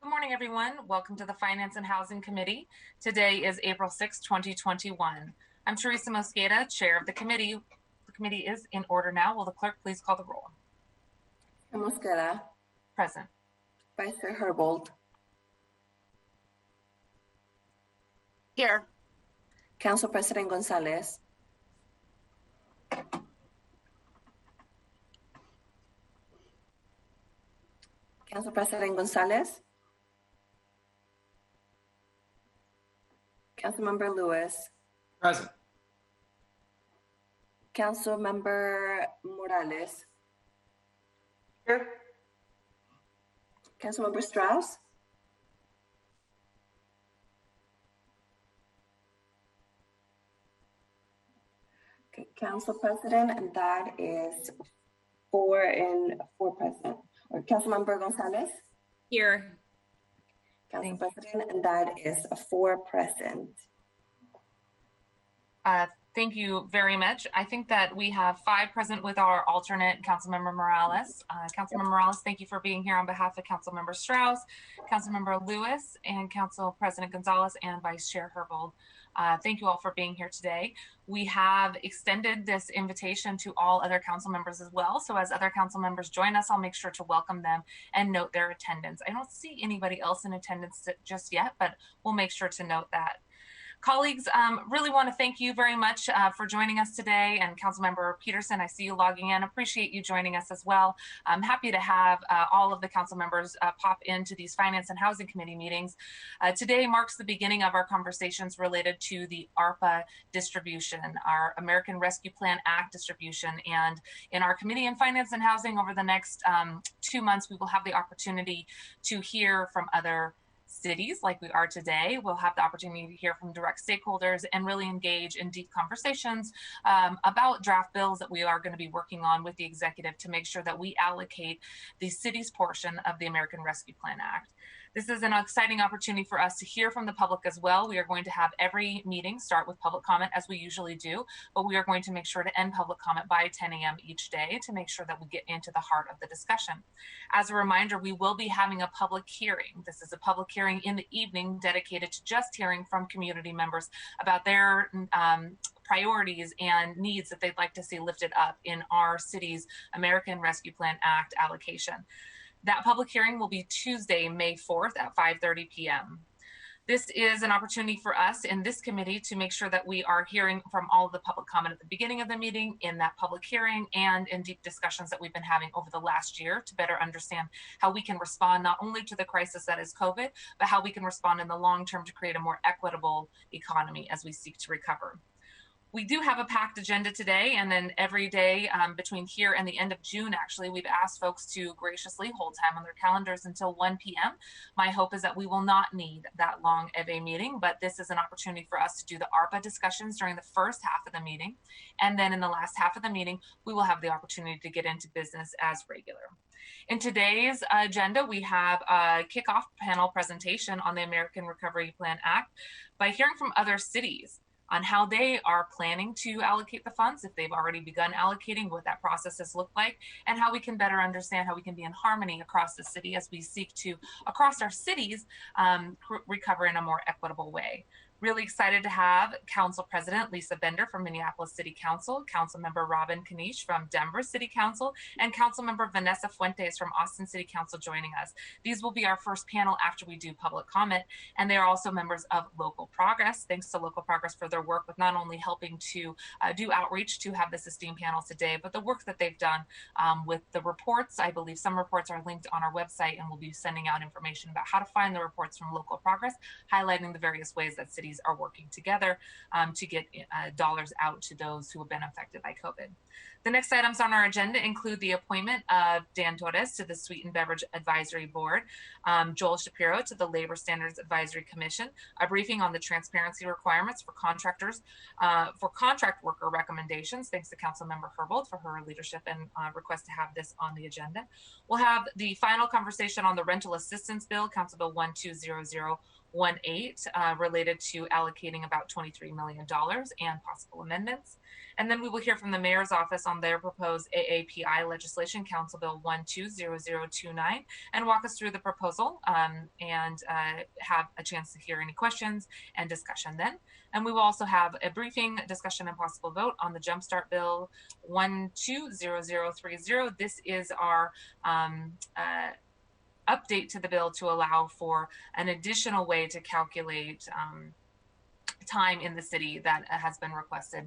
Good morning, everyone. Welcome to the Finance and Housing Committee. Today is April 6, 2021. I'm Teresa Mosqueda, Chair of the committee. The committee is in order now. Will the clerk please call the roll? Mosqueda. Present. Vice Chair Herbold. Here. Council President Gonzalez. Council President Gonzalez. Councilmember Lewis. Present. Councilmember Morales. Here. Councilmember Strauss. Okay, Council President, and that is 4 and 4 present. Or Councilmember Gonzalez. Here. Council President, and that is 4 present. Thank you very much. I think that we have 5 present with our alternate, Councilmember Morales. Councilmember Morales, thank you for being here on behalf of Councilmember Strauss, Councilmember Lewis, and Council President Gonzalez and Vice Chair Herbold. Thank you all for being here today. We have extended this invitation to all other council members as well. So as other council members join us, I'll make sure to welcome them and note their attendance. I don't see anybody else in attendance just yet, but we'll make sure to note that. Colleagues, really want to thank you very much for joining us today. And Councilmember Peterson, I see you logging in. Appreciate you joining us as well. I'm happy to have all of the council members pop into these Finance and Housing Committee meetings. Today marks the beginning of our conversations related to the ARPA distribution, our American Rescue Plan Act distribution. And in our Committee on Finance and Housing over the next 2 months, we will have the opportunity to hear from other cities like we are today. We'll have the opportunity to hear from direct stakeholders and really engage in deep conversations about draft bills that we are going to be working on with the executive to make sure that we allocate the city's portion of the American Rescue Plan Act. This is an exciting opportunity for us to hear from the public as well. We are going to have every meeting start with public comment as we usually do, but we are going to make sure to end public comment by 10 a.m. each day to make sure that we get into the heart of the discussion. As a reminder, we will be having a public hearing. This is a public hearing in the evening dedicated to just hearing from community members about their priorities and needs that they'd like to see lifted up in our city's American Rescue Plan Act allocation. That public hearing will be Tuesday, May 4th at 5:30 p.m. This is an opportunity for us in this committee to make sure that we are hearing from all of the public comment at the beginning of the meeting, in that public hearing, and in deep discussions that we've been having over the last year to better understand how we can respond not only to the crisis that is COVID, but how we can respond in the long term to create a more equitable economy as we seek to recover. We do have a packed agenda today, and then every day between here and the end of June, actually, we've asked folks to graciously hold time on their calendars until 1 p.m. My hope is that we will not need that long of a meeting, but this is an opportunity for us to do the ARPA discussions during the first half of the meeting. And then in the last half of the meeting, we will have the opportunity to get into business as regular. In today's agenda, we have a kickoff panel presentation on the American Recovery Plan Act by hearing from other cities on how they are planning to allocate the funds, if they've already begun allocating, what that process has looked like, and how we can better understand how we can be in harmony across the city as we seek to, across our cities, recover in a more equitable way. Really excited to have Council President Lisa Bender from Minneapolis City Council, Councilmember Robin Kanish from Denver City Council, and Councilmember Vanessa Fuentes from Austin City Council joining us. These will be our first panel after we do public comment, and they are also members of Local Progress. Thanks to Local Progress for their work with not only helping to do outreach to have this esteemed panel today, but the work that they've done with the reports. I believe some reports are linked on our website, and we'll be sending out information about how to find the reports from Local Progress, highlighting the various ways that cities are working together to get dollars out to those who have been affected by COVID. The next items on our agenda include the appointment of Dan Torres to the Sweetened Beverage Advisory Board, Joel Shapiro to the Labor Standards Advisory Commission, a briefing on the transparency requirements for contractors, for contract worker recommendations, thanks to Councilmember Herbold for her leadership and request to have this on the agenda. We'll have the final conversation on the rental assistance bill, Council Bill 1200, related to allocating about $23 million and possible amendments. And then we will hear from the mayor's office on their proposed AAPI legislation, Council Bill 120029, and walk us through the proposal and have a chance to hear any questions and discussion then. And we will also have a briefing, discussion, and possible vote on the Jumpstart Bill 120030. This is our update to the bill to allow for an additional way to calculate time in the city that has been requested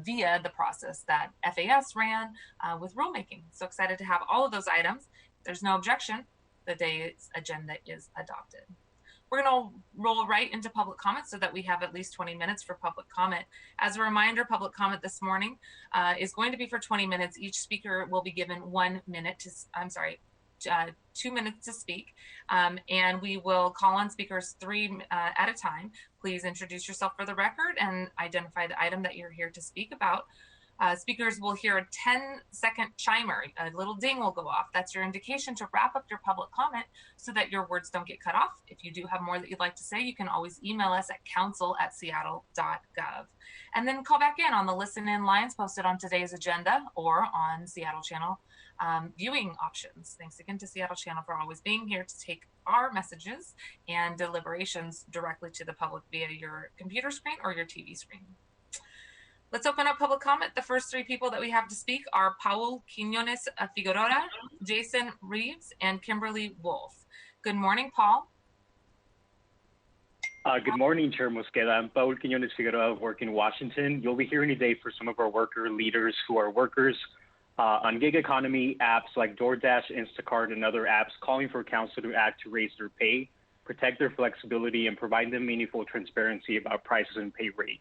via the process that FAS ran with rulemaking. So excited to have all of those items. If there's no objection, the day's agenda is adopted. We're going to roll right into public comment so that we have at least 20 minutes for public comment. As a reminder, public comment this morning is going to be for 20 minutes. Each speaker will be given 1 minute to, 2 minutes to speak, and we will call on speakers three at a time. Please introduce yourself for the record and identify the item that you're here to speak about. Speakers will hear a 10-second chimer. A little ding will go off. That's your indication to wrap up your public comment so that your words don't get cut off. If you do have more that you'd like to say, you can always email us at council@seattle.gov. And then call back in on the listen-in lines posted on today's agenda or on Seattle Channel viewing options. Thanks again to Seattle Channel for always being here to take our messages and deliberations directly to the public via your computer screen or your TV screen. Let's open up public comment. The first three people that we have to speak are Paul Quiñones Figueroa, Jason Reeves, and Kimberly Wolf. Good morning, Paul. Good morning, Chair Mosqueda. I'm Paul Quiñones Figueroa, work in Washington. You'll be hearing today for some of our worker leaders who are workers on gig economy apps like DoorDash, Instacart, and other apps calling for council to act to raise their pay, protect their flexibility, and provide them meaningful transparency about prices and pay rate.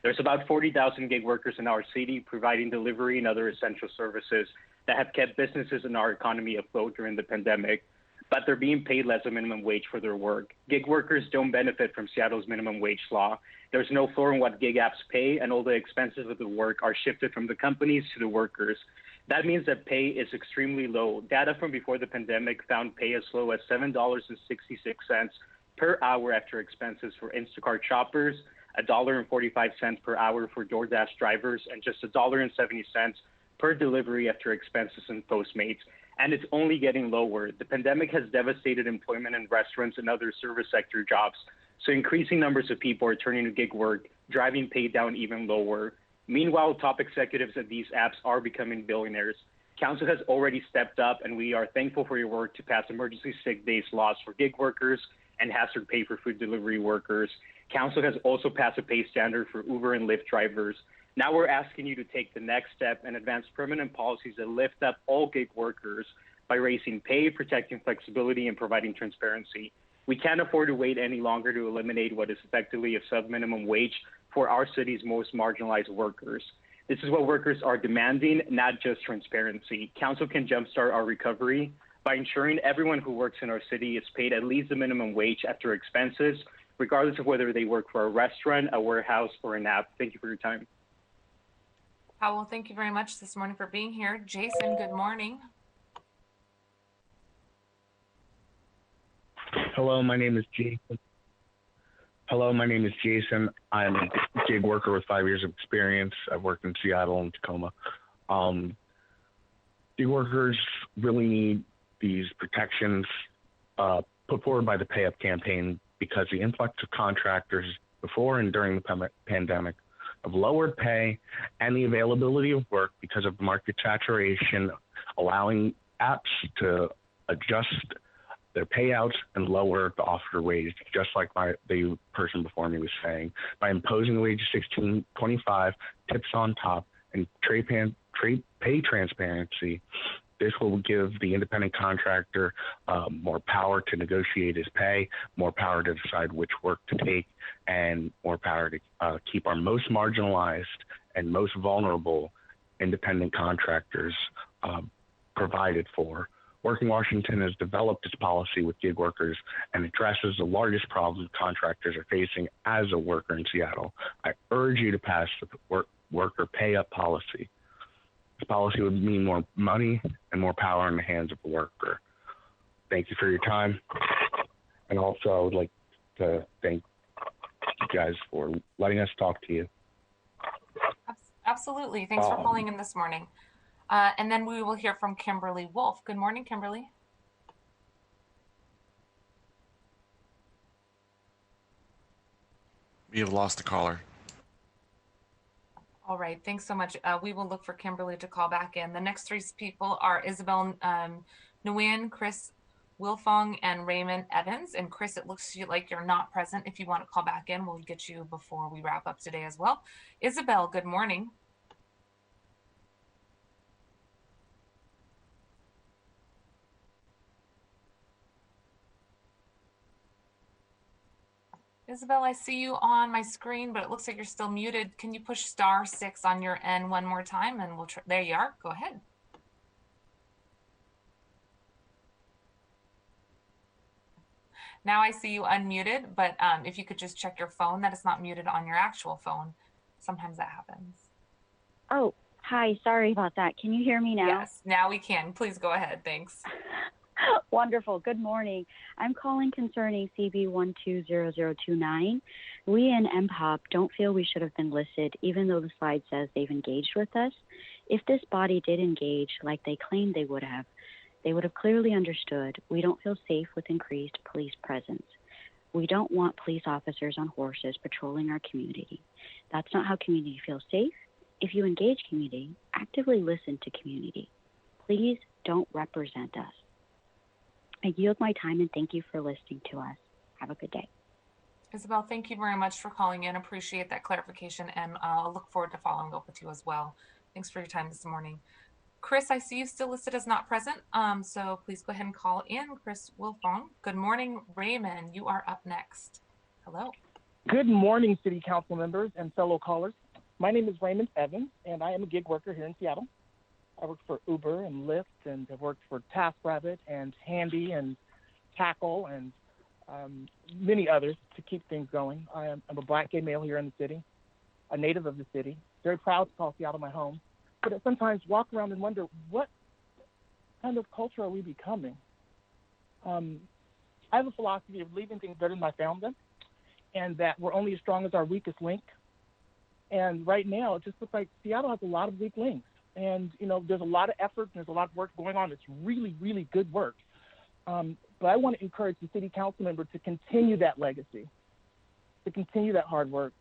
There's about 40,000 gig workers in our city providing delivery and other essential services that have kept businesses in our economy afloat during the pandemic, but they're being paid less than minimum wage for their work. Gig workers don't benefit from Seattle's minimum wage law. There's no floor on what gig apps pay, and all the expenses of the work are shifted from the companies to the workers. That means that pay is extremely low. Data from before the pandemic found pay as low as $7.66 per hour after expenses for Instacart shoppers, $1.45 per hour for DoorDash drivers, and just $1.70 per delivery after expenses and Postmates. And it's only getting lower. The pandemic has devastated employment in restaurants and other service sector jobs. So increasing numbers of people are turning to gig work, driving pay down even lower. Meanwhile, top executives at these apps are becoming billionaires. Council has already stepped up, and we are thankful for your work to pass emergency sick days laws for gig workers and hazard pay for food delivery workers. Council has also passed a pay standard for Uber and Lyft drivers. Now we're asking you to take the next step and advance permanent policies that lift up all gig workers by raising pay, protecting flexibility, and providing transparency. We can't afford to wait any longer to eliminate what is effectively a sub-minimum wage for our city's most marginalized workers. This is what workers are demanding, not just transparency. Council can jumpstart our recovery by ensuring everyone who works in our city is paid at least the minimum wage after expenses, regardless of whether they work for a restaurant, a warehouse, or an app. Thank you for your time. Powell, thank you very much this morning for being here. Jason, good morning. Hello, my name is Jason. I'm a gig worker with 5 years of experience. I've worked in Seattle and Tacoma. Gig workers really need these protections put forward by the Pay Up campaign because the influx of contractors before and during the pandemic of lowered pay and the availability of work because of market saturation, allowing apps to adjust their payouts and lower the offered wage, just like the person before me was saying, by imposing the wage of $16.25, tips on top, and pay transparency. This will give the independent contractor more power to negotiate his pay, more power to decide which work to take, and more power to keep our most marginalized and most vulnerable independent contractors provided for. Working Washington has developed its policy with gig workers and addresses the largest problem contractors are facing as a worker in Seattle. I urge you to pass the worker pay up policy. This policy would mean more money and more power in the hands of the worker. Thank you for your time. And also I would like to thank you guys for letting us talk to you. Absolutely. Thanks for calling in this morning. And then we will hear from Kimberly Wolf. Good morning, Kimberly. We have lost the caller. All right. Thanks so much. We will look for Kimberly to call back in. The next three people are Isabel Nguyen, Chris Wilfong, and Raymond Evans. And Chris, it looks like you're not present. If you want to call back in, we'll get you before we wrap up today as well. Isabel, good morning. Isabel, I see you on my screen, but it looks like you're still muted. Can you push *6 on your end one more time? And we'll try. There you are. Go ahead. Now I see you unmuted, but if you could just check your phone that it's not muted on your actual phone. Sometimes that happens. Oh, hi. Sorry about that. Can you hear me now? Yes, now we can. Please go ahead. Thanks. Wonderful. Good morning. I'm calling concerning CB 120029. We in MPOP don't feel we should have been listed, even though the slide says they've engaged with us. If this body did engage like they claimed they would have clearly understood we don't feel safe with increased police presence. We don't want police officers on horses patrolling our community. That's not how community feels safe. If you engage community, actively listen to community. Please don't represent us. I yield my time and thank you for listening to us. Have a good day. Isabel, thank you very much for calling in. Appreciate that clarification, and I'll look forward to following up with you as well. Thanks for your time this morning. Chris, I see you still listed as not present, so please go ahead and call in. Chris Wilfong. Good morning, Raymond. You are up next. Hello. Good morning, City Council members and fellow callers. My name is Raymond Evans, and I am a gig worker here in Seattle. I work for Uber and Lyft, and I've worked for TaskRabbit and Handy and Tackle and many others to keep things going. I'm a Black gay male here in the city, a native of the city, very proud to call Seattle my home, but I sometimes walk around and wonder, what kind of culture are we becoming? I have a philosophy of leaving things better than I found them, and that we're only as strong as our weakest link. And right now, it just looks like Seattle has a lot of weak links. And, you know, there's a lot of effort and there's a lot of work going on. It's really, really good work. But I want to encourage the city council member to continue that legacy, to continue that hard work,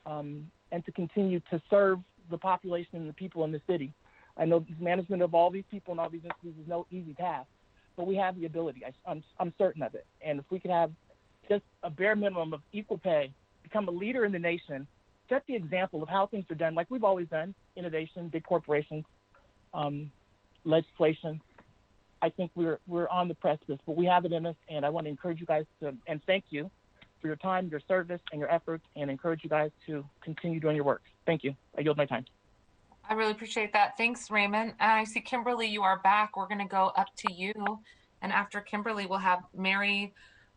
and to continue to serve the population and the people in the city. I know the management of all these people and all these entities is no easy task, but we have the ability. I'm certain of it. And if we could have just a bare minimum of equal pay, become a leader in the nation, set the example of how things are done, like we've always done, innovation, big corporations, legislation. I think we're on the precipice, but we have it in us, and I want to encourage you guys to, and thank you for your time, your service, and your efforts, and encourage you guys to continue doing your work. Thank you. I yield my time. I really appreciate that. Thanks, Raymond. And I see Kimberly, you are back. We're going to go up to you. And after Kimberly, we'll have Mary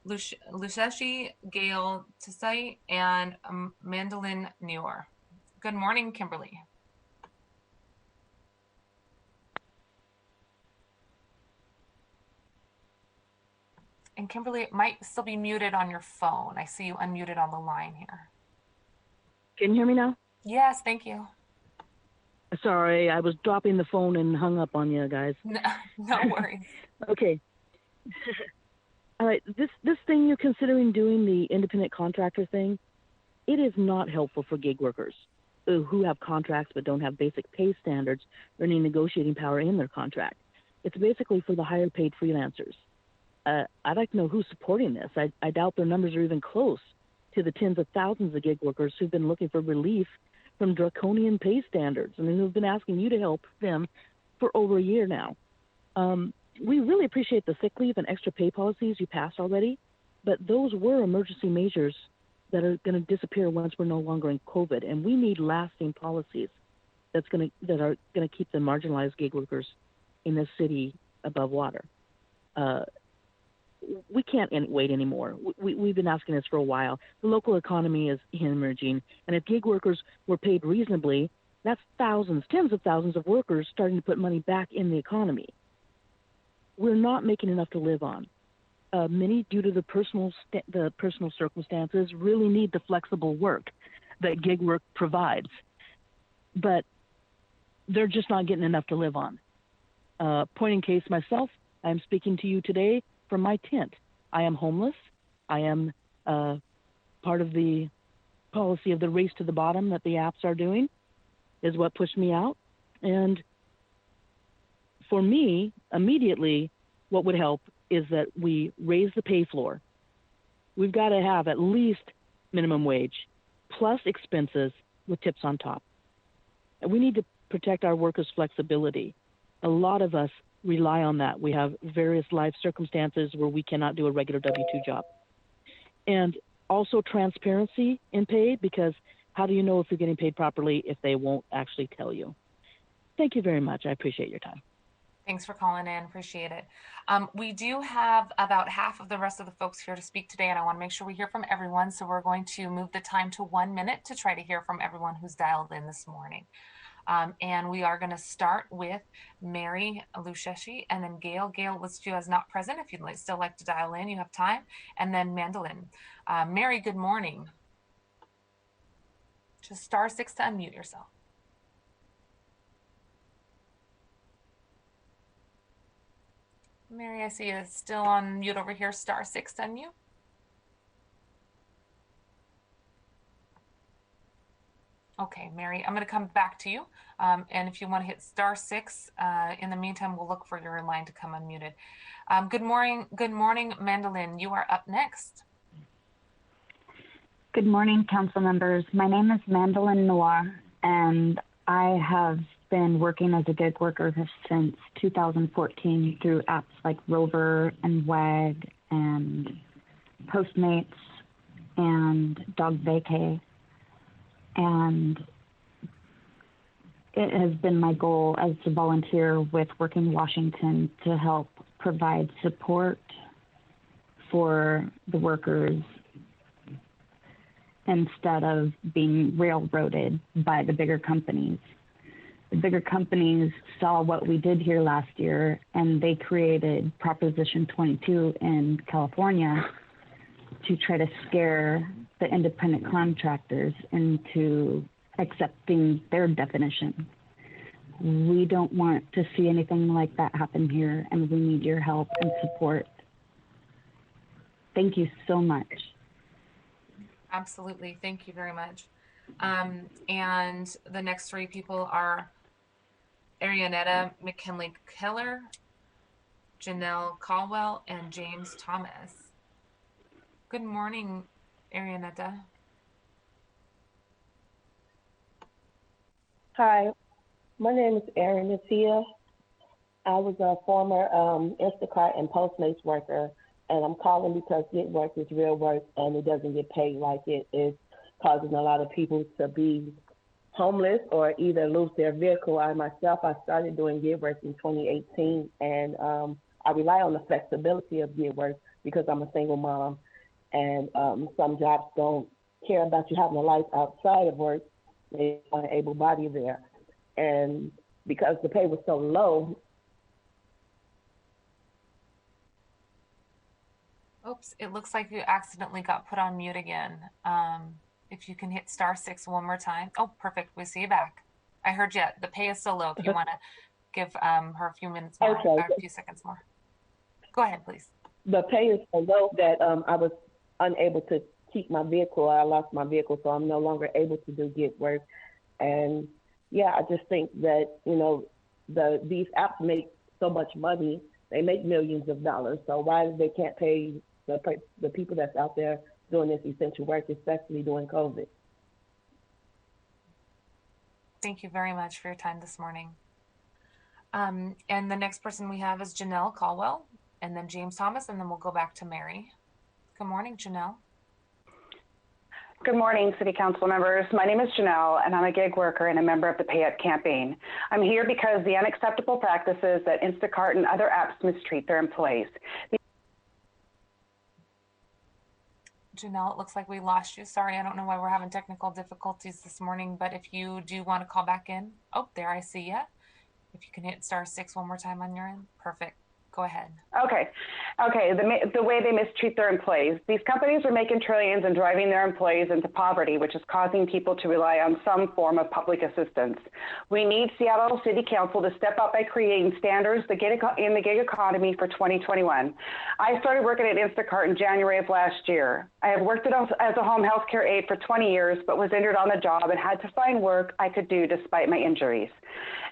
Lusheshi, Gail Tisai, and Mandolin Newer. Good morning, Kimberly. And Kimberly, it might still be muted on your phone. I see you unmuted on the line here. Can you hear me now? Yes, thank you. Sorry, I was dropping the phone and hung up on you guys. No worries. Okay. All right, this thing you're considering doing, the independent contractor thing, it is not helpful for gig workers who have contracts but don't have basic pay standards or any negotiating power in their contract. It's basically for the higher paid freelancers. I'd like to know who's supporting this. I doubt their numbers are even close to the tens of thousands of gig workers who've been looking for relief from draconian pay standards. I mean, who've been asking you to help them for over a year now. We really appreciate the sick leave and extra pay policies you passed already, but those were emergency measures that are going to disappear once we're no longer in COVID, and we need lasting policies that are going to keep the marginalized gig workers in this city above water. We can't wait anymore. We've been asking this for a while. The local economy is hemorrhaging, and if gig workers were paid reasonably, that's thousands, tens of thousands of workers starting to put money back in the economy. We're not making enough to live on. many, due to the personal circumstances, really need the flexible work that gig work provides, but they're just not getting enough to live on. Point in case myself, I am speaking to you today from my tent. I am homeless. I am part of the policy of the race to the bottom that the apps are doing is what pushed me out. And for me, immediately, what would help is that we raise the pay floor. We've got to have at least minimum wage plus expenses with tips on top. And we need to protect our workers' flexibility. A lot of us rely on that. We have various life circumstances where we cannot do a regular W-2 job. And also transparency in pay, because how do you know if you're getting paid properly if they won't actually tell you? Thank you very much. I appreciate your time. Thanks for calling in. Appreciate it. We do have about half of the rest of the folks here to speak today, and I want to make sure we hear from everyone. So we're going to move the time to 1 minute to try to hear from everyone who's dialed in this morning. And we are going to start with Mary Lusheshi and then Gail. Gail listed you as not present. If you'd still like to dial in, you have time. And then Mandolin. Mary, good morning. Just *6 to unmute yourself. Mary, I see you still on mute over here. *6 to unmute. Okay, Mary, I'm going to come back to you. And if you want to hit *6, in the meantime, we'll look for your line to come unmuted. Good morning, Mandolin. You are up next. Good morning, council members. My name is Mandolin Noir, and I have been working as a gig worker since 2014 through apps like Rover and WAG and Postmates and Dog Vacay. And it has been my goal as a volunteer with Working Washington to help provide support for the workers instead of being railroaded by the bigger companies. The bigger companies saw what we did here last year, and they created Proposition 22 in California to try to scare the independent contractors into accepting their definition. We don't want to see anything like that happen here, and we need your help and support. Thank you so much. Absolutely. Thank you very much. And the next three people are Arianetta McKinley-Keller, Janelle Caldwell, and James Thomas. Good morning, Arianetta. Hi, my name is Arianetta. I was a former Instacart and Postmates worker, and I'm calling because gig work is real work and it doesn't get paid like it is, causing a lot of people to be homeless or either lose their vehicle. I started doing gig work in 2018, and I rely on the flexibility of gig work because I'm a single mom, and some jobs don't care about you having a life outside of work. They want an able body there. And because the pay was so low. Oops, it looks like you accidentally got put on mute again. If you can hit *6 one more time. Oh, perfect. We see you back. I heard you. The pay is so low. If you want to give her a few minutes more, Okay. or a few seconds more. Go ahead, please. The pay is so low that I was unable to keep my vehicle. I lost my vehicle, so I'm no longer able to do gig work. And yeah, I just think that, these apps make so much money. They make millions of dollars. So why they can't pay the people that's out there doing this essential work, especially during COVID? Thank you very much for your time this morning. And the next person we have is Janelle Caldwell, and then James Thomas, and then we'll go back to Mary. Good morning, Janelle. Good morning, City Council members. My name is Janelle, and I'm a gig worker and a member of the Pay Up campaign. I'm here because the unacceptable practices that Instacart and other apps mistreat their employees. Janelle, it looks like we lost you. Sorry, I don't know why we're having technical difficulties this morning, but if you do want to call back in, oh, there I see you. If you can hit *6 one more time on your end, perfect. Go ahead. Okay. The way they mistreat their employees. These companies are making trillions and driving their employees into poverty, which is causing people to rely on some form of public assistance. We need Seattle City Council to step up by creating standards in the gig economy for 2021. I started working at Instacart in January of last year. I have worked as a home health care aide for 20 years, but was injured on the job and had to find work I could do despite my injuries.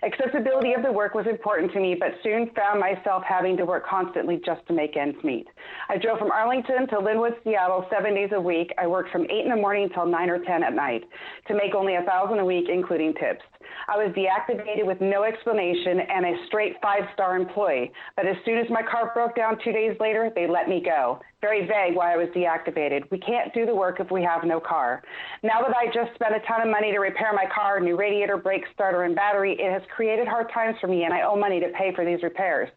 Accessibility of the work was important to me, but soon found myself having to work constantly just to make ends meet. I drove from Arlington to Linwood, Seattle 7 days a week. I worked from 8 in the morning till 9 or 10 at night to make only $1,000 a week, including tips. I was deactivated with no explanation and a straight 5-star employee. But as soon as my car broke down 2 days later, they let me go. Very vague why I was deactivated. We can't do the work if we have no car. Now that I just spent a ton of money to repair my car, new radiator, brake starter, and battery, it has created hard times for me, and I owe money to pay for these repairs.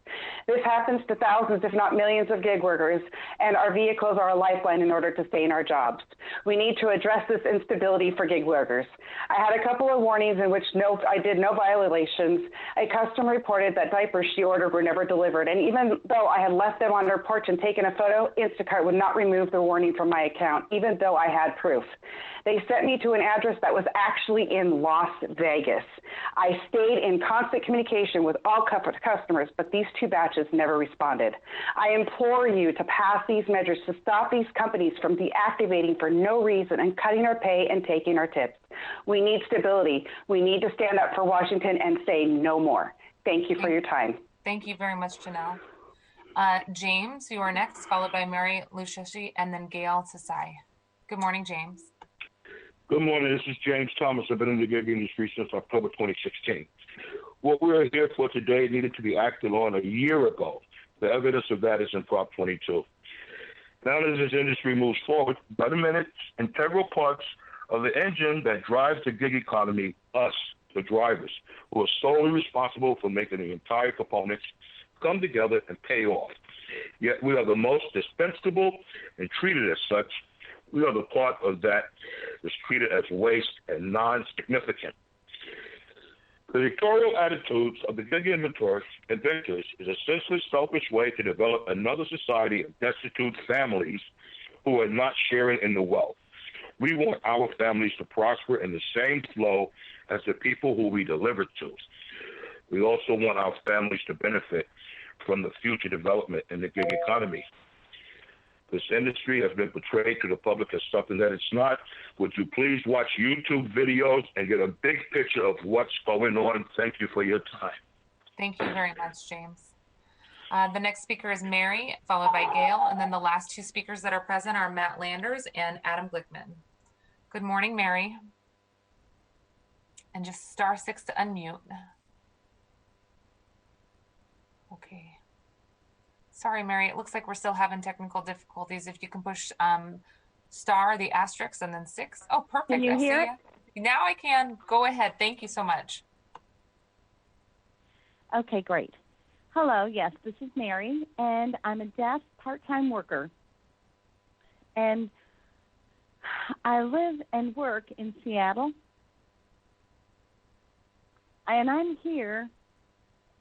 This happens to thousands, if not millions, of gig workers, and our vehicles are a lifeline in order to stay in our jobs. We need to address this instability for gig workers. I had a couple of warnings in which I did no violations. A customer reported that diapers she ordered were never delivered, and even though I had left them on her porch and taken a photo, Instacart would not remove the warning from my account, even though I had proof. They sent me to an address that was actually in Las Vegas. I stayed in constant communication with all customers, but these 2 batches never responded. I implore you to pass these measures to stop these companies from deactivating for no reason and cutting our pay and taking our tips. We need stability. We need to stand up for Washington and say no more. Thank you for your time. Thank you very much, Janelle. James, you are next, followed by Mary Lushashi and then Gail Sasai. Good morning, James. Good morning. This is James Thomas. I've been in the gig industry since October 2016. What we're here for today needed to be acted on a year ago. The evidence of that is in Prop 22. Now as this industry moves forward, by the minute, integral parts of the engine that drives the gig economy, us, the drivers, who are solely responsible for making the entire components come together and pay off. Yet we are the most dispensable and treated as such. We are the part of that that's treated as waste and non-significant. The dictatorial attitudes of the gig inventors is a senseless, selfish way to develop another society of destitute families who are not sharing in the wealth. We want our families to prosper in the same flow as the people who we deliver to. We also want our families to benefit from the future development in the gig economy. This industry has been portrayed to the public as something that it's not. Would you please watch YouTube videos and get a big picture of what's going on? Thank you for your time. Thank you very much, James. The next speaker is Mary, followed by Gail, and then the last 2 speakers that are present are Matt Landers and Adam Glickman. Good morning, Mary. And just *6 to unmute. Okay. Sorry, Mary, it looks like we're still having technical difficulties. If you can push the asterisk and then 6. Oh, perfect. Can you hear it? Now I can. Go ahead. Thank you so much. Okay, great. Hello, yes, this is Mary, and I'm a deaf part-time worker. And I live and work in Seattle. And I'm here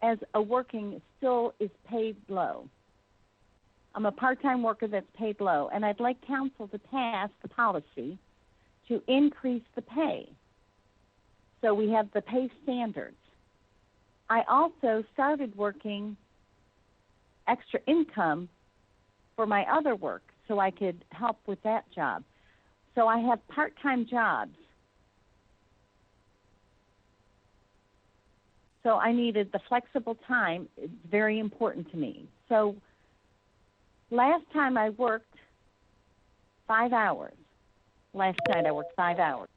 as a working, still is paid low. I'm a part-time worker that's paid low, and I'd like council to pass the policy to increase the pay. So we have the pay standards. I also started working extra income for my other work so I could help with that job. So I have part-time jobs. So I needed the flexible time. It's very important to me. So last time I worked 5 hours. Last night I worked 5 hours.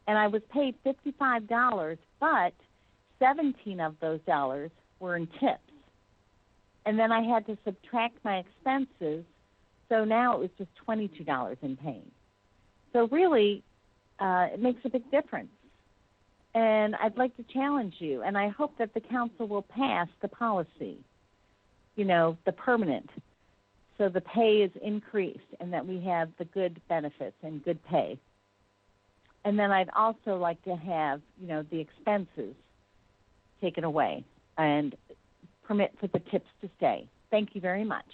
And I was paid $55, but 17 of those dollars were in tips. And then I had to subtract my expenses, so now it was just $22 in pay. So really, it makes a big difference. And I'd like to challenge you, and I hope that the council will pass the policy, the permanent, so the pay is increased and that we have the good benefits and good pay. And then I'd also like to have, the expenses taken away and permit for the tips to stay. Thank you very much.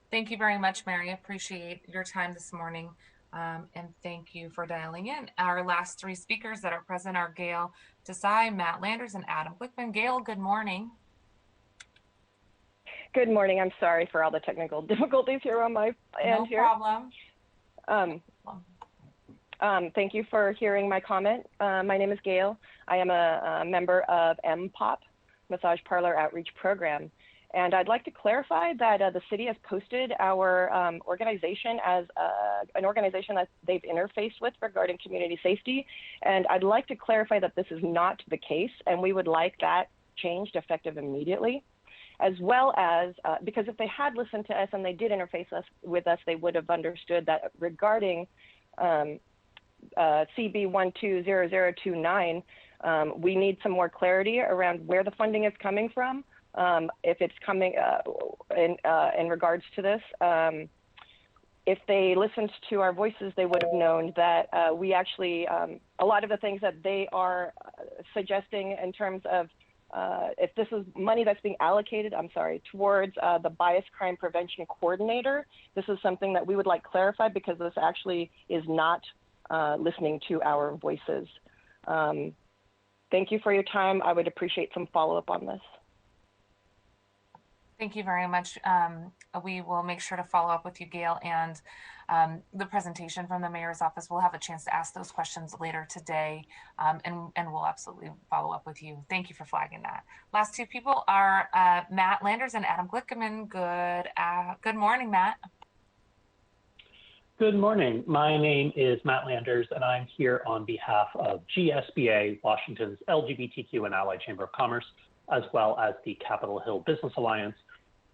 Thank you very much, Mary. Appreciate your time this morning. And thank you for dialing in. Our last three speakers that are present are Gail Desai, Matt Landers, and Adam Glickman. Gail, good morning. Good morning. I'm sorry for all the technical difficulties here on my end here. No problem. Thank you for hearing my comment. My name is Gail. I am a member of MPOP, Massage Parlor Outreach Program. And I'd like to clarify that the city has posted our organization as an organization that they've interfaced with regarding community safety. And I'd like to clarify that this is not the case, and we would like that changed effective immediately, as well as, because if they had listened to us and they did interface with us, they would have understood that regarding CB 120029, we need some more clarity around where the funding is coming from. If it's coming in regards to this, if they listened to our voices, they would have known that we actually, a lot of the things that they are suggesting in terms of if this is money that's being allocated, towards the Bias Crime Prevention Coordinator, this is something that we would like clarified because this actually is not listening to our voices. Thank you for your time. I would appreciate some follow-up on this. Thank you very much. We will make sure to follow up with you, Gail, and the presentation from the mayor's office. We'll have a chance to ask those questions later today, and we'll absolutely follow up with you. Thank you for flagging that. Last two people are Matt Landers and Adam Glickman. Good morning, Matt. Good morning. My name is Matt Landers, and I'm here on behalf of GSBA, Washington's LGBTQ and Allied Chamber of Commerce, as well as the Capitol Hill Business Alliance,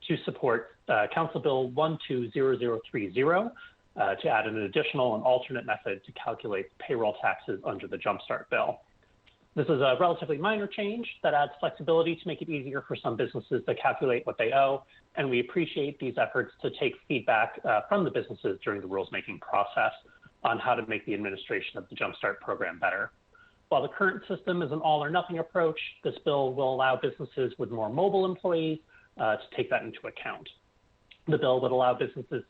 to support Council Bill 120030 to add an additional and alternate method to calculate payroll taxes under the Jumpstart bill. This is a relatively minor change that adds flexibility to make it easier for some businesses to calculate what they owe, and we appreciate these efforts to take feedback from the businesses during the rules-making process on how to make the administration of the Jumpstart program better. While the current system is an all-or-nothing approach, this bill will allow businesses with more mobile employees to take that into account. The bill would allow businesses.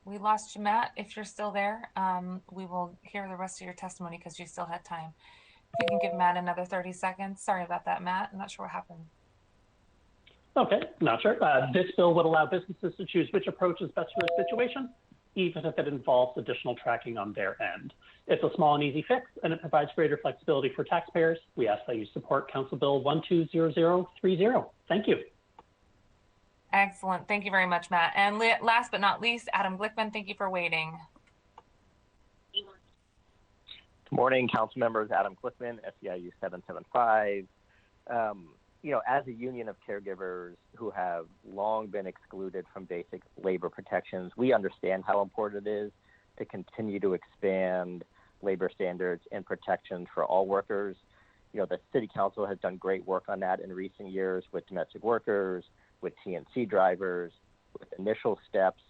We lost you, Matt. If you're still there, we will hear the rest of your testimony because you still had time. If you can give Matt another 30 seconds. Sorry about that, Matt. I'm not sure what happened. Okay, not sure. This bill would allow businesses to choose which approach is best for their situation, even if it involves additional tracking on their end. It's a small and easy fix, and it provides greater flexibility for taxpayers. We ask that you support Council Bill 120030. Thank you. Excellent. Thank you very much, Matt. And last but not least, Adam Glickman, thank you for waiting. Good morning, council members. Adam Glickman, SEIU 775. As a union of caregivers who have long been excluded from basic labor protections, we understand how important it is to continue to expand labor standards and protections for all workers. The city council has done great work on that in recent years with domestic workers, with TNC drivers, with initial steps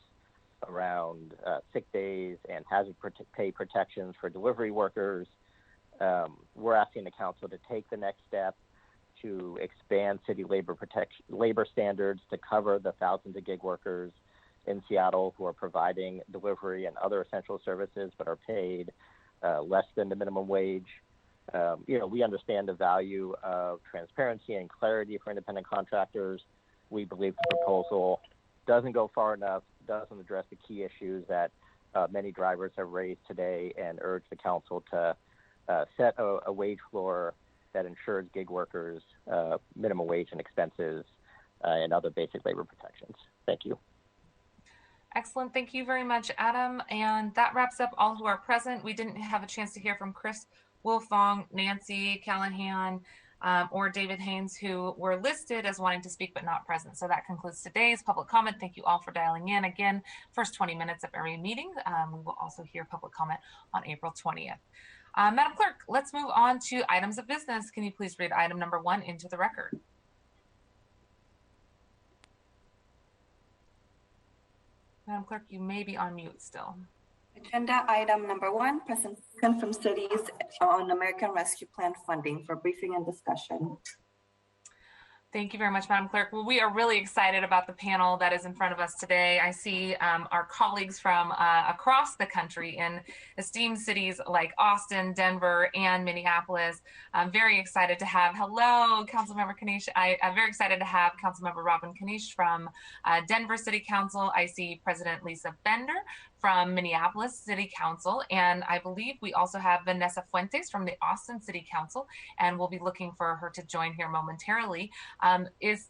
around sick days and hazard pay protections for delivery workers. We're asking the council to take the next step to expand city labor standards to cover the thousands of gig workers in Seattle who are providing delivery and other essential services but are paid less than the minimum wage. We understand the value of transparency and clarity for independent contractors. We believe the proposal doesn't go far enough, doesn't address the key issues that many drivers have raised today, and urge the council to set a wage floor that ensures gig workers minimum wage and expenses and other basic labor protections. Thank you. Excellent. Thank you very much, Adam. And that wraps up all who are present. We didn't have a chance to hear from Chris Wolfong, Nancy Callahan, or David Haynes, who were listed as wanting to speak but not present. So that concludes today's public comment. Thank you all for dialing in. Again, first 20 minutes of every meeting. We will also hear public comment on April 20th. Madam Clerk, let's move on to items of business. Can you please read item number 1 into the record? Madam Clerk, you may be on mute still. Agenda item number 1, presentation from cities on American Rescue Plan funding for briefing and discussion. Thank you very much, Madam Clerk. Well, we are really excited about the panel that is in front of us today. I see our colleagues from across the country in esteemed cities like Austin, Denver, and Minneapolis. I'm very excited to have, hello, Councilmember Kanish. I'm very excited to have Councilmember Robin Kanish from Denver City Council. I see President Lisa Bender from Minneapolis City Council, and I believe we also have Vanessa Fuentes from the Austin City Council, and we'll be looking for her to join here momentarily. This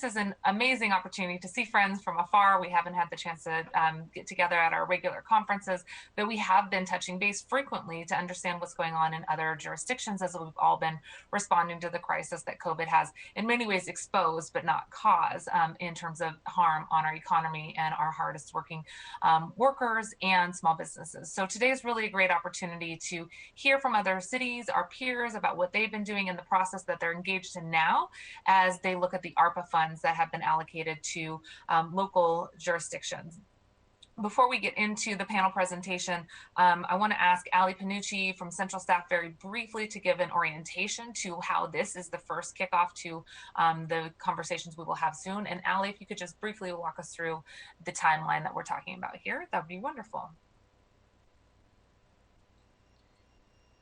is an amazing opportunity to see friends from afar. We haven't had the chance to get together at our regular conferences, but we have been touching base frequently to understand what's going on in other jurisdictions as we've all been responding to the crisis that COVID has in many ways exposed but not caused in terms of harm on our economy and our hardest working workers and small businesses. So today is really a great opportunity to hear from other cities, our peers, about what they've been doing in the process that they're engaged in now as they look at the ARPA funds that have been allocated to local jurisdictions. Before we get into the panel presentation, I want to ask Ali Panucci from Central Staff very briefly to give an orientation to how this is the first kickoff to the conversations we will have soon. And Ali, if you could just briefly walk us through the timeline that we're talking about here, that would be wonderful.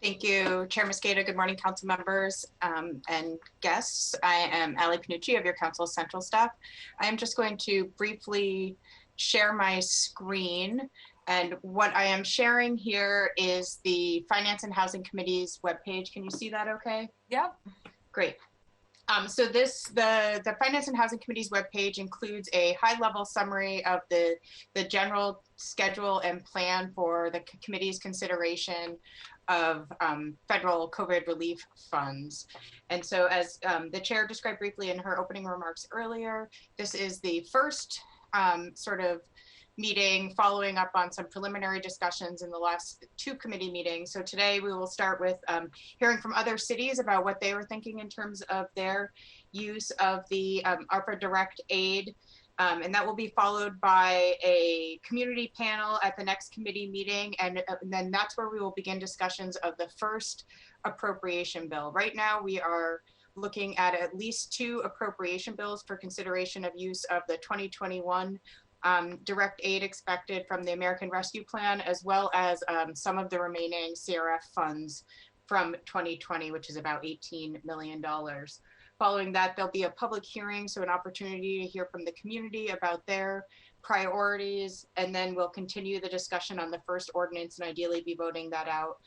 Thank you, Chair Mosqueda. Good morning, council members and guests. I am Ali Panucci of your council central staff. I am just going to briefly share my screen. And what I am sharing here is the Finance and Housing Committee's webpage. Can you see that okay? Yep. Great. So the Finance and Housing Committee's webpage includes a high-level summary of the general schedule and plan for the committee's consideration of federal COVID relief funds. And so as the chair described briefly in her opening remarks earlier, this is the first sort of meeting following up on some preliminary discussions in the last 2 committee meetings. So today we will start with hearing from other cities about what they were thinking in terms of their use of the ARPA direct aid. And that will be followed by a community panel at the next committee meeting. And then that's where we will begin discussions of the first appropriation bill. Right now we are looking at least 2 appropriation bills for consideration of use of the 2021 direct aid expected from the American Rescue Plan, as well as some of the remaining CRF funds from 2020, which is about $18 million. Following that, there'll be a public hearing, so an opportunity to hear from the community about their priorities, and then we'll continue the discussion on the first ordinance and ideally be voting that out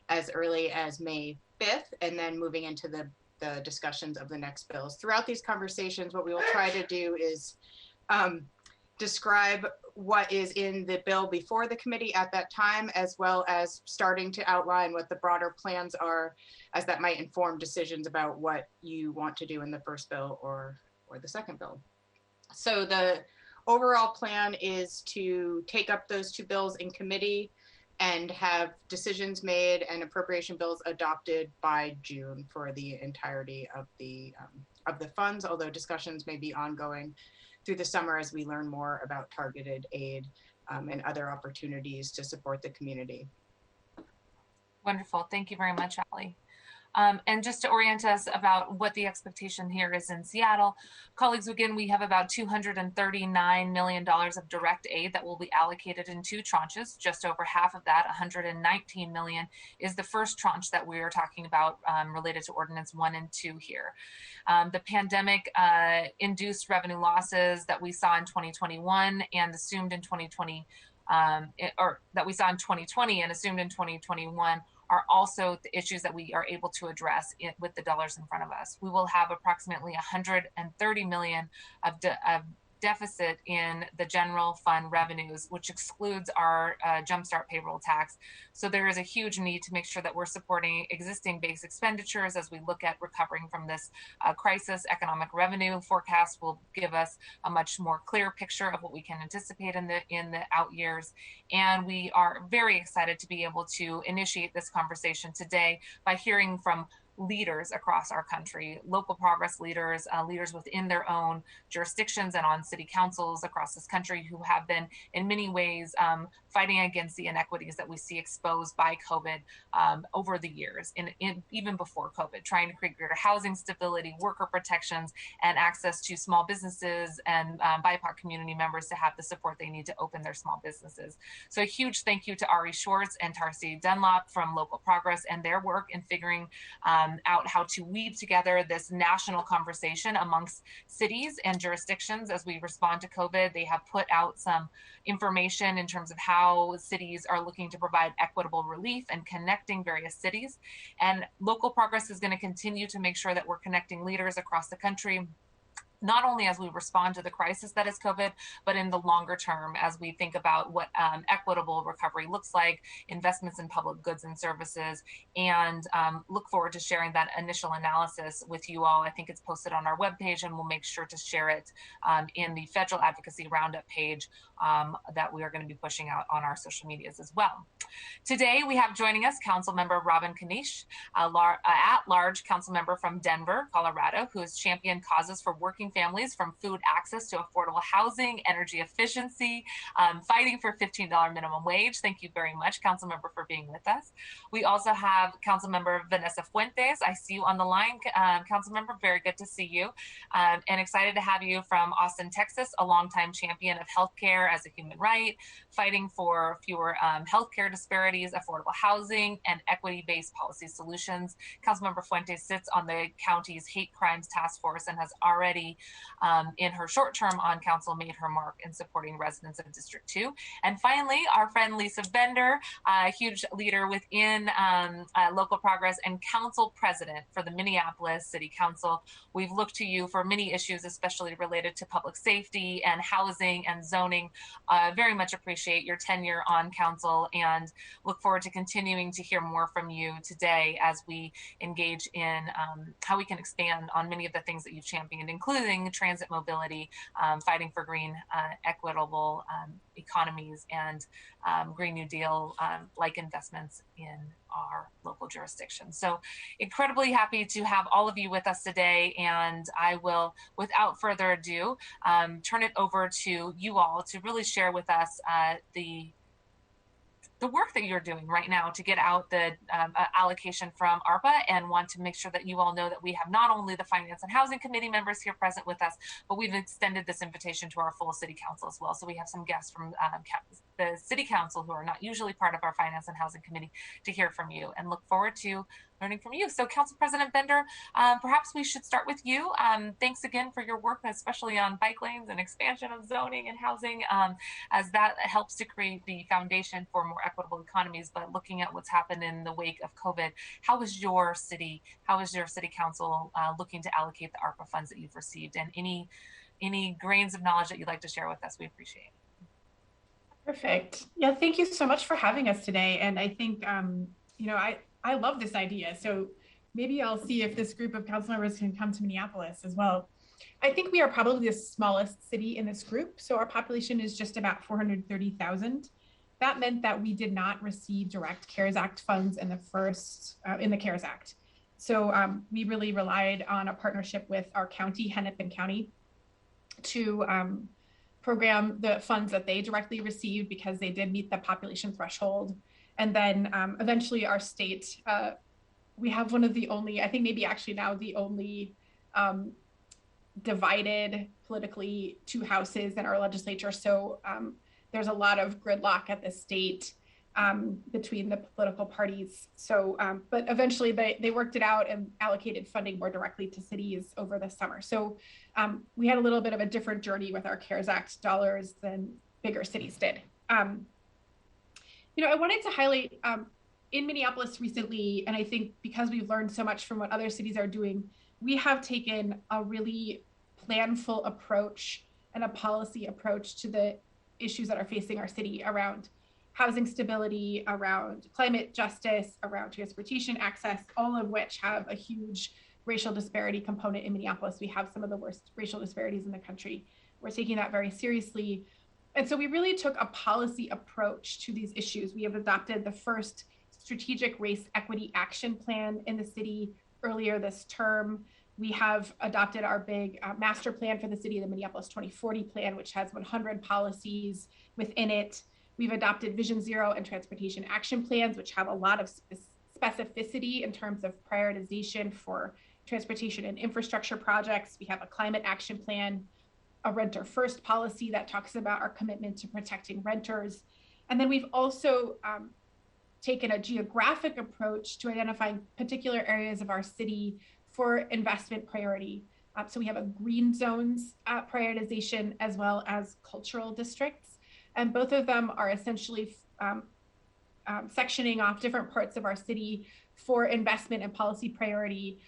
as early as May 5th, and then moving into the discussions of the next bills. Throughout these conversations, what we will try to do is describe what is in the bill before the committee at that time, as well as starting to outline what the broader plans are, as that might inform decisions about what you want to do in the first bill or the second bill. So the overall plan is to take up those 2 bills in committee and have decisions made and appropriation bills adopted by June for the entirety of the funds, although discussions may be ongoing through the summer as we learn more about targeted aid and other opportunities to support the community. Wonderful. Thank you very much, Ali. And just to orient us about what the expectation here is in Seattle, colleagues, again, we have about $239 million of direct aid that will be allocated in 2 tranches. Just over half of that, $119 million, is the first tranche that we are talking about related to Ordinance 1 and 2 here. The pandemic induced revenue losses that we saw in 2021 and assumed in 2020, or that we saw in 2020 and assumed in 2021, are also the issues that we are able to address with the dollars in front of us. We will have approximately $130 million of deficit in the general fund revenues, which excludes our Jumpstart payroll tax. So there is a huge need to make sure that we're supporting existing base expenditures as we look at recovering from this crisis. Economic revenue forecast will give us a much more clear picture of what we can anticipate in the out years. And we are very excited to be able to initiate this conversation today by hearing from leaders across our country, local progress leaders, leaders within their own jurisdictions and on city councils across this country who have been in many ways fighting against the inequities that we see exposed by COVID over the years, even before COVID, trying to create greater housing stability, worker protections, and access to small businesses and BIPOC community members to have the support they need to open their small businesses. So a huge thank you to Ari Schwartz and Tarsi Dunlop from Local Progress and their work in figuring out how to weave together this national conversation amongst cities and jurisdictions as we respond to COVID. They have put out some information in terms of how cities are looking to provide equitable relief and connecting various cities. And Local Progress is going to continue to make sure that we're connecting leaders across the country, not only as we respond to the crisis that is COVID, but in the longer term as we think about what equitable recovery looks like, investments in public goods and services, and look forward to sharing that initial analysis with you all. I think it's posted on our webpage, and we'll make sure to share it in the Federal Advocacy Roundup page that we are going to be pushing out on our social medias as well. Today, we have joining us Councilmember Robin Kanish, at-large councilmember from Denver, Colorado, who has championed causes for working families from food access to affordable housing, energy efficiency, fighting for $15 minimum wage. Thank you very much, Councilmember, for being with us. We also have Councilmember Vanessa Fuentes. I see you on the line, Councilmember. Very good to see you, and excited to have you from Austin, Texas, a longtime champion of healthcare as a human right, fighting for fewer healthcare disparities, affordable housing, and equity-based policy solutions. Councilmember Fuentes sits on the county's hate crimes task force and has already, in her short term on council, made her mark in supporting residents of District 2. And finally, our friend Lisa Bender, a huge leader within Local Progress and council president for the Minneapolis City Council. We've looked to you for many issues, especially related to public safety and housing and zoning. Very much appreciate your tenure on council and look forward to continuing to hear more from you today as we engage in how we can expand on many of the things that you've championed, including transit mobility, fighting for green, equitable economies, and Green New Deal like investments in our local jurisdiction. So incredibly happy to have all of you with us today, and I will, without further ado, turn it over to you all to really share with us the work that you're doing right now to get out the allocation from ARPA, and want to make sure that you all know that we have not only the Finance and Housing Committee members here present with us, but we've extended this invitation to our full City Council as well. So we have some guests from the City Council who are not usually part of our Finance and Housing Committee to hear from you, and look forward to learning from you. So Council President Bender, perhaps we should start with you. Thanks again for your work, especially on bike lanes and expansion of zoning and housing, as that helps to create the foundation for more equitable economies. But looking at what's happened in the wake of COVID, how is your city council looking to allocate the ARPA funds that you've received, and any grains of knowledge that you'd like to share with us? We appreciate it. Perfect. Yeah, thank you so much for having us today. And I think, I love this idea. So maybe I'll see if this group of council members can come to Minneapolis as well. I think we are probably the smallest city in this group. So our population is just about 430,000. That meant that we did not receive direct CARES Act funds in the CARES Act. So we really relied on a partnership with our county, Hennepin County, to program the funds that they directly received because they did meet the population threshold. And then eventually our state, we have one of the only, I think maybe actually now the only divided politically two houses in our legislature. So there's a lot of gridlock at the state between the political parties. So, but eventually they worked it out and allocated funding more directly to cities over the summer. So we had a little bit of a different journey with our CARES Act dollars than bigger cities did. I wanted to highlight in Minneapolis recently, and I think because we've learned so much from what other cities are doing, we have taken a really planful approach and a policy approach to the issues that are facing our city around housing stability, around climate justice, around transportation access, all of which have a huge racial disparity component in Minneapolis. We have some of the worst racial disparities in the country. We're taking that very seriously. And so we really took a policy approach to these issues. We have adopted the first strategic race equity action plan in the city. earlier this term, we have adopted our big master plan for the city, the Minneapolis 2040 plan, which has 100 policies within it. We've adopted Vision Zero and transportation action plans, which have a lot of specificity in terms of prioritization for transportation and infrastructure projects. We have a climate action plan, a renter first policy that talks about our commitment to protecting renters. And then we've also taken a geographic approach to identifying particular areas of our city for investment priority. So we have a green zones prioritization as well as cultural districts. And both of them are essentially sectioning off different parts of our city for investment and policy priority,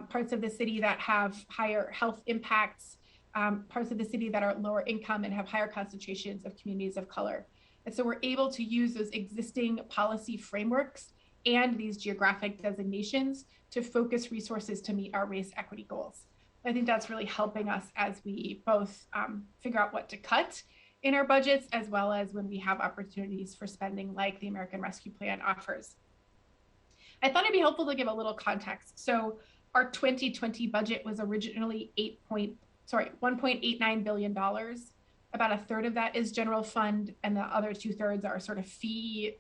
parts of the city that have higher health impacts, parts of the city that are lower income and have higher concentrations of communities of color. And so we're able to use those existing policy frameworks and these geographic designations to focus resources to meet our race equity goals. I think that's really helping us as we both figure out what to cut in our budgets, as well as when we have opportunities for spending like the American Rescue Plan offers. I thought it'd be helpful to give a little context. So our 2020 budget was originally $1.89 billion. About a third of that is general fund, and the other 2/3 are sort of fee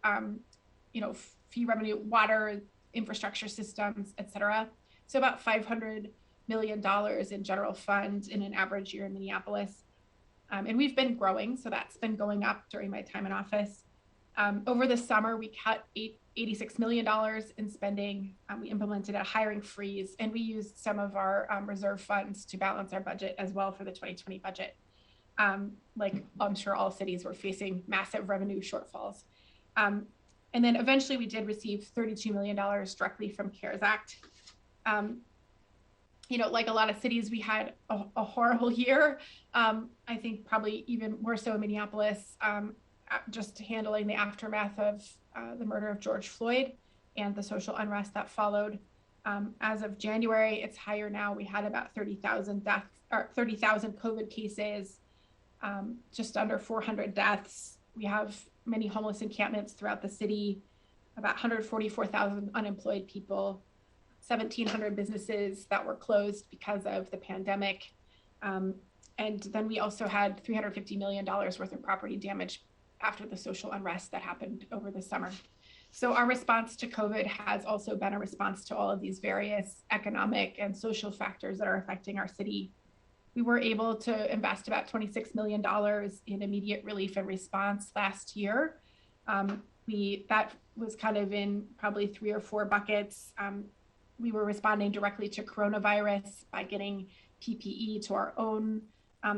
revenue, water, infrastructure systems, et cetera. So about $500 million in general fund in an average year in Minneapolis. And we've been growing, so that's been going up during my time in office. Over the summer, we cut $86 million in spending. We implemented a hiring freeze, and we used some of our reserve funds to balance our budget as well for the 2020 budget. Like I'm sure all cities were facing massive revenue shortfalls. And then eventually we did receive $32 million directly from CARES Act. Like a lot of cities, we had a horrible year. I think probably even more so in Minneapolis, just handling the aftermath of the murder of George Floyd and the social unrest that followed. As of January, it's higher now. We had about 30,000 deaths, or 30,000 COVID cases, just under 400 deaths. We have many homeless encampments throughout the city, about 144,000 unemployed people, 1,700 businesses that were closed because of the pandemic. And then we also had $350 million worth of property damage after the social unrest that happened over the summer. So our response to COVID has also been a response to all of these various economic and social factors that are affecting our city. We were able to invest about $26 million in immediate relief and response last year. That was kind of in probably 3 or 4 buckets. We were responding directly to coronavirus by getting PPE to our own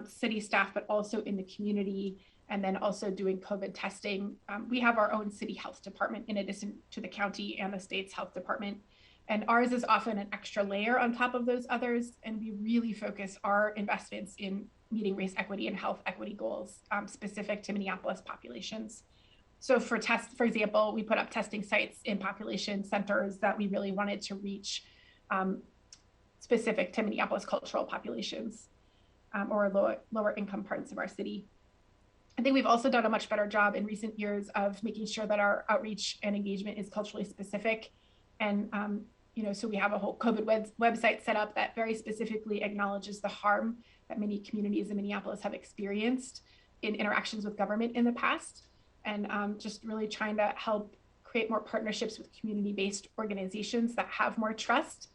city staff, but also in the community, and then also doing COVID testing. We have our own city health department in addition to the county and the state's health department. And ours is often an extra layer on top of those others. And we really focus our investments in meeting race equity and health equity goals specific to Minneapolis populations. So for example, we put up testing sites in population centers that we really wanted to reach specific to Minneapolis cultural populations or lower income parts of our city. I think we've also done a much better job in recent years of making sure that our outreach and engagement is culturally specific. And so we have a whole COVID website set up that very specifically acknowledges the harm that many communities in Minneapolis have experienced in interactions with government in the past, and just really trying to help create more partnerships with community-based organizations that have more trust.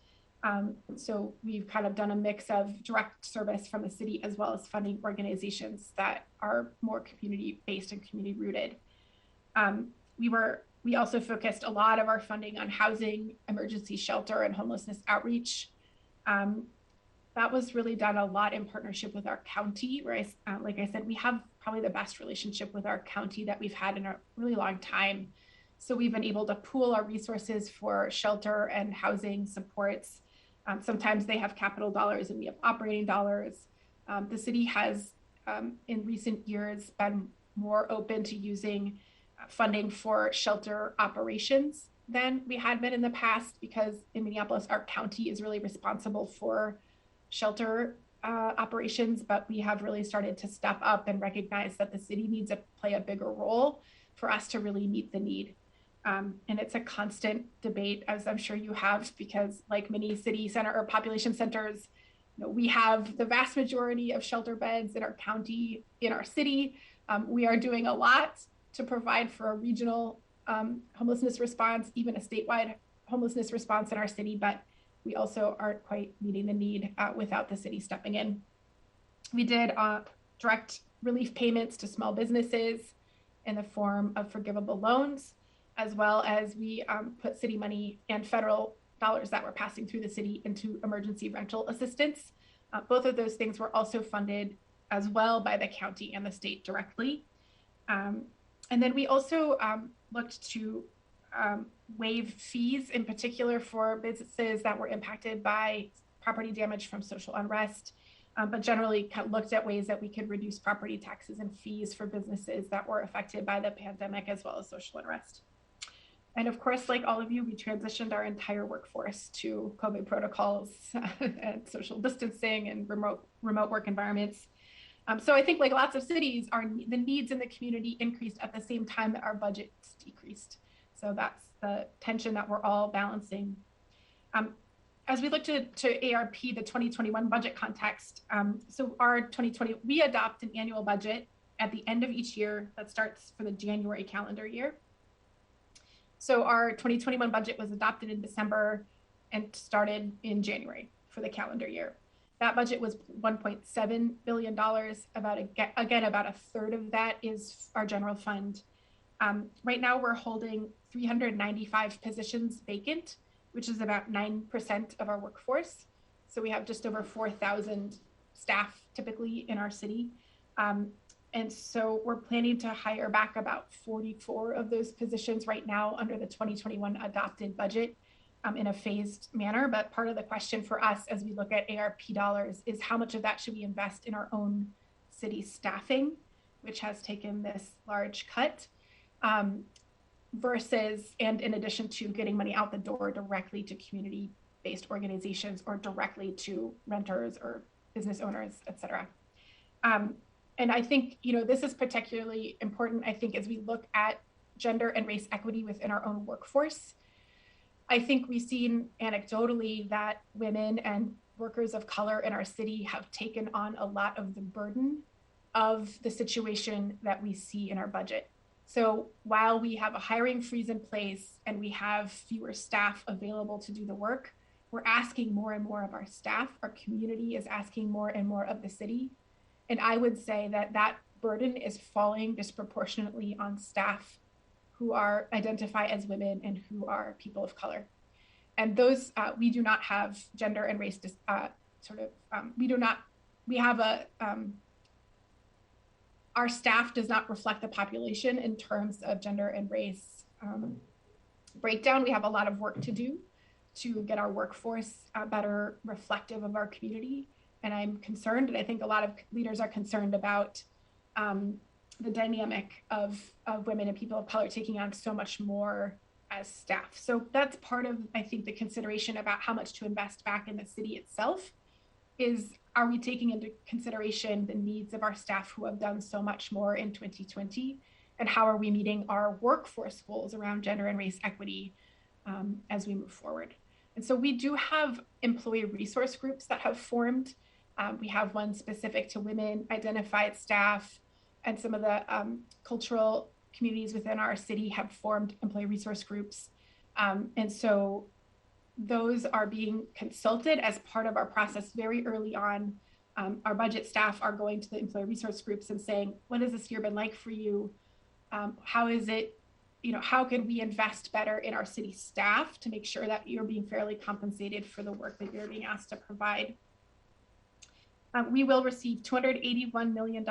So we've kind of done a mix of direct service from the city as well as funding organizations that are more community-based and community-rooted. We also focused a lot of our funding on housing, emergency shelter, and homelessness outreach. That was really done a lot in partnership with our county, where, like I said, we have probably the best relationship with our county that we've had in a really long time. So we've been able to pool our resources for shelter and housing supports. Sometimes they have capital dollars and we have operating dollars. The city has, in recent years, been more open to using funding for shelter operations than we had been in the past, because in Minneapolis, our county is really responsible for shelter operations, but we have really started to step up and recognize that the city needs to play a bigger role for us to really meet the need. And it's a constant debate, as I'm sure you have, because like many city center or population centers, we have the vast majority of shelter beds in our county, in our city. We are doing a lot to provide for a regional homelessness response, even a statewide homelessness response in our city, but we also aren't quite meeting the need without the city stepping in. We did direct relief payments to small businesses in the form of forgivable loans, as well as we put city money and federal dollars that were passing through the city into emergency rental assistance. Both of those things were also funded as well by the county and the state directly. And then we also looked to waive fees, in particular for businesses that were impacted by property damage from social unrest, but generally kind of looked at ways that we could reduce property taxes and fees for businesses that were affected by the pandemic as well as social unrest. And of course, like all of you, we transitioned our entire workforce to COVID protocols and social distancing and remote work environments. So I think like lots of cities, the needs in the community increased at the same time that our budgets decreased. So that's the tension that we're all balancing. As we look to ARP, the 2021 budget context, so our 2020, we adopt an annual budget at the end of each year that starts for the January calendar year. So our 2021 budget was adopted in December and started in January for the calendar year. That budget was $1.7 billion. About a third of that is our general fund. Right now we're holding 395 positions vacant, which is about 9% of our workforce. So we have just over 4,000 staff typically in our city. And so we're planning to hire back about 44 of those positions right now under the 2021 adopted budget in a phased manner. But part of the question for us as we look at ARP dollars is how much of that should we invest in our own city staffing, which has taken this large cut, versus, and in addition to getting money out the door directly to community-based organizations or directly to renters or business owners, et cetera. And I think, this is particularly important, I think, as we look at gender and race equity within our own workforce. I think we've seen anecdotally that women and workers of color in our city have taken on a lot of the burden of the situation that we see in our budget. So while we have a hiring freeze in place and we have fewer staff available to do the work, we're asking more and more of our staff. Our community is asking more and more of the city. And I would say that that burden is falling disproportionately on staff who are identified as women and who are people of color. And those, we do not have gender and race, our staff does not reflect the population in terms of gender and race breakdown. We have a lot of work to do to get our workforce better reflective of our community. And I'm concerned, and I think a lot of leaders are concerned about the dynamic of women and people of color taking on so much more as staff. So that's part of, I think, the consideration about how much to invest back in the city itself is, are we taking into consideration the needs of our staff who have done so much more in 2020? And how are we meeting our workforce goals around gender and race equity as we move forward? And so we do have employee resource groups that have formed. We have one specific to women identified staff, and some of the cultural communities within our city have formed employee resource groups. And so those are being consulted as part of our process very early on. Our budget staff are going to the employee resource groups and saying, what has this year been like for you? How is it, how can we invest better in our city staff to make sure that you're being fairly compensated for the work that you're being asked to provide? We will receive $281 million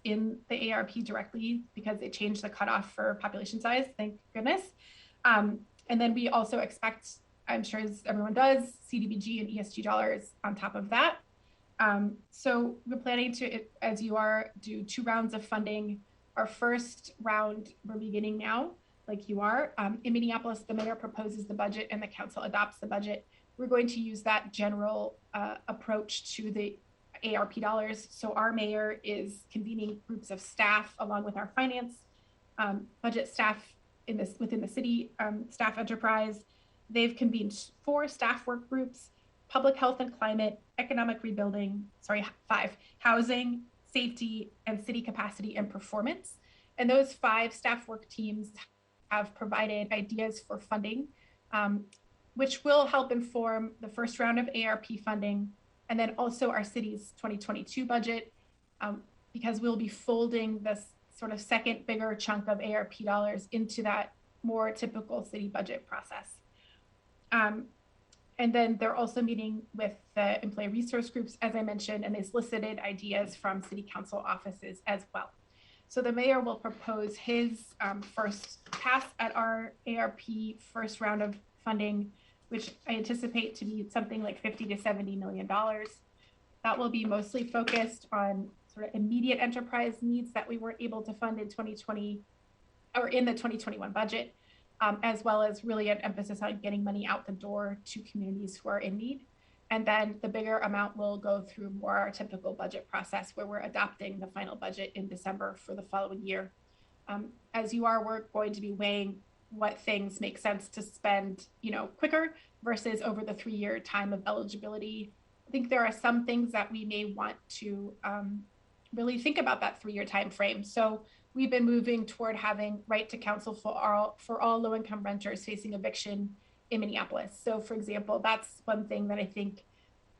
in the ARP directly because they changed the cutoff for population size, thank goodness. And then we also expect, I'm sure as everyone does, CDBG and ESG dollars on top of that. So we're planning to, as you are, do 2 rounds of funding. Our first round, we're beginning now, like you are. In Minneapolis, the mayor proposes the budget and the council adopts the budget. We're going to use that general approach to the ARP dollars. So our mayor is convening groups of staff along with our finance budget staff within the city staff enterprise. They've convened 4 staff work groups: public health and climate, economic rebuilding, 5, housing, safety, and city capacity and performance. And those 5 staff work teams have provided ideas for funding, which will help inform the first round of ARP funding, and then also our city's 2022 budget, because we'll be folding this sort of second bigger chunk of ARP dollars into that more typical city budget process. And then they're also meeting with the employee resource groups, as I mentioned, and they solicited ideas from city council offices as well. So the mayor will propose his first pass at our ARP first round of funding, which I anticipate to be something like $50 to $70 million. That will be mostly focused on sort of immediate enterprise needs that we weren't able to fund in 2020 or in the 2021 budget, as well as really an emphasis on getting money out the door to communities who are in need. And then the bigger amount will go through more our typical budget process, where we're adopting the final budget in December for the following year. As you are, we're going to be weighing what things make sense to spend, quicker versus over the 3-year time of eligibility. I think there are some things that we may want to really think about that 3-year time frame. So we've been moving toward having right to counsel for all low-income renters facing eviction in Minneapolis. So for example, that's one thing that I think,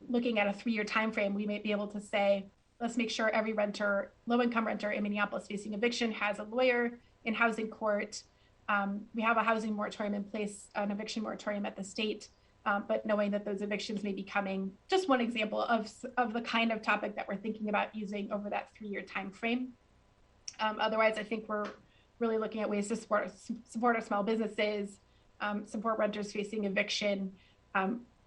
looking at a 3-year time frame, we may be able to say, let's make sure every low-income renter in Minneapolis facing eviction has a lawyer in housing court. We have a housing moratorium in place, an eviction moratorium at the state, but knowing that those evictions may be coming, just one example of the kind of topic that we're thinking about using over that 3-year time frame. Otherwise, I think we're really looking at ways to support our small businesses, support renters facing eviction,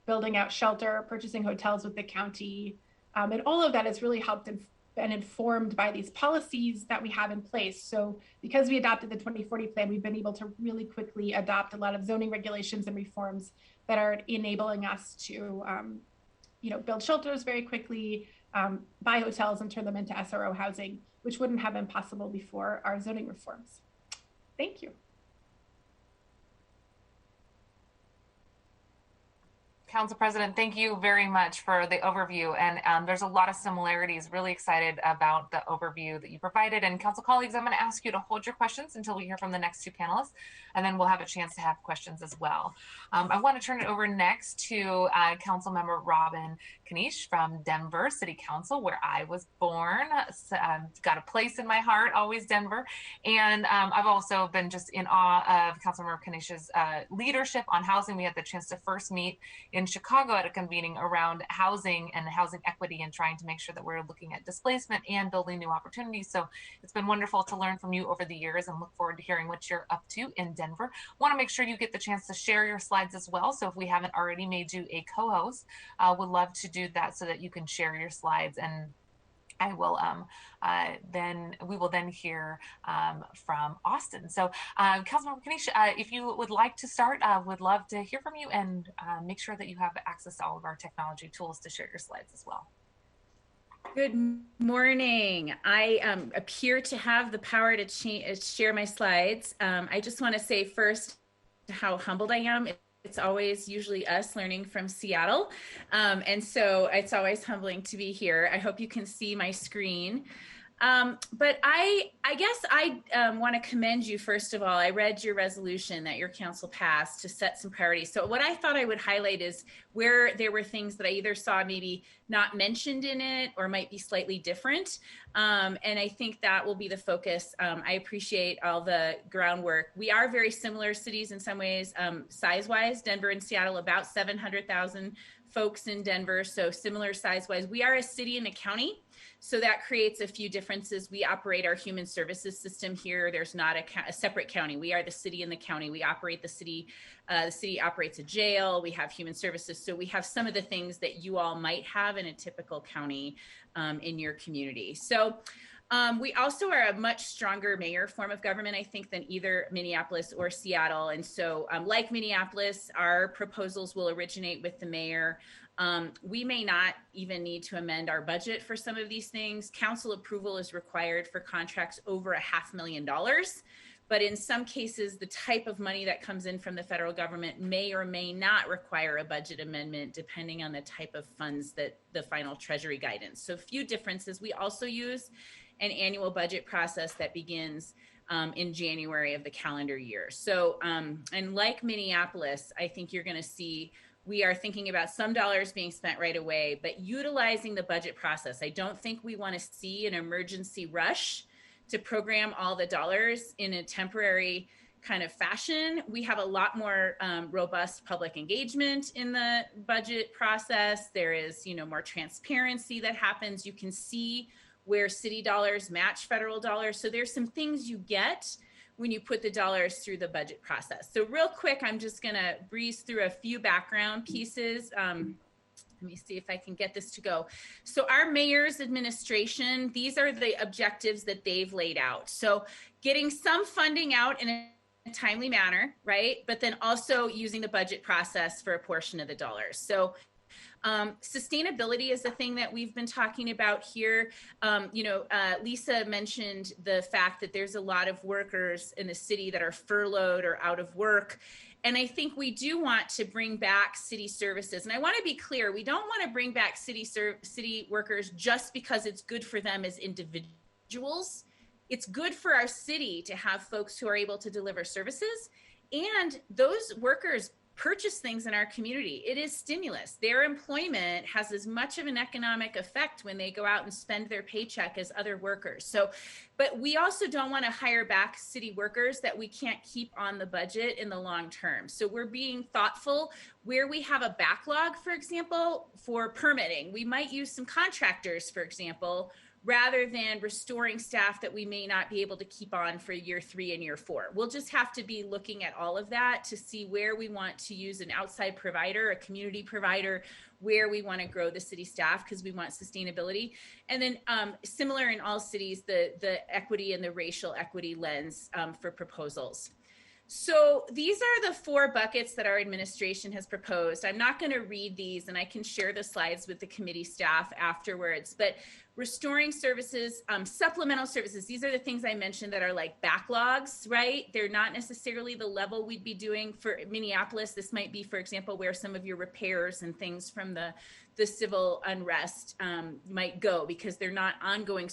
building out shelter, purchasing hotels with the county. And all of that has really helped and informed by these policies that we have in place. So because we adopted the 2040 plan, we've been able to really quickly adopt a lot of zoning regulations and reforms that are enabling us to build shelters very quickly, buy hotels and turn them into SRO housing, which wouldn't have been possible before our zoning reforms. Thank you. Council President, thank you very much for the overview. And there's a lot of similarities. Really excited about the overview that you provided. And council colleagues, I'm going to ask you to hold your questions until we hear from the next 2 panelists, and then we'll have a chance to have questions as well. I want to turn it over next to Council Member Robin Kanish from Denver City Council, where I was born. Got a place in my heart, always Denver. And I've also been just in awe of Councilmember Kanish's leadership on housing. We had the chance to first meet in Chicago at a convening around housing and housing equity, and trying to make sure that we're looking at displacement and building new opportunities. So it's been wonderful to learn from you over the years, and look forward to hearing what you're up to in Denver. Want to make sure you get the chance to share your slides as well. So if we haven't already made you a co-host, would love to do that so that you can share your slides, and I will we will then hear from Austin. So Councilmember Kanish, if you would like to start, would love to hear from you, and make sure that you have access to all of our technology tools to share your slides as well. Good morning. I appear to have the power to share my slides. I just want to say first how humbled I am. It's always usually us learning from Seattle. And so it's always humbling to be here. I hope you can see my screen. But I guess I want to commend you, first of all. I read your resolution that your council passed to set some priorities. So what I thought I would highlight is where there were things that I either saw maybe not mentioned in it or might be slightly different. And I think that will be the focus. I appreciate all the groundwork. We are very similar cities in some ways, size-wise. Denver and Seattle, about 700,000 folks in Denver, so similar size-wise. We are a city and a county, so that creates a few differences. We operate our human services system here. There's not a separate county. We are the city and the county. We operate the city. The city operates a jail. We have human services. So we have some of the things that you all might have in a typical county in your community. So we also are a much stronger mayor form of government, I think, than either Minneapolis or Seattle. And so like Minneapolis, our proposals will originate with the mayor. We may not even need to amend our budget for some of these things. Council approval is required for contracts over $500,000. But in some cases, the type of money that comes in from the federal government may or may not require a budget amendment, depending on the type of funds that the final Treasury guidance. So a few differences. We also use an annual budget process that begins in January of the calendar year. So, and like Minneapolis, I think you're going to see we are thinking about some dollars being spent right away, but utilizing the budget process. I don't think we want to see an emergency rush to program all the dollars in a temporary kind of fashion. We have a lot more robust public engagement in the budget process. There is, more transparency that happens. You can see where city dollars match federal dollars. So there's some things you get when you put the dollars through the budget process. So real quick, I'm just gonna breeze through a few background pieces. Let me see if I can get this to go. So our mayor's administration, these are the objectives that they've laid out. So getting some funding out in a timely manner, right? But then also using the budget process for a portion of the dollars. So sustainability is the thing that we've been talking about here. Lisa mentioned the fact that there's a lot of workers in the city that are furloughed or out of work. And I think we do want to bring back city services. And I want to be clear, we don't want to bring back city workers just because it's good for them as individuals. It's good for our city to have folks who are able to deliver services. And those workers purchase things in our community. It is stimulus. Their employment has as much of an economic effect when they go out and spend their paycheck as other workers. So, but we also don't want to hire back city workers that we can't keep on the budget in the long term. So we're being thoughtful where we have a backlog, for example, for permitting. We might use some contractors, for example, rather than restoring staff that we may not be able to keep on for year 3 and year 4. We'll just have to be looking at all of that to see where we want to use an outside provider, a community provider, where we want to grow the city staff because we want sustainability. And then similar in all cities, the equity and the racial equity lens for proposals. So these are the 4 buckets that our administration has proposed. I'm not going to read these, and I can share the slides with the committee staff afterwards, but restoring services, supplemental services, these are the things I mentioned that are like backlogs, right? They're not necessarily the level we'd be doing for Minneapolis. This might be, for example, where some of your repairs and things from the civil unrest might go because they're not ongoing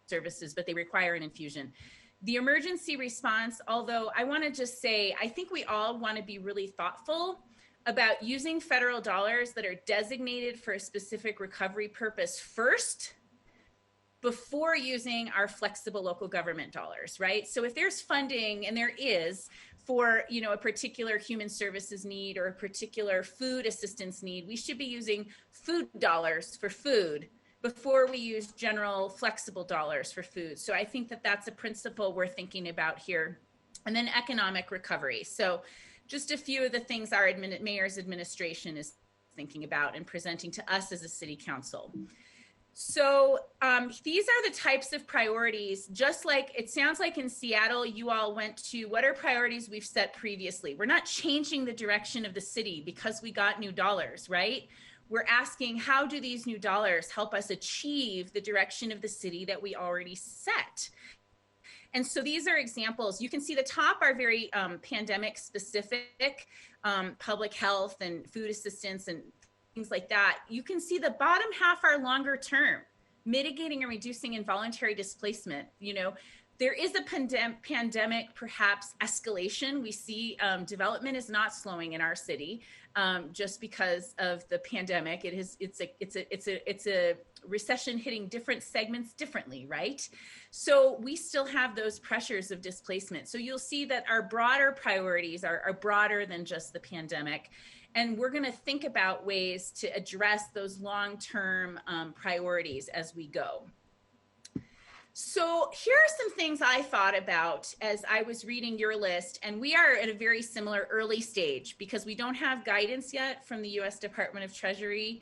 services, but they require an infusion. The emergency response, although I want to just say, I think we all want to be really thoughtful about using federal dollars that are designated for a specific recovery purpose first before using our flexible local government dollars, right? So if there's funding, and there is, for a particular human services need or a particular food assistance need, we should be using food dollars for food before we use general flexible dollars for food. So I think that that's a principle we're thinking about here. And then economic recovery. So just a few of the things our mayor's administration is thinking about and presenting to us as a city council. So these are the types of priorities, just like it sounds like in Seattle, you all went to what are priorities we've set previously. We're not changing the direction of the city because we got new dollars, right? We're asking, how do these new dollars help us achieve the direction of the city that we already set? And so these are examples. You can see the top are very pandemic specific, public health and food assistance and things like that. You can see the bottom half are longer term, mitigating and reducing involuntary displacement. There is a pandemic, perhaps escalation. We see development is not slowing in our city just because of the pandemic. It's a recession hitting different segments differently, right? So we still have those pressures of displacement. So you'll see that our broader priorities are broader than just the pandemic. And we're going to think about ways to address those long-term priorities as we go. So here are some things I thought about as I was reading your list, and we are at a very similar early stage because we don't have guidance yet from the U.S. Department of Treasury.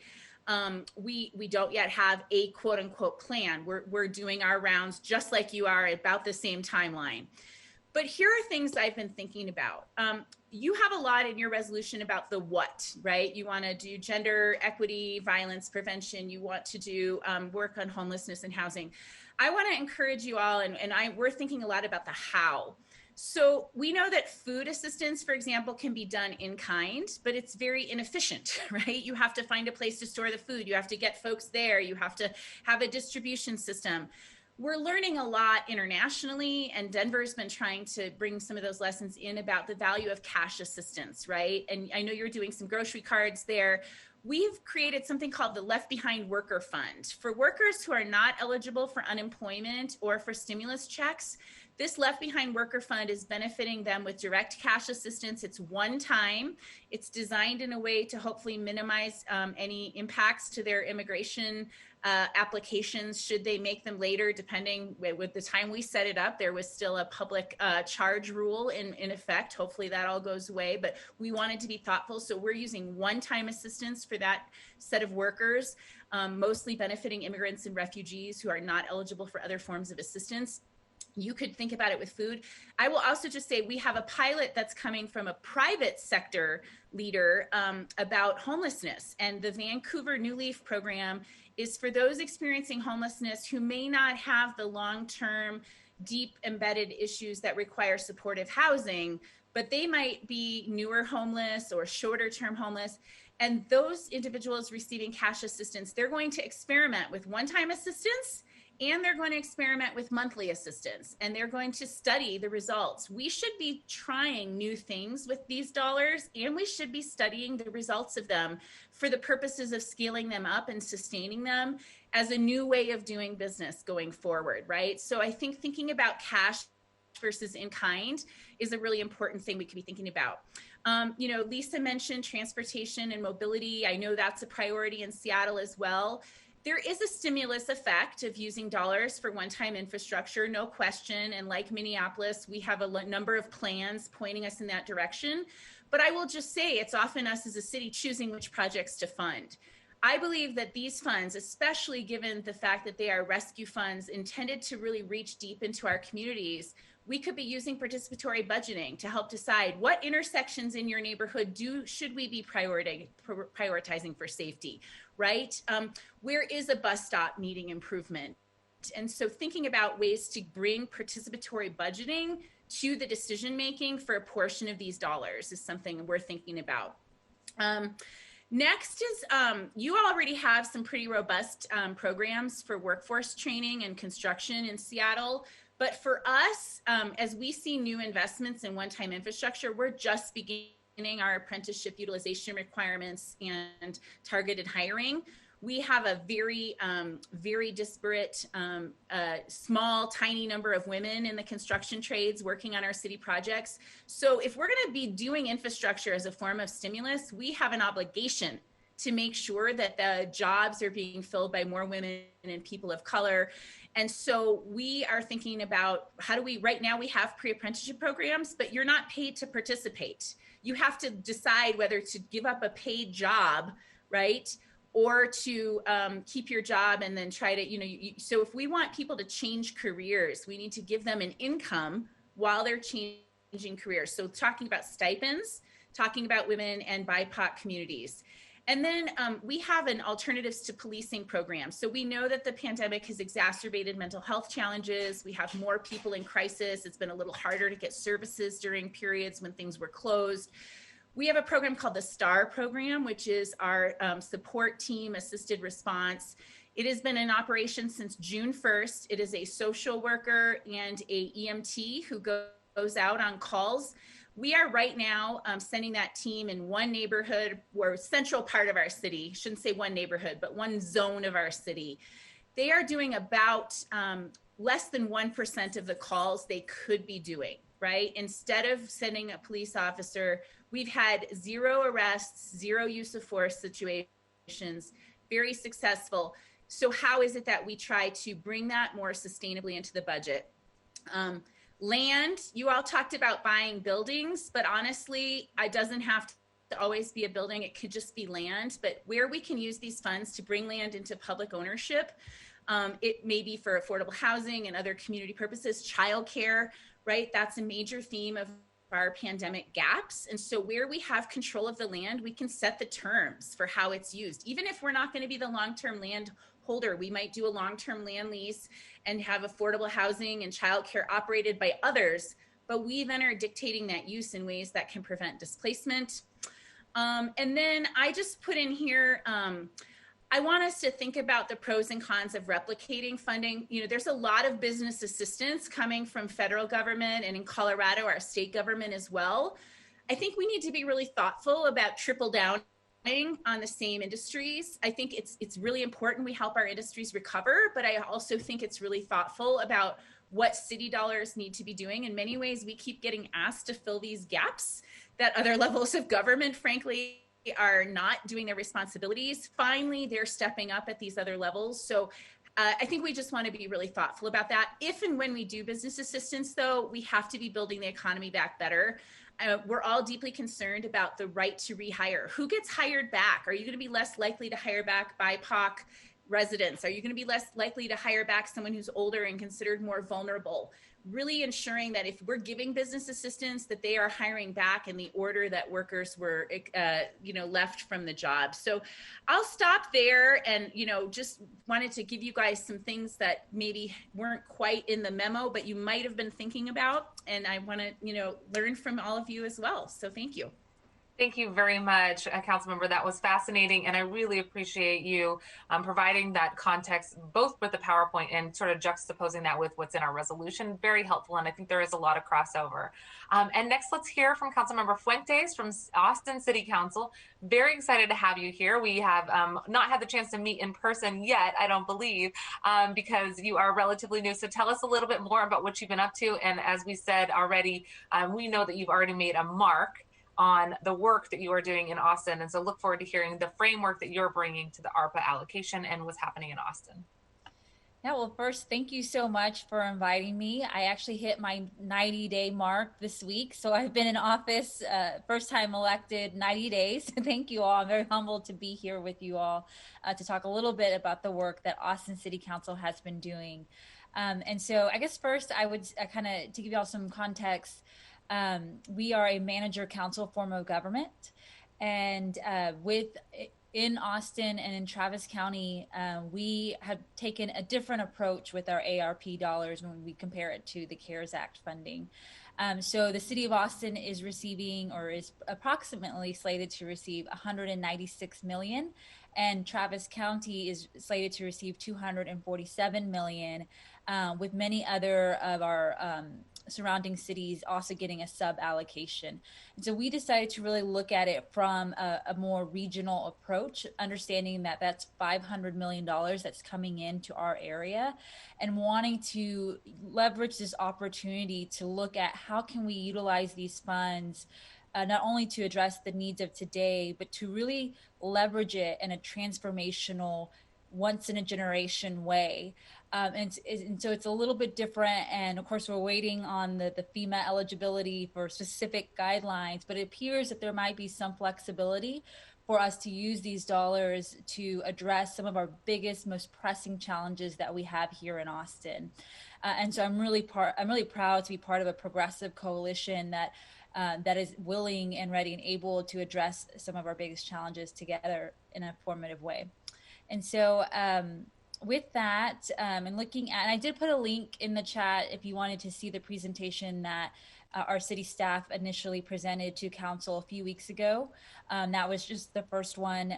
We don't yet have a quote unquote plan. We're doing our rounds just like you are, about the same timeline. But here are things I've been thinking about. You have a lot in your resolution about the what, right? You want to do gender equity, violence prevention. You want to do work on homelessness and housing. I want to encourage you all, and we're thinking a lot about the how. So we know that food assistance, for example, can be done in kind, but it's very inefficient, right? You have to find a place to store the food. You have to get folks there. You have to have a distribution system. We're learning a lot internationally, and Denver's been trying to bring some of those lessons in about the value of cash assistance, right? And I know you're doing some grocery cards there. We've created something called the Left Behind Worker Fund. For workers who are not eligible for unemployment or for stimulus checks, this Left Behind Worker Fund is benefiting them with direct cash assistance. It's one time. It's designed in a way to hopefully minimize any impacts to their immigration applications should they make them later, depending with the time we set it up. There was still a public charge rule in effect. Hopefully that all goes away, but we wanted to be thoughtful. So we're using one-time assistance for that set of workers, mostly benefiting immigrants and refugees who are not eligible for other forms of assistance. You could think about it with food. I will also just say we have a pilot that's coming from a private sector leader about homelessness. And the Vancouver New Leaf program is for those experiencing homelessness who may not have the long-term, deep embedded issues that require supportive housing, but they might be newer homeless or shorter term homeless. And those individuals receiving cash assistance, they're going to experiment with one-time assistance, and they're going to experiment with monthly assistance, and they're going to study the results. We should be trying new things with these dollars, and we should be studying the results of them for the purposes of scaling them up and sustaining them as a new way of doing business going forward, right? So I think thinking about cash versus in kind is a really important thing we could be thinking about. Lisa mentioned transportation and mobility. I know that's a priority in Seattle as well. There is a stimulus effect of using dollars for one-time infrastructure, no question. And like Minneapolis, we have a number of plans pointing us in that direction. But I will just say it's often us as a city choosing which projects to fund. I believe that these funds, especially given the fact that they are rescue funds intended to really reach deep into our communities, we could be using participatory budgeting to help decide what intersections in your neighborhood should we be prioritizing for safety, right? Where is a bus stop needing improvement? And so thinking about ways to bring participatory budgeting to the decision-making for a portion of these dollars is something we're thinking about. Next is, you already have some pretty robust programs for workforce training and construction in Seattle. But for us, as we see new investments in one-time infrastructure, we're just beginning our apprenticeship utilization requirements and targeted hiring. We have a very, very disparate, small, tiny number of women in the construction trades working on our city projects. So if we're going to be doing infrastructure as a form of stimulus, we have an obligation to make sure that the jobs are being filled by more women and people of color. And so we are thinking about right now we have pre-apprenticeship programs, but you're not paid to participate. You have to decide whether to give up a paid job, right? Or to keep your job and then try to, so if we want people to change careers, we need to give them an income while they're changing careers. So talking about stipends, talking about women and BIPOC communities. And then we have an alternatives to policing program. So we know that the pandemic has exacerbated mental health challenges. We have more people in crisis. It's been a little harder to get services during periods when things were closed. We have a program called the STAR program, which is our support team assisted response. It has been in operation since June 1st. It is a social worker and a EMT who goes out on calls. We are right now sending that team in one neighborhood or central part of our city, shouldn't say one neighborhood, but one zone of our city. They are doing about less than 1% of the calls they could be doing, right? Instead of sending a police officer, we've had 0 arrests, 0 use of force situations, very successful. So how is it that we try to bring that more sustainably into the budget? Land, you all talked about buying buildings, but honestly, it doesn't have to always be a building. It could just be land, but where we can use these funds to bring land into public ownership, it may be for affordable housing and other community purposes, childcare, right? That's a major theme of our pandemic gaps. And so where we have control of the land, we can set the terms for how it's used. Even if we're not going to be the long-term land holder, we might do a long-term land lease and have affordable housing and childcare operated by others, but we then are dictating that use in ways that can prevent displacement. And then I just put in here, I want us to think about the pros and cons of replicating funding. You know, there's a lot of business assistance coming from federal government, and in Colorado, our state government as well. I think we need to be really thoughtful about triple down on the same industries. I think it's really important we help our industries recover, but I also think it's really thoughtful about what city dollars need to be doing. In many ways, we keep getting asked to fill these gaps that other levels of government, frankly, are not doing their responsibilities. Finally, they're stepping up at these other levels. So I think we just want to be really thoughtful about that. If and when we do business assistance, though, we have to be building the economy back better. We're all deeply concerned about the right to rehire. Who gets hired back? Are you going to be less likely to hire back BIPOC residents? Are you going to be less likely to hire back someone who's older and considered more vulnerable? Really ensuring that if we're giving business assistance, that they are hiring back in the order that workers were, left from the job. So I'll stop there, and, just wanted to give you guys some things that maybe weren't quite in the memo, but you might have been thinking about. And I want to, learn from all of you as well. So thank you. Thank you very much, Councilmember. That was fascinating, and I really appreciate you providing that context, both with the PowerPoint and sort of juxtaposing that with what's in our resolution. Very helpful, and I think there is a lot of crossover. And next, let's hear from Councilmember Fuentes from Austin City Council. Very excited to have you here. We have not had the chance to meet in person yet, I don't believe, because you are relatively new. So tell us a little bit more about what you've been up to. And as we said already, we know that you've already made a mark on the work that you are doing in Austin. And so look forward to hearing the framework that you're bringing to the ARPA allocation and what's happening in Austin. Yeah, well, first, thank you so much for inviting me. I actually hit my 90-day mark this week. So I've been in office, first time elected, 90 days. Thank you all. I'm very humbled to be here with you all to talk a little bit about the work that Austin City Council has been doing. And so I guess first I would to give you all some context, we are a manager council form of government, and in Austin and in Travis County, we have taken a different approach with our ARP dollars when we compare it to the CARES Act funding. So the city of Austin is receiving, or is approximately slated to receive, $196 million, and Travis County is slated to receive $247 million, with many other of our surrounding cities also getting a sub-allocation. And so we decided to really look at it from a more regional approach, understanding that that's $500 million that's coming into our area, and wanting to leverage this opportunity to look at how can we utilize these funds not only to address the needs of today, but to really leverage it in a transformational, once-in-a-generation way. And so it's a little bit different. And of course, we're waiting on the FEMA eligibility for specific guidelines, but it appears that there might be some flexibility for us to use these dollars to address some of our biggest, most pressing challenges that we have here in Austin. And so I'm really proud to be part of a progressive coalition that is willing and ready and able to address some of our biggest challenges together in a formative way. And so with that, and looking at, and I did put a link in the chat if you wanted to see the presentation that our city staff initially presented to council a few weeks ago. That was just the first one,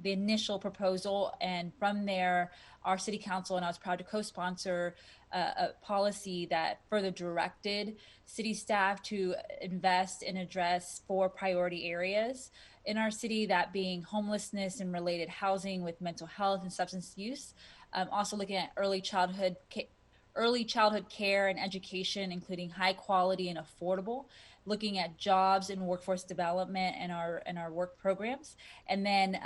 the initial proposal. And from there, our city council, and I was proud to co-sponsor a policy that further directed city staff to invest and address 4 priority areas in our city, that being homelessness and related housing with mental health and substance use. Also looking at early childhood care and education, including high quality and affordable, looking at jobs and workforce development in our work programs. And then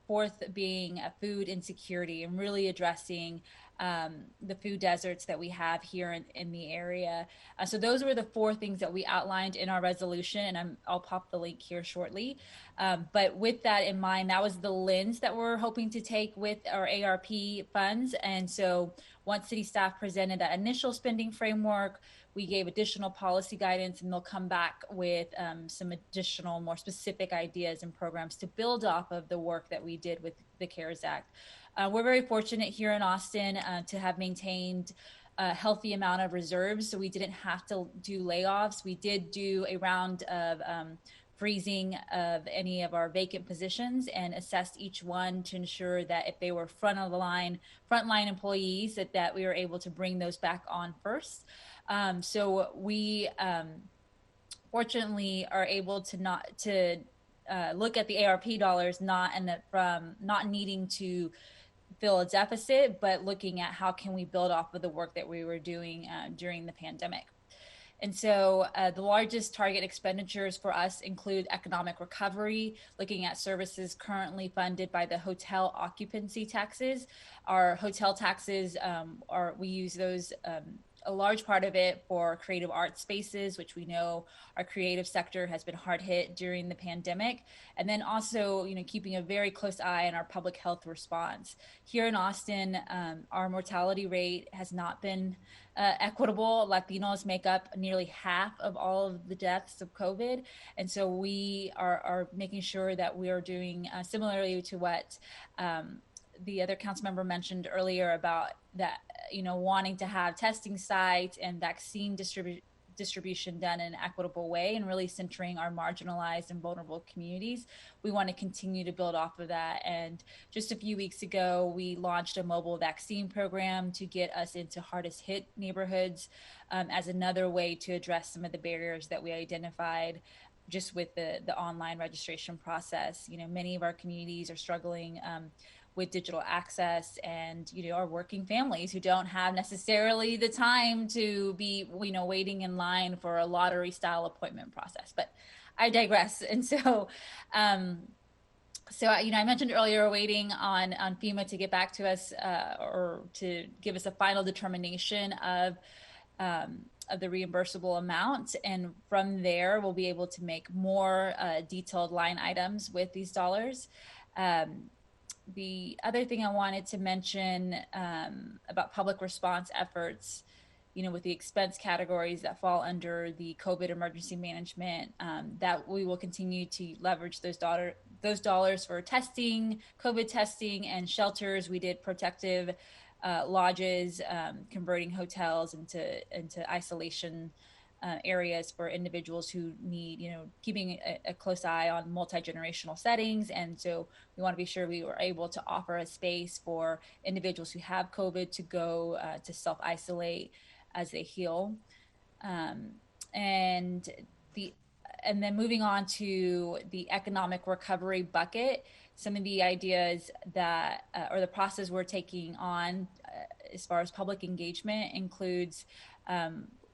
fourth being food insecurity, and really addressing the food deserts that we have here in the area. So those were the 4 things that we outlined in our resolution, and I'll pop the link here shortly. But with that in mind, that was the lens that we're hoping to take with our ARP funds. And so once city staff presented that initial spending framework, we gave additional policy guidance, and they'll come back with some additional, more specific ideas and programs to build off of the work that we did with the CARES Act. We're very fortunate here in Austin to have maintained a healthy amount of reserves, so we didn't have to do layoffs. We did do a round of freezing of any of our vacant positions and assessed each one to ensure that if they were frontline employees, that we were able to bring those back on first. So we fortunately are able to look at the ARP dollars not needing to fill a deficit, but looking at how can we build off of the work that we were doing during the pandemic. And so the largest target expenditures for us include economic recovery, looking at services currently funded by the hotel occupancy taxes. Our hotel taxes, we use those, a large part of it for creative art spaces, which we know our creative sector has been hard hit during the pandemic. And then also, keeping a very close eye on our public health response. Here in Austin, our mortality rate has not been equitable. Latinos make up nearly half of all of the deaths of COVID. And so we are making sure that we are doing similarly to what the other council member mentioned earlier about that, wanting to have testing sites and vaccine distribution done in an equitable way and really centering our marginalized and vulnerable communities. We want to continue to build off of that. And just a few weeks ago, we launched a mobile vaccine program to get us into hardest hit neighborhoods as another way to address some of the barriers that we identified just with the online registration process. Many of our communities are struggling with digital access, and our working families who don't have necessarily the time to be waiting in line for a lottery style appointment process. But I digress. And so I mentioned earlier waiting on FEMA to get back to us or to give us a final determination of the reimbursable amount, and from there we'll be able to make more detailed line items with these dollars. The other thing I wanted to mention about public response efforts, with the expense categories that fall under the COVID emergency management, that we will continue to leverage those dollars for testing, COVID testing, and shelters. We did protective lodges, converting hotels into isolation areas for individuals who need, keeping a close eye on multi-generational settings. And so we want to be sure we were able to offer a space for individuals who have COVID to go to self-isolate as they heal. And then moving on to the economic recovery bucket, some of the ideas that, or the process we're taking on as far as public engagement includes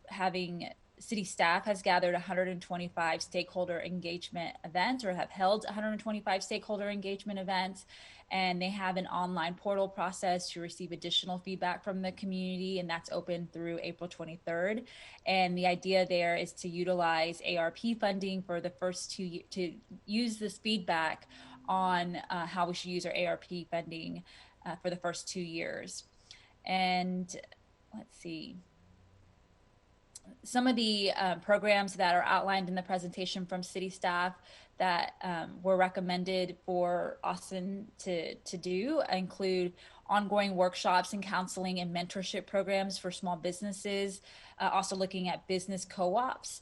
having city staff has gathered 125 stakeholder engagement events, or have held 125 stakeholder engagement events, and they have an online portal process to receive additional feedback from the community, and that's open through April 23rd. And the idea there is to utilize ARP funding for the first to use this feedback on how we should use our ARP funding for the first 2 years. And let's see. Some of the programs that are outlined in the presentation from city staff that were recommended for Austin to do include ongoing workshops and counseling and mentorship programs for small businesses, also looking at business co-ops,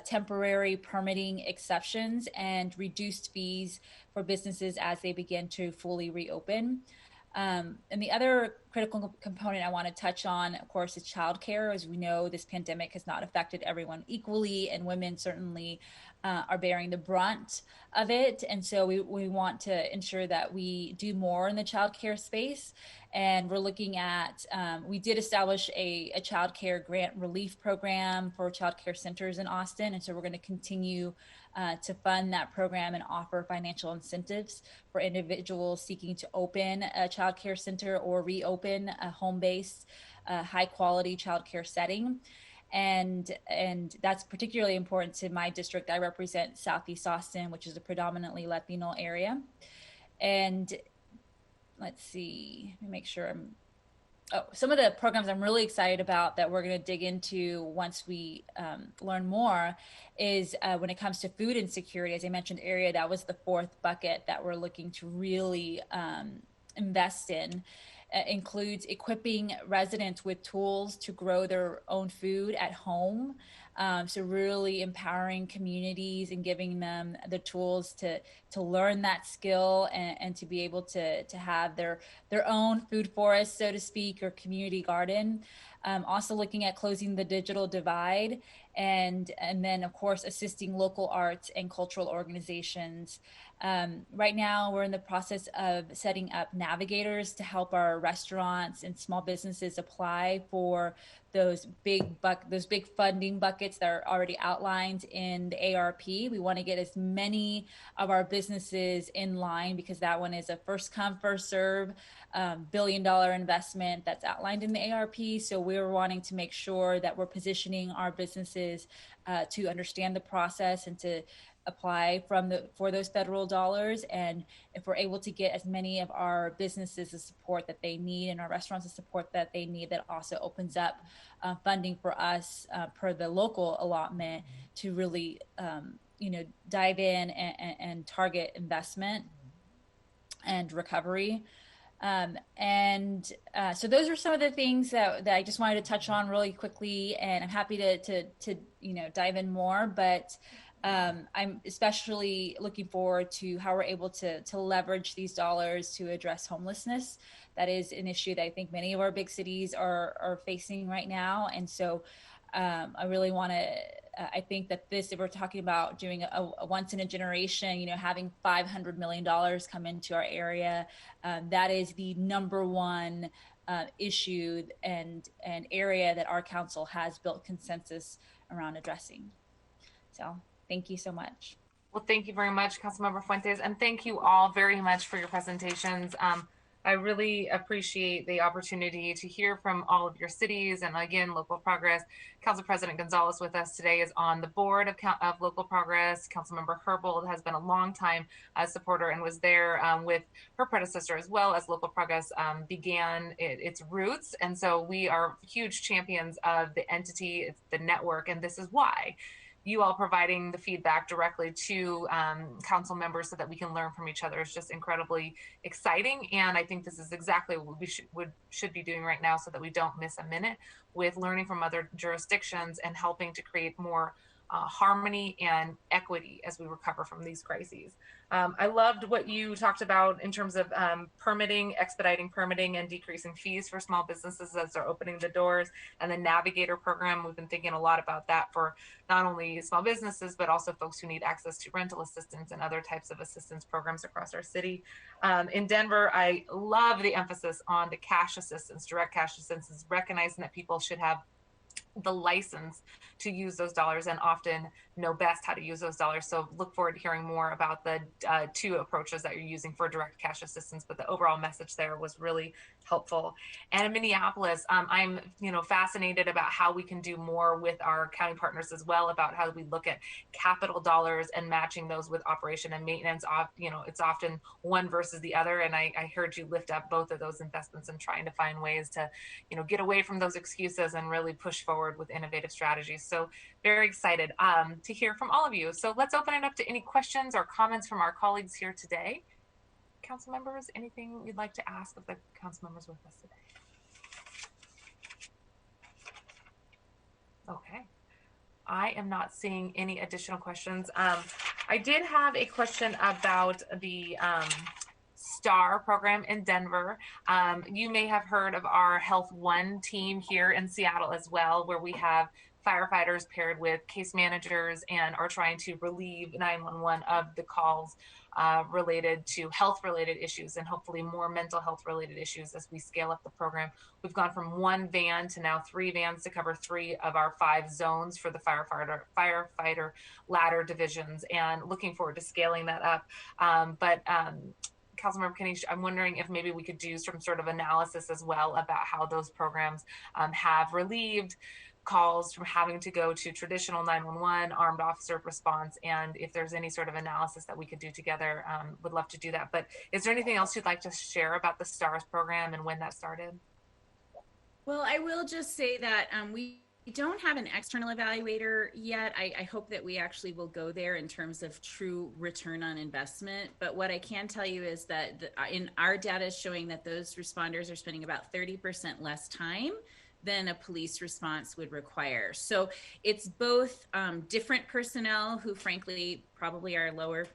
temporary permitting exceptions, and reduced fees for businesses as they begin to fully reopen. And the other critical component I want to touch on, of course, is childcare. As we know, this pandemic has not affected everyone equally, and women certainly are bearing the brunt of it. And so we want to ensure that we do more in the childcare space. And we're looking at, we did establish a childcare grant relief program for childcare centers in Austin. And so we're going to continue to fund that program and offer financial incentives for individuals seeking to open a childcare center or reopen a home-based, high-quality childcare setting. And that's particularly important to my district. I represent Southeast Austin, which is a predominantly Latino area. And let's see, let me make sure some of the programs I'm really excited about that we're going to dig into once we learn more is when it comes to food insecurity. As I mentioned earlier, that was the fourth bucket that we're looking to really invest in. includes equipping residents with tools to grow their own food at home. So really empowering communities and giving them the tools to learn that skill and to be able to have their own food forest, so to speak, or community garden. Also looking at closing the digital divide, and then of course assisting local arts and cultural organizations. Right now we're in the process of setting up navigators to help our restaurants and small businesses apply for those big funding buckets that are already outlined in the ARP. We want to get as many of our businesses in line because that one is a first come, first serve $1 billion investment that's outlined in the ARP. So we're wanting to make sure that we're positioning our businesses to understand the process and to apply for those federal dollars. And if we're able to get as many of our businesses the support that they need and our restaurants the support that they need, that also opens up funding for us per the local allotment to really dive in and target investment and recovery. So those are some of the things that I just wanted to touch on really quickly, and I'm happy to dive in more, but I'm especially looking forward to how we're able to leverage these dollars to address homelessness. That is an issue that I think many of our big cities are facing right now. And so I really want to, I think that if we're talking about doing a once in a generation, having $500 million come into our area, that is the number one issue and area that our council has built consensus around addressing. So thank you so much. Well, thank you very much, Councilmember Fuentes, and thank you all very much for your presentations. I really appreciate the opportunity to hear from all of your cities and, again, Local Progress. Council President Gonzalez with us today is on the board of Local Progress. Councilmember Herbold has been a longtime supporter and was there with her predecessor as well as Local Progress began its roots. And so we are huge champions of the entity, it's the network, and this is why. You all providing the feedback directly to council members so that we can learn from each other is just incredibly exciting. And I think this is exactly what we should be doing right now so that we don't miss a minute with learning from other jurisdictions and helping to create more harmony and equity as we recover from these crises. I loved what you talked about in terms of permitting, expediting permitting and decreasing fees for small businesses as they're opening the doors, and the Navigator program. We've been thinking a lot about that for not only small businesses, but also folks who need access to rental assistance and other types of assistance programs across our city. In Denver, I love the emphasis on the cash assistance, direct cash assistance, recognizing that people should have the license to use those dollars and often know best how to use those dollars. So look forward to hearing more about the two approaches that you're using for direct cash assistance, but the overall message there was really helpful. And in Minneapolis, I'm fascinated about how we can do more with our county partners as well, about how we look at capital dollars and matching those with operation and maintenance. It's often one versus the other, and I heard you lift up both of those investments and trying to find ways to get away from those excuses and really push forward with innovative strategies. So very excited to hear from all of you. So let's open it up to any questions or comments from our colleagues here today. Council members, anything you'd like to ask of the council members with us today? Okay. I am not seeing any additional questions. I did have a question about the STAR program in Denver. You may have heard of our Health One team here in Seattle as well, where we have firefighters paired with case managers and are trying to relieve 911 of the calls related to health-related issues and hopefully more mental health-related issues as we scale up the program. We've gone from 1 van to now 3 vans to cover 3 of our 5 zones for the firefighter ladder divisions, and looking forward to scaling that up. Councilmember Kenny, I'm wondering if maybe we could do some sort of analysis as well about how those programs have relieved calls from having to go to traditional 911, armed officer response, and if there's any sort of analysis that we could do together, would love to do that. But is there anything else you'd like to share about the STARS program and when that started? Well, I will just say that we don't have an external evaluator yet. I hope that we actually will go there in terms of true return on investment. But what I can tell you is that in our data is showing that those responders are spending about 30% less time than a police response would require. So it's both different personnel who frankly probably are lower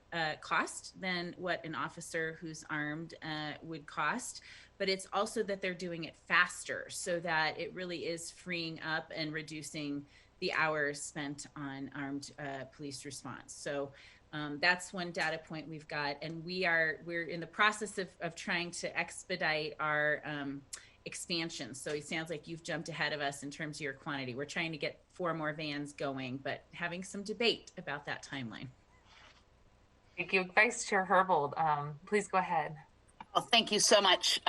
cost than what an officer who's armed would cost, but it's also that they're doing it faster so that it really is freeing up and reducing the hours spent on armed police response. So that's one data point we've got, and we're in the process of trying to expedite our expansion. So it sounds like you've jumped ahead of us in terms of your quantity. We're trying to get 4 more vans going, but having some debate about that timeline. Thank you. Vice Chair Herbold, please go ahead. Well, thank you so much,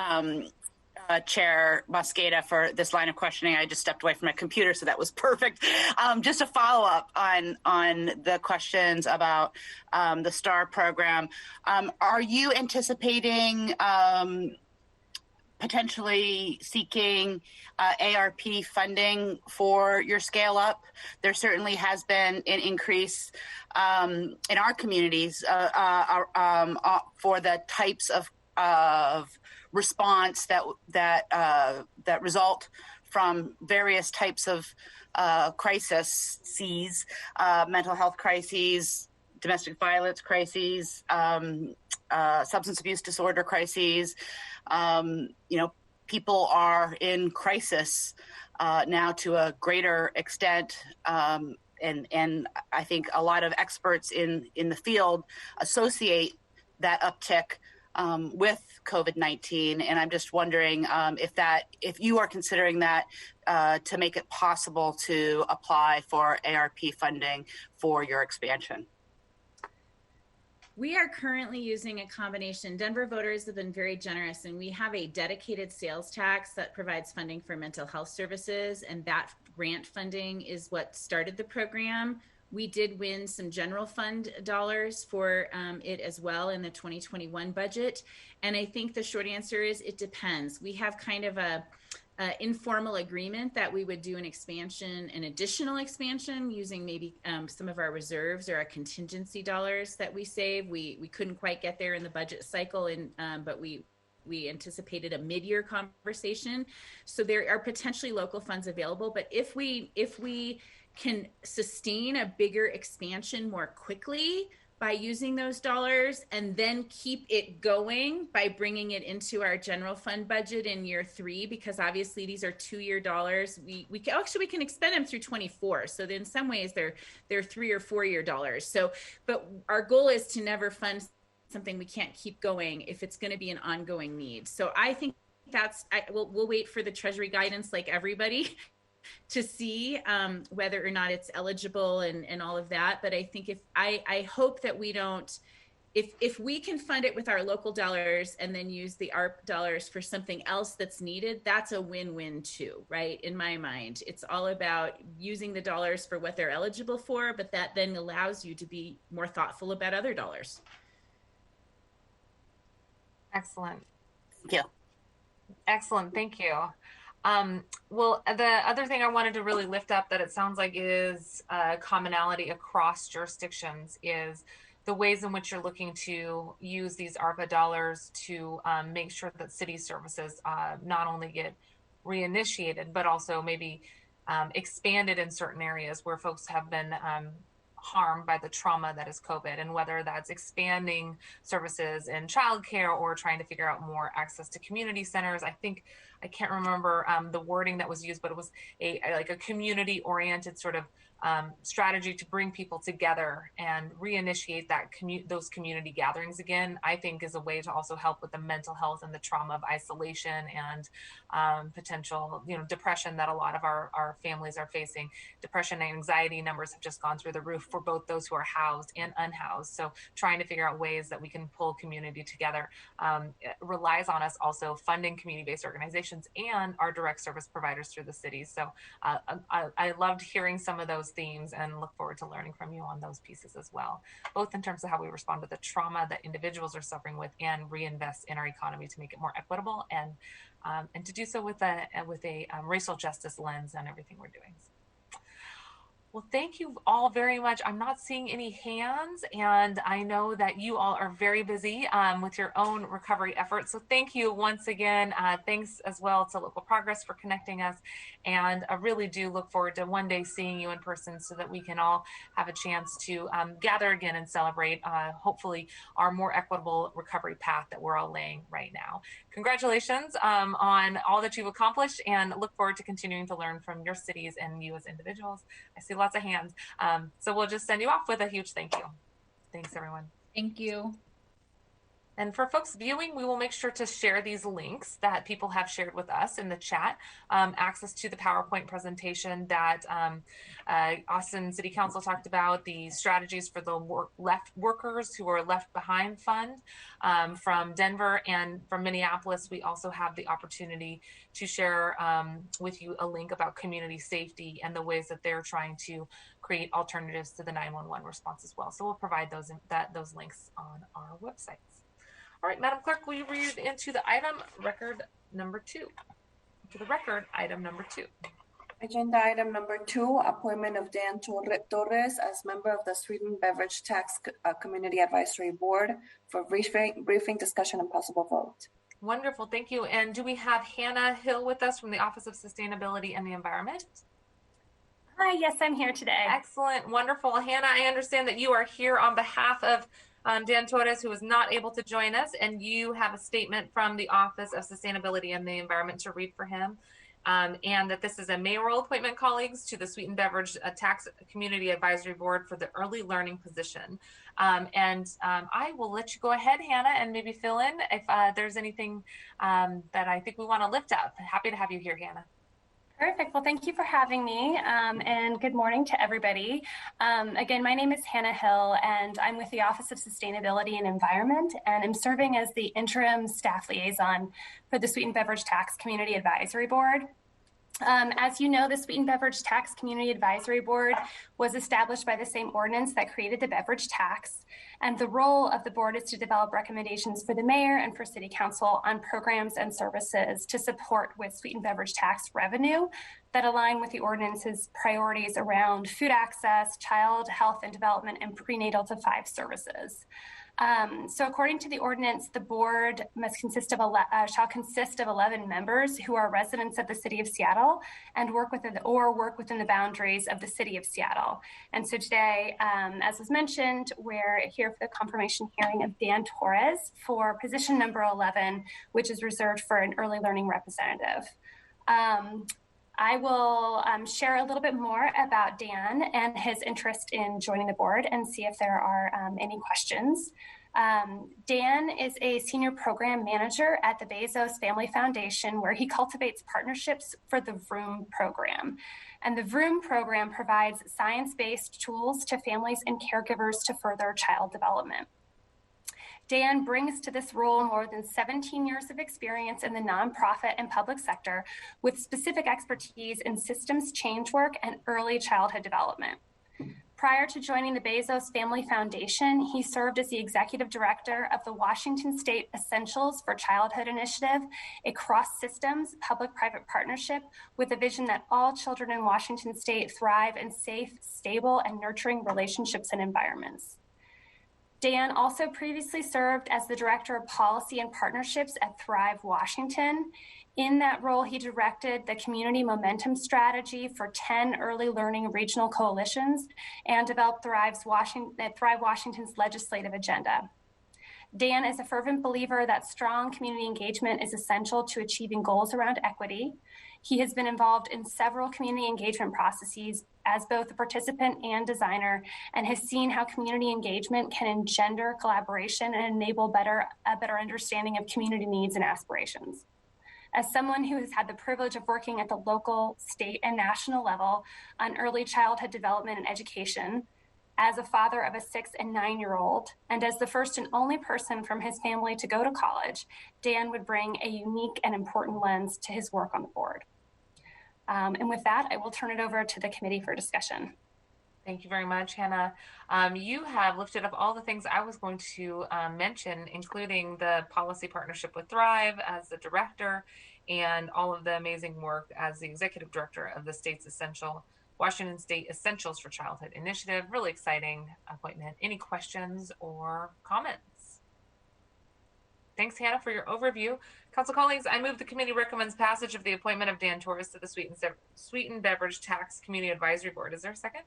Chair Mosqueda, for this line of questioning. I just stepped away from my computer, so that was perfect. Just a follow-up on the questions about the STAR program. Are you anticipating potentially seeking ARP funding for your scale up? There certainly has been an increase in our communities for the types of response that result from various types of crises, mental health crises, domestic violence crises, substance abuse disorder crises. People are in crisis now to a greater extent, and I think a lot of experts in the field associate that uptick with COVID-19, and I'm just wondering if you are considering that to make it possible to apply for ARP funding for your expansion. We are currently using a combination. Denver voters have been very generous, and we have a dedicated sales tax that provides funding for mental health services, and that grant funding is what started the program. We did win some general fund dollars for it as well in the 2021 budget. And I think the short answer is it depends. We have kind of a informal agreement that we would do an additional expansion using maybe some of our reserves or our contingency dollars that we save. We couldn't quite get there in the budget cycle, but we anticipated a mid-year conversation. So there are potentially local funds available, but if we can sustain a bigger expansion more quickly by using those dollars and then keep it going by bringing it into our general fund budget in year 3, because obviously these are 2-year dollars. We can expend them through 24. So in some ways they're 3 or 4-year dollars. So, but our goal is to never fund something we can't keep going if it's going to be an ongoing need. So I think we'll wait for the Treasury guidance like everybody to see whether or not it's eligible and all of that. But I think I hope that we don't, if we can fund it with our local dollars and then use the ARP dollars for something else that's needed, that's a win-win too, right? In my mind, it's all about using the dollars for what they're eligible for, but that then allows you to be more thoughtful about other dollars. Excellent. Thank you. Excellent. Thank you. Well, the other thing I wanted to really lift up that it sounds like is a commonality across jurisdictions is the ways in which you're looking to use these ARPA dollars to make sure that city services not only get reinitiated, but also maybe expanded in certain areas where folks have been harmed by the trauma that is COVID, and whether that's expanding services in childcare or trying to figure out more access to community centers. I can't remember the wording that was used, but it was a community-oriented sort of strategy to bring people together and reinitiate those community gatherings again. I think is a way to also help with the mental health and the trauma of isolation and potential, depression that a lot of our families are facing. Depression and anxiety numbers have just gone through the roof for both those who are housed and unhoused. So trying to figure out ways that we can pull community together relies on us also funding community-based organizations and our direct service providers through the city. So I loved hearing some of those themes and look forward to learning from you on those pieces as well, both in terms of how we respond to the trauma that individuals are suffering with and reinvest in our economy to make it more equitable and to do so with a racial justice lens on everything we're doing. Well, thank you all very much. I'm not seeing any hands, and I know that you all are very busy with your own recovery efforts. So thank you once again. Thanks as well to Local Progress for connecting us. And I really do look forward to one day seeing you in person so that we can all have a chance to gather again and celebrate, hopefully, our more equitable recovery path that we're all laying right now. Congratulations on all that you've accomplished, and look forward to continuing to learn from your cities and you as individuals. I see lots of hands. So we'll just send you off with a huge thank you. Thanks, everyone. Thank you. And for folks viewing, we will make sure to share these links that people have shared with us in the chat. Access to the PowerPoint presentation that Austin City Council talked about, the strategies for the workers who are left behind fund from Denver, and from Minneapolis. We also have the opportunity to share with you a link about community safety and the ways that they're trying to create alternatives to the 911 response as well. So we'll provide those links on our websites. All right, Madam Clerk, will you read into the item record number 2? To the record, item number 2. Agenda item number 2, appointment of Dan Torres as member of the Sweetened Beverage Tax Community Advisory Board for briefing, discussion, and possible vote. Wonderful, thank you. And do we have Hannah Hill with us from the Office of Sustainability and the Environment? Hi, yes, I'm here today. Excellent, wonderful. Hannah, I understand that you are here on behalf of Dan Torres, who was not able to join us, and you have a statement from the Office of Sustainability and the Environment to read for him, and that this is a mayoral appointment, colleagues, to the Sweetened Beverage Tax Community Advisory Board for the early learning position. I will let you go ahead, Hannah, and maybe fill in if there's anything that I think we want to lift up. Happy to have you here, Hannah. Perfect. Well, thank you for having me, and good morning to everybody. Again, my name is Hannah Hill, and I'm with the Office of Sustainability and Environment, and I'm serving as the interim staff liaison for the Sweetened Beverage Tax Community Advisory Board. As you know, the Sweetened Beverage Tax Community Advisory Board was established by the same ordinance that created the beverage tax. And the role of the board is to develop recommendations for the mayor and for city council on programs and services to support with sweetened beverage tax revenue that align with the ordinance's priorities around food access, child health and development, and prenatal to 5 services. So according to the ordinance, the board must shall consist of 11 members who are residents of the city of Seattle and work within the boundaries of the city of Seattle. And so today, as was mentioned, we're here for the confirmation hearing of Dan Torres for position number 11, which is reserved for an early learning representative. I will share a little bit more about Dan and his interest in joining the board and see if there are any questions. Dan is a senior program manager at the Bezos Family Foundation, where he cultivates partnerships for the VROOM program. And the VROOM program provides science-based tools to families and caregivers to further child development. Dan brings to this role more than 17 years of experience in the nonprofit and public sector with specific expertise in systems change work and early childhood development. Prior to joining the Bezos Family Foundation, he served as the executive director of the Washington State Essentials for Childhood Initiative, a cross-systems public-private partnership with a vision that all children in Washington State thrive in safe, stable, and nurturing relationships and environments. Dan also previously served as the Director of Policy and Partnerships at Thrive Washington. In that role, he directed the Community Momentum Strategy for 10 early learning regional coalitions and developed Thrive Washington's legislative agenda. Dan is a fervent believer that strong community engagement is essential to achieving goals around equity. He has been involved in several community engagement processes as both a participant and designer, and has seen how community engagement can engender collaboration and enable a better understanding of community needs and aspirations. As someone who has had the privilege of working at the local, state, and national level on early childhood development and education, as a father of a 6- and 9-year-old, and as the first and only person from his family to go to college, Dan would bring a unique and important lens to his work on the board. And with that, I will turn it over to the committee for discussion. Thank you very much, Hannah. You have lifted up all the things I was going to mention, including the policy partnership with Thrive as the director and all of the amazing work as the executive director of the state's Essential Washington State Essentials for Childhood Initiative. Really exciting appointment. Any questions or comments? Thanks, Hannah, for your overview. Council colleagues, I move the committee recommends passage of the appointment of Dan Torres to the Sweetened Beverage Tax Community Advisory Board. Is there a second?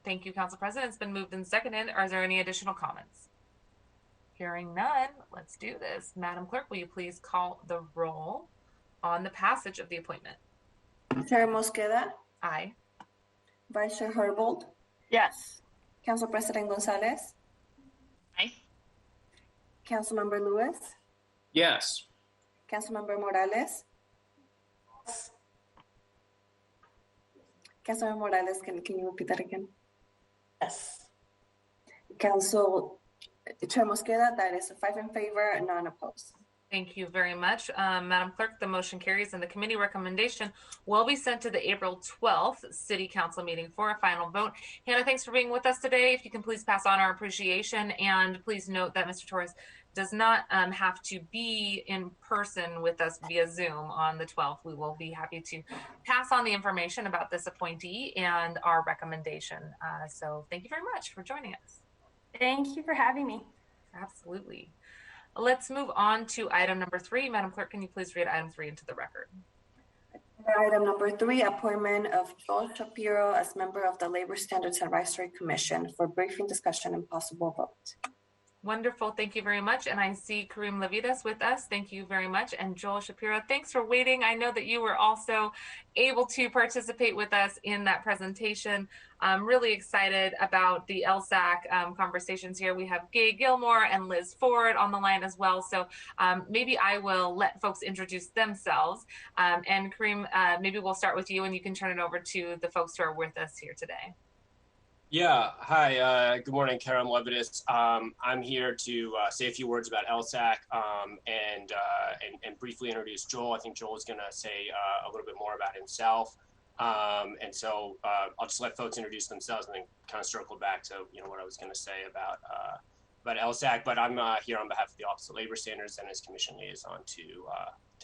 Thank you, Council President. It's been moved and seconded. Are there any additional comments? Hearing none, let's do this. Madam Clerk, will you please call the roll on the passage of the appointment? Chair Mosqueda. Aye. Vice Chair Herbold. Yes. Council President Gonzalez. Aye. Councilmember Lewis. Yes. Councilmember Morales. Yes. Councilmember Morales, can you repeat that again? Yes. Council Chair Mosqueda, that is 5 in favor and none opposed. Thank you very much. Madam Clerk, the motion carries and the committee recommendation will be sent to the April 12th City Council meeting for a final vote. Hannah, thanks for being with us today. If you can please pass on our appreciation, and please note that Mr. Torres does not have to be in person with us via Zoom on the 12th. We will be happy to pass on the information about this appointee and our recommendation. So thank you very much for joining us. Thank you for having me. Absolutely. Let's move on to item number 3. Madam Clerk, can you please read item 3 into the record? Item number 3, appointment of Joel Shapiro as member of the Labor Standards Advisory Commission for briefing, discussion, and possible vote. Wonderful. Thank you very much. And I see Kareem Levitas with us. Thank you very much. And Joel Shapiro, thanks for waiting. I know that you were also able to participate with us in that presentation. I'm really excited about the LSAC conversations here. We have Gay Gilmore and Liz Ford on the line as well. So maybe I will let folks introduce themselves. And Kareem, maybe we'll start with you and you can turn it over to the folks who are with us here today. Yeah. Hi. Good morning, Kareem Levitas. I'm here to say a few words about LSAC and briefly introduce Joel. I think Joel is going to say a little bit more about himself. And so I'll just let folks introduce themselves and then kind of circle back to what I was going to say about LSAC. But I'm here on behalf of the Office of Labor Standards and as Commission Liaison to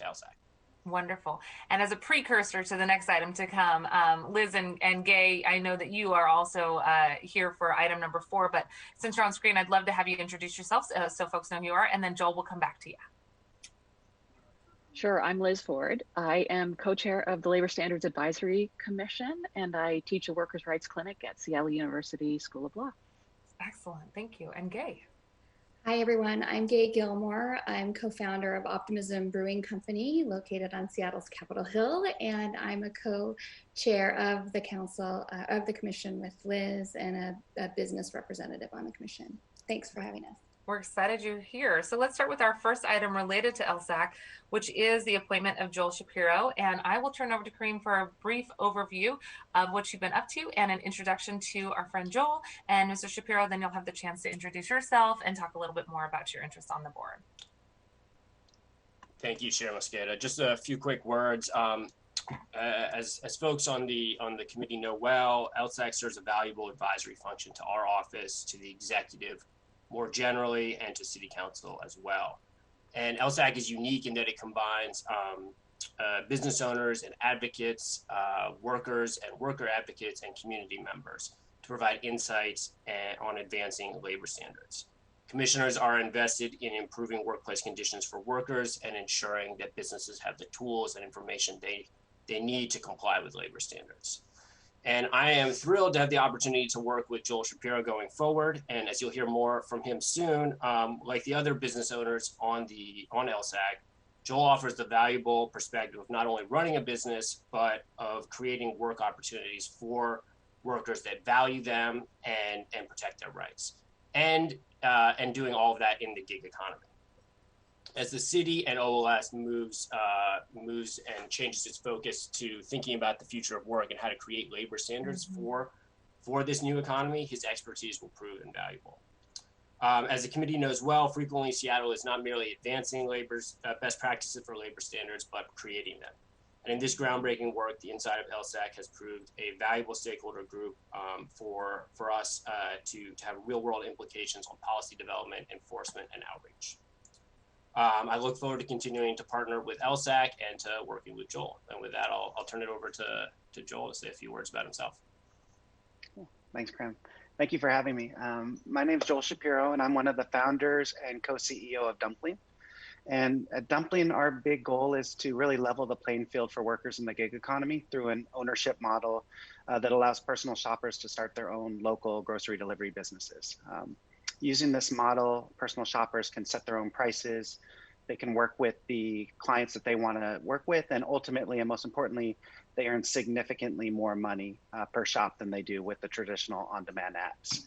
LSAC. Wonderful. And as a precursor to the next item to come, Liz and Gay, I know that you are also here for item number 4, but since you're on screen, I'd love to have you introduce yourselves so folks know who you are, and then Joel will come back to you. Sure, I'm Liz Ford. I am co-chair of the Labor Standards Advisory Commission, and I teach a workers' rights clinic at Seattle University School of Law. Excellent, thank you. And Gay. Hi, everyone. I'm Gay Gilmore. I'm co-founder of Optimism Brewing Company located on Seattle's Capitol Hill, and I'm a co-chair of the council, of the commission with Liz and a business representative on the commission. Thanks for having us. We're excited you're here. So let's start with our first item related to LSAC, which is the appointment of Joel Shapiro. And I will turn over to Kareem for a brief overview of what you've been up to and an introduction to our friend Joel. And Mr. Shapiro, then you'll have the chance to introduce yourself and talk a little bit more about your interest on the board. Thank you, Chair Mosqueda. Just a few quick words. As folks on the committee know well, LSAC serves a valuable advisory function to our office, to the executive more generally, and to City Council as well. And LSAC is unique in that it combines business owners and advocates, workers and worker advocates, and community members to provide insights on advancing labor standards. Commissioners are invested in improving workplace conditions for workers and ensuring that businesses have the tools and information they need to comply with labor standards. And I am thrilled to have the opportunity to work with Joel Shapiro going forward. And as you'll hear more from him soon, like the other business owners on LSAC, Joel offers the valuable perspective of not only running a business, but of creating work opportunities for workers that value them and protect their rights, and doing all of that in the gig economy. As the city and OLS moves and changes its focus to thinking about the future of work and how to create labor standards for this new economy, his expertise will prove invaluable. As the committee knows well, frequently Seattle is not merely advancing best practices for labor standards, but creating them. And in this groundbreaking work, the inside of LSAC has proved a valuable stakeholder group for us to have real-world implications on policy development, enforcement, and outreach. I look forward to continuing to partner with LSAC and to working with Joel. And with that, I'll turn it over to Joel to say a few words about himself. Thanks, Graham. Thank you for having me. My name is Joel Shapiro, and I'm one of the founders and co-CEO of Dumpling. And at Dumpling, our big goal is to really level the playing field for workers in the gig economy through an ownership model that allows personal shoppers to start their own local grocery delivery businesses. Using this model, personal shoppers can set their own prices. They can work with the clients that they want to work with, and ultimately, and most importantly, they earn significantly more money per shop than they do with the traditional on-demand apps.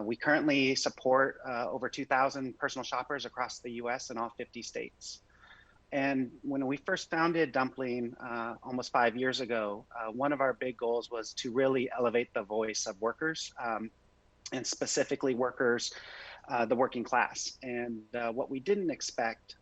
We currently support over 2,000 personal shoppers across the US and all 50 states. And when we first founded Dumpling almost 5 years ago, one of our big goals was to really elevate the voice of workers, and specifically workers, the working class. And what we didn't expect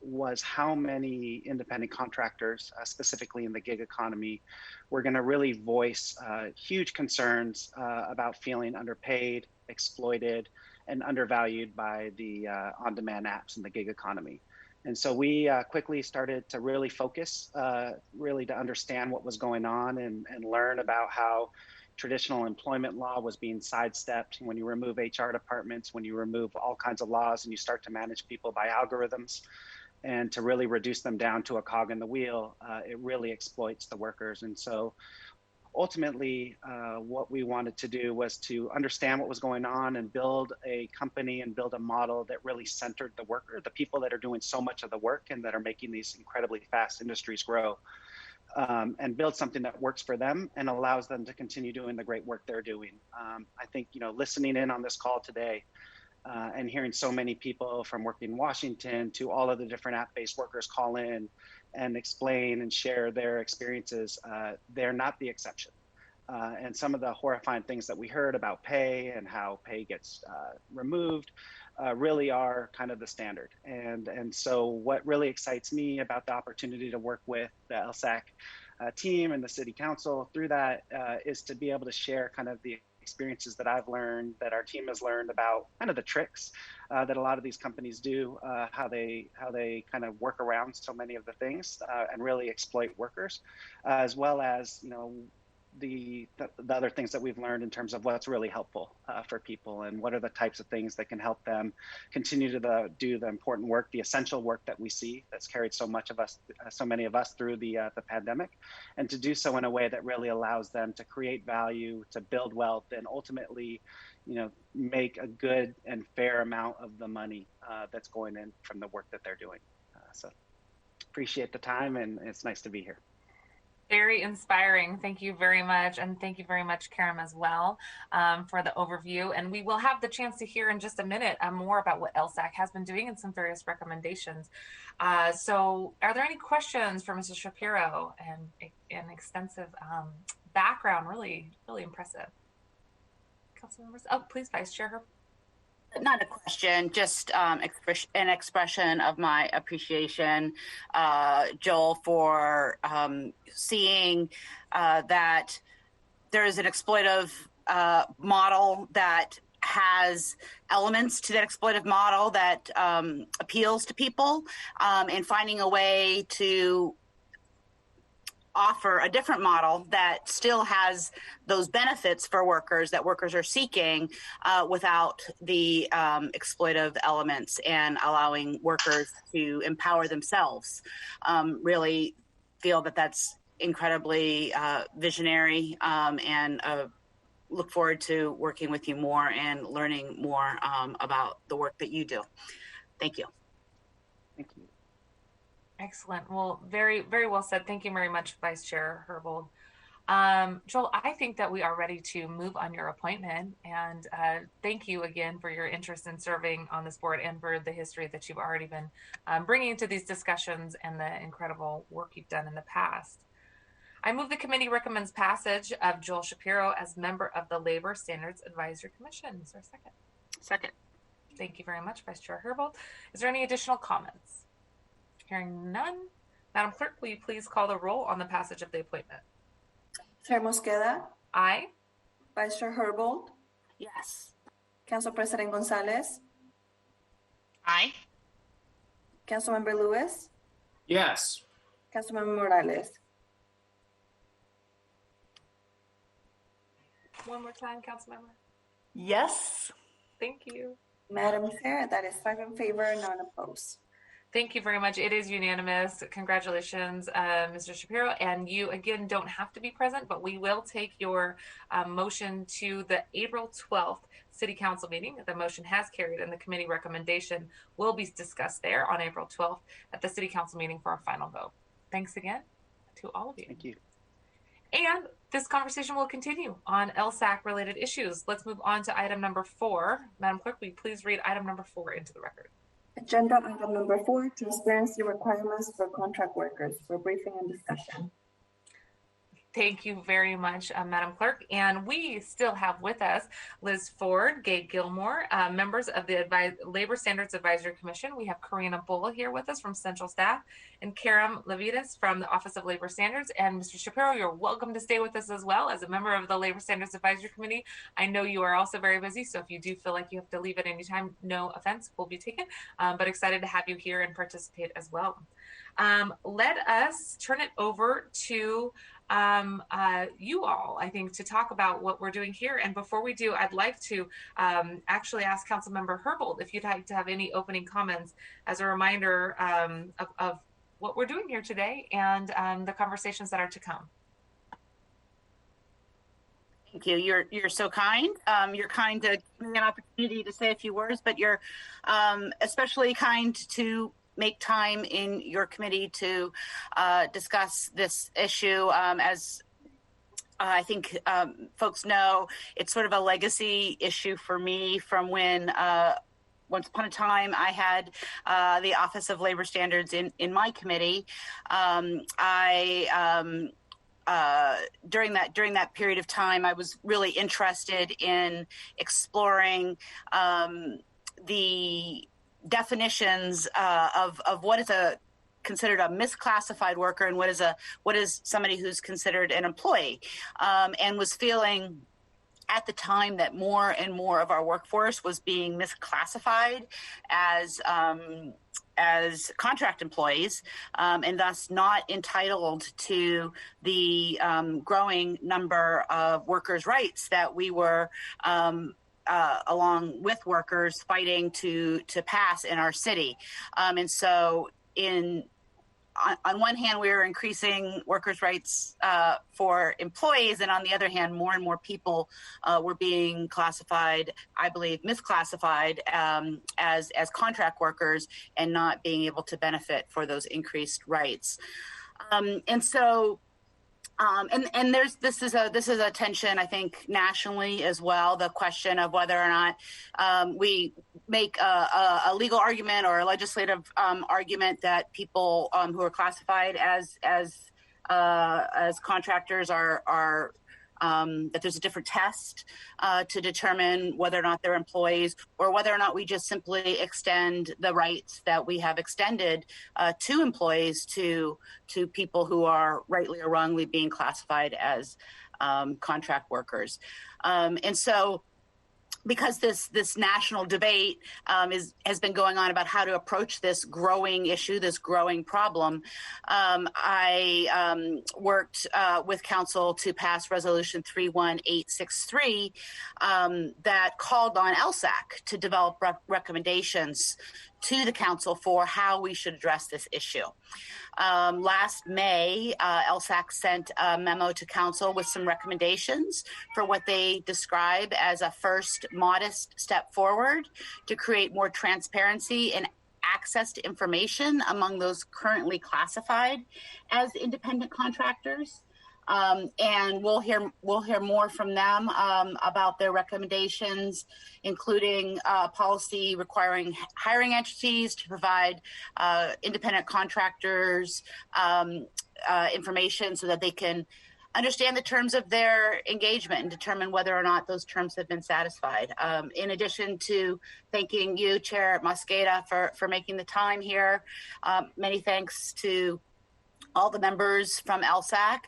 was how many independent contractors, specifically in the gig economy, were going to really voice huge concerns about feeling underpaid, exploited, and undervalued by the on-demand apps in the gig economy. And so we quickly started to really focus, really to understand what was going on and learn about how traditional employment law was being sidestepped when you remove HR departments, when you remove all kinds of laws and you start to manage people by algorithms, and to really reduce them down to a cog in the wheel, it really exploits the workers. And so ultimately, what we wanted to do was to understand what was going on and build a company and build a model that really centered the worker, the people that are doing so much of the work and that are making these incredibly fast industries grow. And build something that works for them and allows them to continue doing the great work they're doing. I think, listening in on this call today and hearing so many people from working in Washington to all of the different app-based workers call in and explain and share their experiences, they're not the exception. And some of the horrifying things that we heard about pay and how pay gets removed really are kind of the standard. And so what really excites me about the opportunity to work with the LSAC team and the city council through that is to be able to share kind of the experiences that I've learned, that our team has learned about kind of the tricks that a lot of these companies do, how they kind of work around so many of the things and really exploit workers, as well as, the other things that we've learned in terms of what's really helpful for people and what are the types of things that can help them continue to do the important work, the essential work that we see that's carried so many of us through the pandemic, and to do so in a way that really allows them to create value, to build wealth, and ultimately, make a good and fair amount of the money that's going in from the work that they're doing. So appreciate the time, and it's nice to be here. Very inspiring. Thank you very much. And thank you very much, Karam, as well, for the overview. And we will have the chance to hear in just a minute more about what LSAC has been doing and some various recommendations. So are there any questions for Mrs. Shapiro? And an extensive background, really, really impressive. Council members, please, Vice Chair Herb. Not a question, just an expression of my appreciation, Joel, for seeing that there is an exploitive model that has elements to that exploitive model that appeals to people, and finding a way to offer a different model that still has those benefits for workers that workers are seeking without the exploitive elements, and allowing workers to empower themselves. Really feel that that's incredibly visionary, and look forward to working with you more and learning more about the work that you do. Thank you. Thank you. Excellent. Well, very, very well said. Thank you very much, Vice Chair Herbold. Joel, I think that we are ready to move on your appointment, and thank you again for your interest in serving on this board and for the history that you've already been bringing to these discussions and the incredible work you've done in the past. I move the committee recommends passage of Joel Shapiro as member of the Labor Standards Advisory Commission. Is there a second? Second. Thank you very much, Vice Chair Herbold. Is there any additional comments? Hearing none, Madam Clerk, will you please call the roll on the passage of the appointment? Chair Mosqueda? Aye. Vice Chair Herbold? Yes. Council President Gonzalez? Aye. Councilmember Lewis, Yes. Councilmember Morales. One more time, Councilmember. Yes. Thank you. Madam Chair, that is 5 in favor, none opposed. Thank you very much. It is unanimous. Congratulations, Mr. Shapiro. And you, again, don't have to be present, but we will take your motion to the April 12th City Council meeting. The motion has carried and the committee recommendation will be discussed there on April 12th at the City Council meeting for a final vote. Thanks again to all of you. Thank you. And this conversation will continue on LSAC related issues. Let's move on to item number 4. Madam Clerk, will you please read item number 4 into the record? Agenda item number 4, transparency requirements for contract workers for briefing and discussion. Thank you very much, Madam Clerk. And we still have with us Liz Ford, Gabe Gilmore, members of the Labor Standards Advisory Commission. We have Karina Bull here with us from Central Staff and Karam Levitas from the Office of Labor Standards. And Mr. Shapiro, you're welcome to stay with us as well as a member of the Labor Standards Advisory Committee. I know you are also very busy, so if you do feel like you have to leave at any time, no offense will be taken, but excited to have you here and participate as well. Let us turn it over to you all, I think, to talk about what we're doing here. And before we do, I'd like to actually ask Councilmember Herbold if you'd like to have any opening comments as a reminder of what we're doing here today and the conversations that are to come. Thank you. You're so kind. You're kind to give me an opportunity to say a few words, but you're especially kind to make time in your committee to discuss this issue. As I think folks know, it's sort of a legacy issue for me from when once upon a time I had the Office of Labor Standards in my committee. During that period of time, I was really interested in exploring the definitions of what is considered a misclassified worker and what is somebody who's considered an employee, and was feeling at the time that more and more of our workforce was being misclassified as contract employees, and thus not entitled to the growing number of workers' rights that we were along with workers fighting to pass in our city. And so on one hand, we were increasing workers' rights for employees, and on the other hand, more and more people were being classified, I believe, misclassified as contract workers and not being able to benefit for those increased rights. And so and this is a tension, I think, nationally as well, the question of whether or not we make a legal argument or a legislative argument that people who are classified as contractors are that there's a different test to determine whether or not they're employees, or whether or not we just simply extend the rights that we have extended to employees to people who are rightly or wrongly being classified as contract workers. And so, because this national debate has been going on about how to approach this growing issue, this growing problem, I worked with council to pass Resolution 31863 that called on LSAC to develop recommendations to the council for how we should address this issue. Last May, LSAC sent a memo to council with some recommendations for what they describe as a first modest step forward to create more transparency and access to information among those currently classified as independent contractors. And we'll hear more from them about their recommendations, including policy requiring hiring entities to provide independent contractors information so that they can understand the terms of their engagement and determine whether or not those terms have been satisfied. In addition to thanking you, Chair Mosqueda, for making the time here, many thanks to all the members from LSAC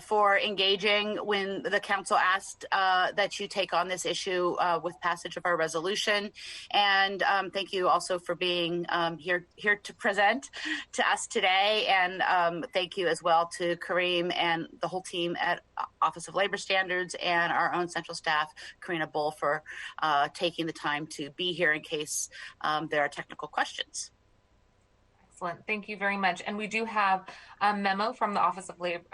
for engaging when the council asked that you take on this issue with passage of our resolution. And thank you also for being here to present to us today. And thank you as well to Kareem and the whole team at Office of Labor Standards and our own central staff, Karina Bull, for taking the time to be here in case there are technical questions. Excellent. Thank you very much. And we do have a memo from the Office of Labor,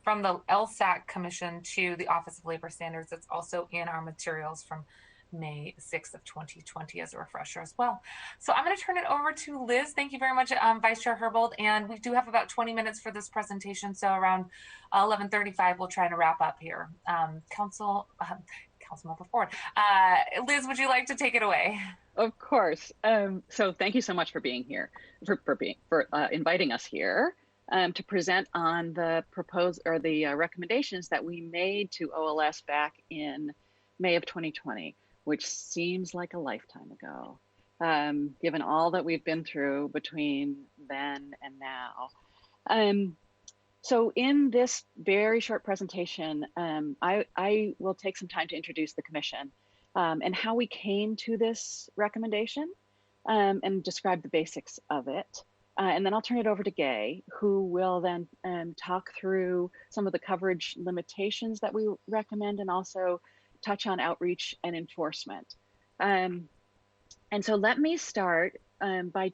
from the LSAC Commission to the Office of Labor Standards. It's also in our materials from May 6th of 2020 as a refresher as well. So I'm going to turn it over to Liz. Thank you very much, Vice Chair Herbold. And we do have about 20 minutes for this presentation. So around 11:35, we'll try to wrap up here. Councilmember Ford. Liz, would you like to take it away? Of course. So thank you so much for being here, for inviting us here to present on the recommendations that we made to OLS back in May of 2020, which seems like a lifetime ago, given all that we've been through between then and now. So in this very short presentation, I will take some time to introduce the Commission and how we came to this recommendation and describe the basics of it. And then I'll turn it over to Gay, who will then talk through some of the coverage limitations that we recommend and also touch on outreach and enforcement. And so let me start by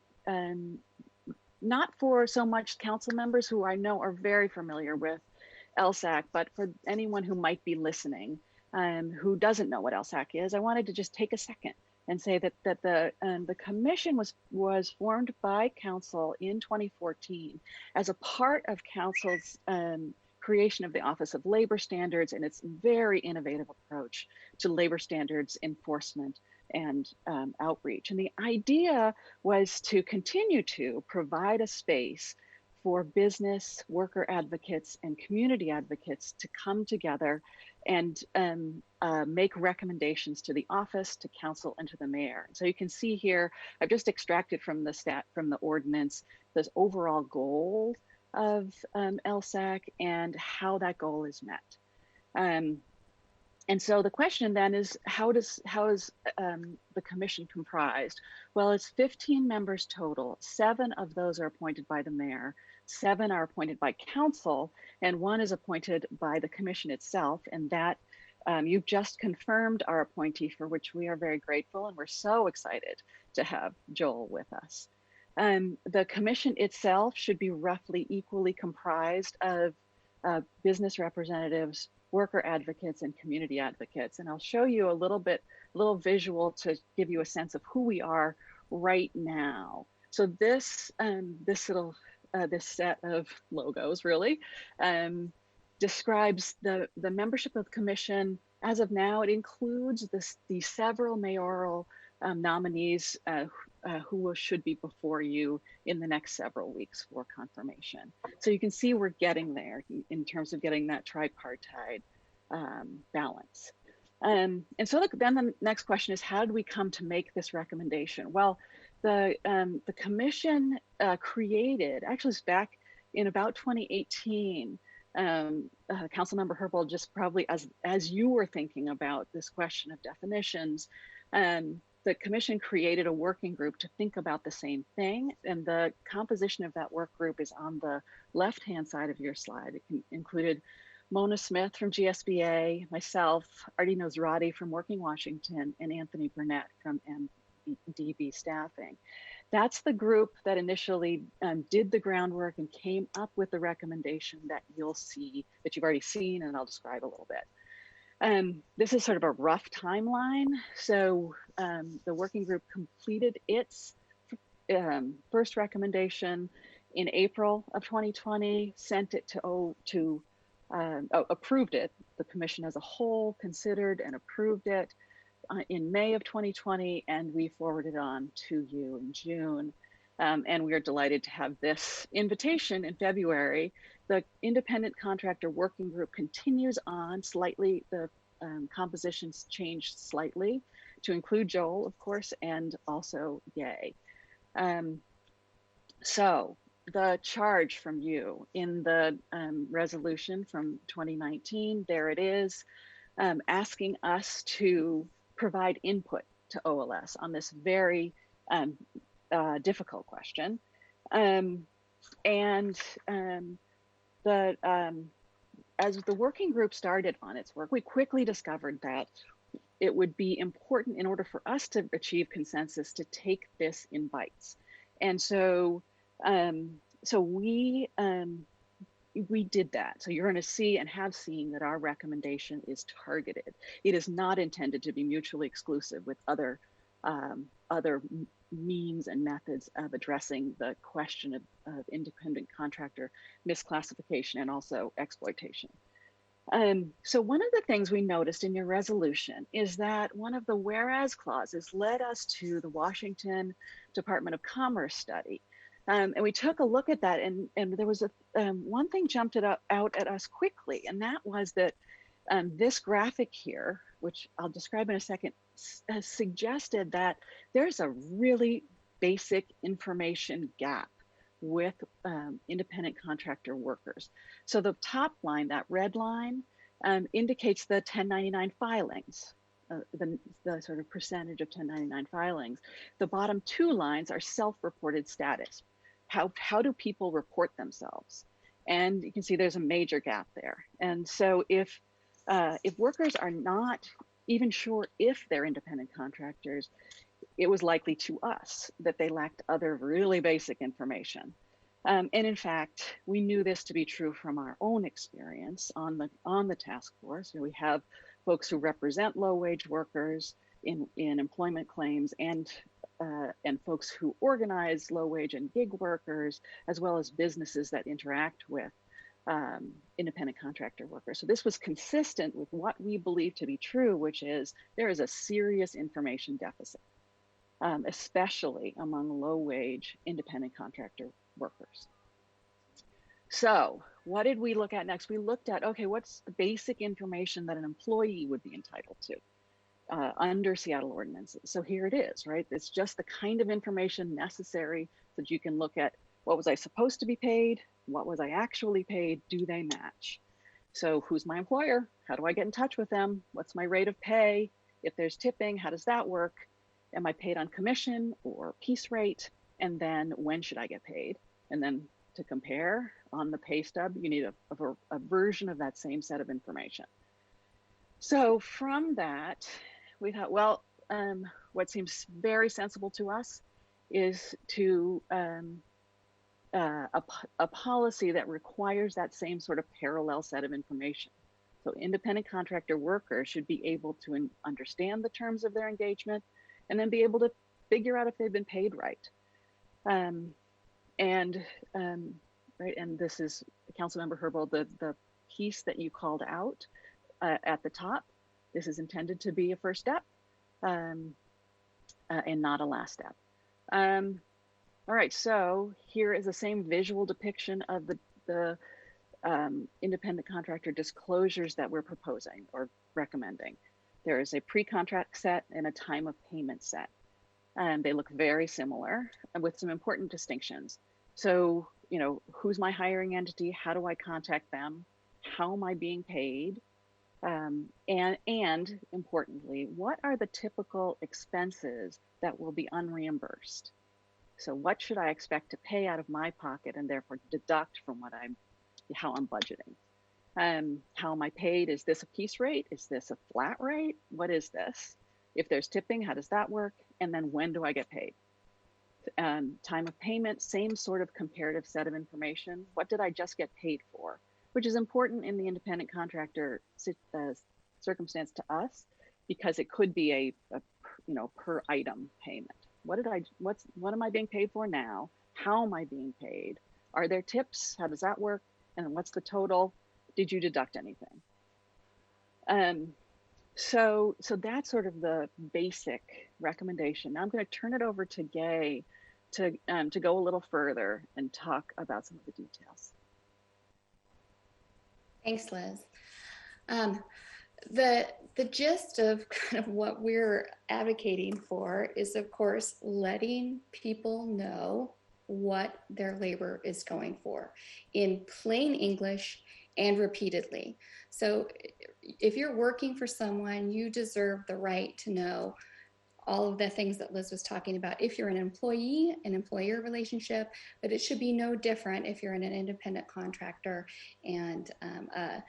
not for so much council members who I know are very familiar with LSAC, but for anyone who might be listening who doesn't know what LSAC is, I wanted to just take a second and say that the commission was formed by council in 2014 as a part of council's creation of the Office of Labor Standards and its very innovative approach to labor standards enforcement and outreach. And the idea was to continue to provide a space for business, worker advocates, and community advocates to come together and make recommendations to the office, to council, and to the mayor. So you can see here, I've just extracted from the ordinance, this overall goal of LSAC and how that goal is met. And so the question then is, how is the commission comprised? Well, it's 15 members total. 7 of those are appointed by the mayor, 7 are appointed by council, and 1 is appointed by the commission itself. And that you've just confirmed our appointee, for which we are very grateful, and we're so excited to have Joel with us. The commission itself should be roughly equally comprised of business representatives, worker advocates, and community advocates. And I'll show you a little visual to give you a sense of who we are right now. So this set of logos really describes the membership of the commission. As of now, it includes the several mayoral nominees who should be before you in the next several weeks for confirmation. So you can see we're getting there in terms of getting that tripartite balance. And so then the next question is, how did we come to make this recommendation? Well, the commission created, actually it's back in about 2018, Councilmember Herbold, just probably as you were thinking about this question of definitions, the commission created a working group to think about the same thing. And the composition of that work group is on the left-hand side of your slide. It included Mona Smith from GSBA, myself, Artie Nosrati from Working Washington, and Anthony Burnett from MDB Staffing. That's the group that initially did the groundwork and came up with the recommendation that you'll see, that you've already seen, and I'll describe a little bit. This is sort of a rough timeline. So the working group completed its first recommendation in April of 2020, sent it approved it. The commission as a whole considered and approved it in May of 2020, and we forwarded on to you in June. And we are delighted to have this invitation in February. The independent contractor working group continues on slightly. The compositions changed slightly to include Joel, of course, and also Gay. So the charge from you in the resolution from 2019. There it is, asking us to provide input to OLS on this very difficult question. As the working group started on its work, we quickly discovered that it would be important in order for us to achieve consensus to take this in bites. And so we did that. So you're going to see and have seen that our recommendation is targeted. It is not intended to be mutually exclusive with other means and methods of addressing the question of independent contractor misclassification and also exploitation. So one of the things we noticed in your resolution is that one of the whereas clauses led us to the Washington Department of Commerce study. And we took a look at that, and there was one thing jumped out at us quickly, and that was that this graphic here, which I'll describe in a second, suggested that there's a really basic information gap with independent contractor workers. So the top line, that red line, indicates the 1099 filings, the sort of percentage of 1099 filings. The bottom two lines are self-reported status. How do people report themselves? And you can see there's a major gap there. And so if workers are not even sure if they're independent contractors, it was likely to us that they lacked other really basic information. And in fact, we knew this to be true from our own experience on the task force. We have folks who represent low-wage workers in employment claims, and folks who organize low-wage and gig workers, as well as businesses that interact with independent contractor workers. So this was consistent with what we believe to be true, which is there is a serious information deficit, especially among low-wage independent contractor workers. So what did we look at next? We looked at, okay, what's the basic information that an employee would be entitled to under Seattle ordinances? So here it is, right? It's just the kind of information necessary so that you can look at what was I supposed to be paid? What was I actually paid? Do they match? So who's my employer? How do I get in touch with them? What's my rate of pay? If there's tipping, how does that work? Am I paid on commission or piece rate? And then when should I get paid? And then to compare on the pay stub, you need a version of that same set of information. So from that, we thought, well, what seems very sensible to us is to a policy that requires that same sort of parallel set of information. So independent contractor workers should be able to understand the terms of their engagement and then be able to figure out if they've been paid right. Right, and this is Councilmember Herbold, the piece that you called out at the top. This is intended to be a first step and not a last step. All right, so here is the same visual depiction of the independent contractor disclosures that we're proposing or recommending. There is a pre-contract set and a time of payment set. They look very similar with some important distinctions. So, who's my hiring entity? How do I contact them? How am I being paid? And importantly, what are the typical expenses that will be unreimbursed? So what should I expect to pay out of my pocket and therefore deduct from how I'm budgeting? How am I paid? Is this a piece rate? Is this a flat rate? What is this? If there's tipping, how does that work? And then when do I get paid? Time of payment, same sort of comparative set of information. What did I just get paid for? Which is important in the independent contractor circumstance to us, because it could be a per item payment. What am I being paid for now? How am I being paid? Are there tips? How does that work? And what's the total? Did you deduct anything? So that's sort of the basic recommendation. Now I'm going to turn it over to Gay to go a little further and talk about some of the details. Thanks, Liz. The gist of kind of what we're advocating for is, of course, letting people know what their labor is going for in plain English and repeatedly. So if you're working for someone, you deserve the right to know all of the things that Liz was talking about. If you're an employee, an employer relationship, but it should be no different if you're in an independent contractor and a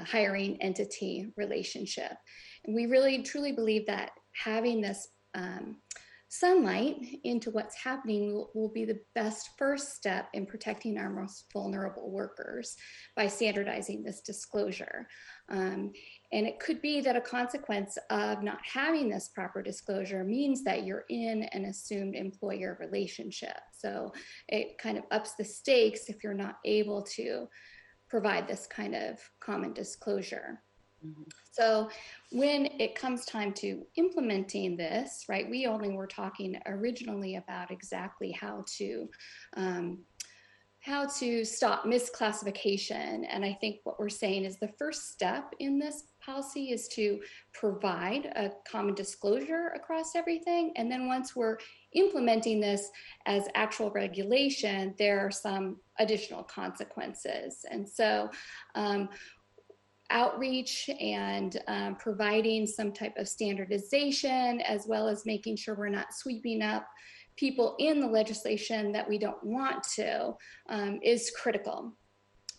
hiring entity relationship. And we really truly believe that having this sunlight into what's happening will be the best first step in protecting our most vulnerable workers by standardizing this disclosure. And it could be that a consequence of not having this proper disclosure means that you're in an assumed employer relationship. So it kind of ups the stakes if you're not able to provide this kind of common disclosure. So when it comes time to implementing this, right, we only were talking originally about exactly how to stop misclassification. And I think what we're saying is the first step in this policy is to provide a common disclosure across everything. And then once we're implementing this as actual regulation, there are some additional consequences. And so outreach and providing some type of standardization, as well as making sure we're not sweeping up people in the legislation that we don't want to, is critical.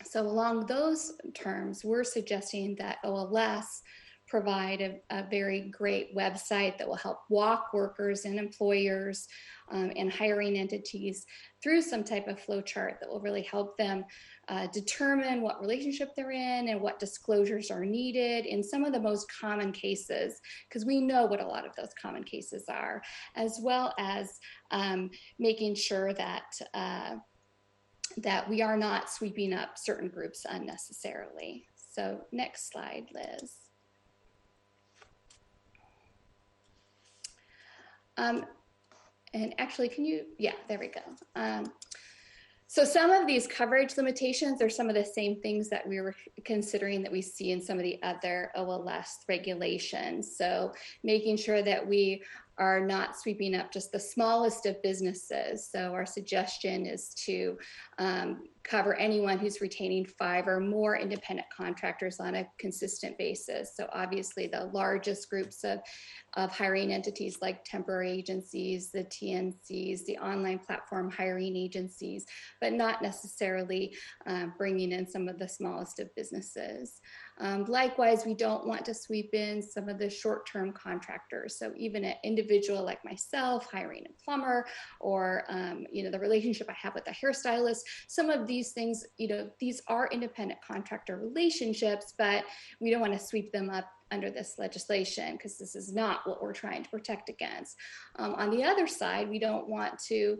So along those terms, we're suggesting that OLS provide a very great website that will help walk workers and employers and hiring entities through some type of flow chart that will really help them determine what relationship they're in and what disclosures are needed in some of the most common cases, because we know what a lot of those common cases are, as well as making sure that that we are not sweeping up certain groups unnecessarily. So next slide, Liz. And actually, can you, yeah, there we go. So some of these coverage limitations are some of the same things that we were considering that we see in some of the other OLS regulations. So making sure that we are not sweeping up just the smallest of businesses. So our suggestion is to cover anyone who's retaining 5 or more independent contractors on a consistent basis. So obviously the largest groups of hiring entities like temporary agencies, the TNCs, the online platform hiring agencies, but not necessarily bringing in some of the smallest of businesses. Likewise, we don't want to sweep in some of the short-term contractors. So even an individual like myself hiring a plumber, or the relationship I have with a hairstylist, some of these things, these are independent contractor relationships, but we don't want to sweep them up under this legislation because this is not what we're trying to protect against. On the other side, we don't want to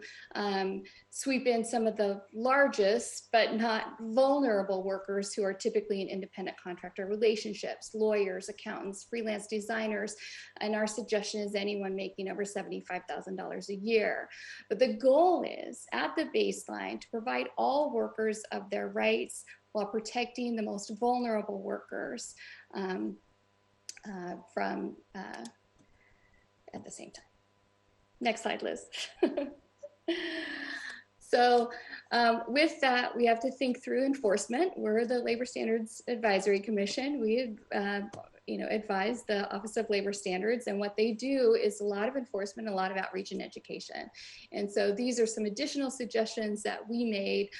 sweep in some of the largest but not vulnerable workers who are typically in independent contractor relationships, lawyers, accountants, freelance designers, and our suggestion is anyone making over $75,000 a year. But the goal is, at the baseline, to provide all workers of their rights while protecting the most vulnerable workers at the same time. Next slide, Liz. So with that, we have to think through enforcement. We're the Labor Standards Advisory Commission. We advise the Office of Labor Standards, and what they do is a lot of enforcement, a lot of outreach and education. And so these are some additional suggestions that we made.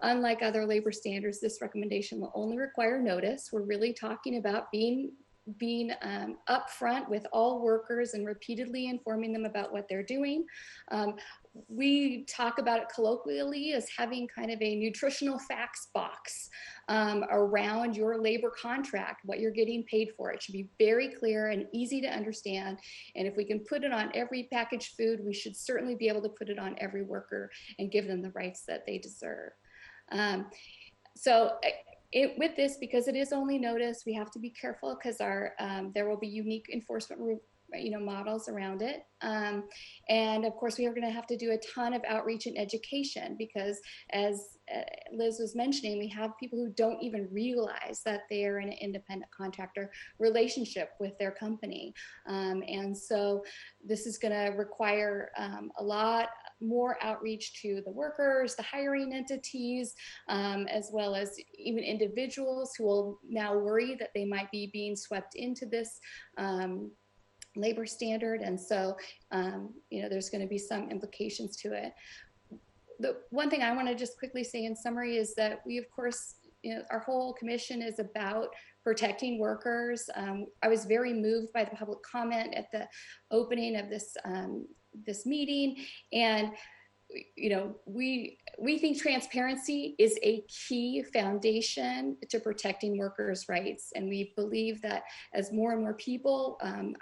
Unlike other labor standards, this recommendation will only require notice. We're really talking about being upfront with all workers and repeatedly informing them about what they're doing. We talk about it colloquially as having kind of a nutritional facts box around your labor contract, what you're getting paid for. It should be very clear and easy to understand. And if we can put it on every packaged food, we should certainly be able to put it on every worker and give them the rights that they deserve. With this, because it is only notice, we have to be careful because there will be unique enforcement models around it. And of course, we are going to have to do a ton of outreach and education because, as Liz was mentioning, we have people who don't even realize that they are in an independent contractor relationship with their company. And so this is going to require a lot more outreach to the workers, the hiring entities, as well as even individuals who will now worry that they might be being swept into this labor standard. And so, there's going to be some implications to it. The one thing I want to just quickly say in summary is that we, of course, our whole commission is about protecting workers. I was very moved by the public comment at the opening of this meeting, and we think transparency is a key foundation to protecting workers' rights. And we believe that as more and more people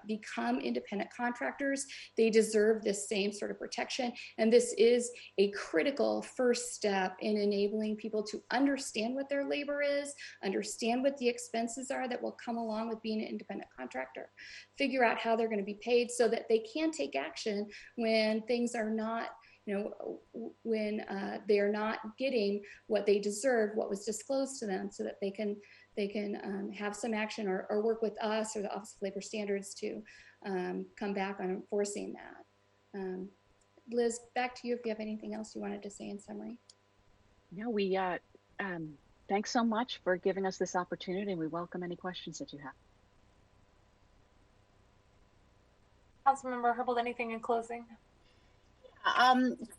become independent contractors, they deserve this same sort of protection. And this is a critical first step in enabling people to understand what their labor is, understand what the expenses are that will come along with being an independent contractor, figure out how they're going to be paid so that they can take action when things are not, when they are not getting what they deserve, what was disclosed to them, so that they can have some action or work with us or the Office of Labor Standards to come back on enforcing that. Liz, back to you if you have anything else you wanted to say in summary. No, we thanks so much for giving us this opportunity, and we welcome any questions that you have. Councilmember Herbold, anything in closing?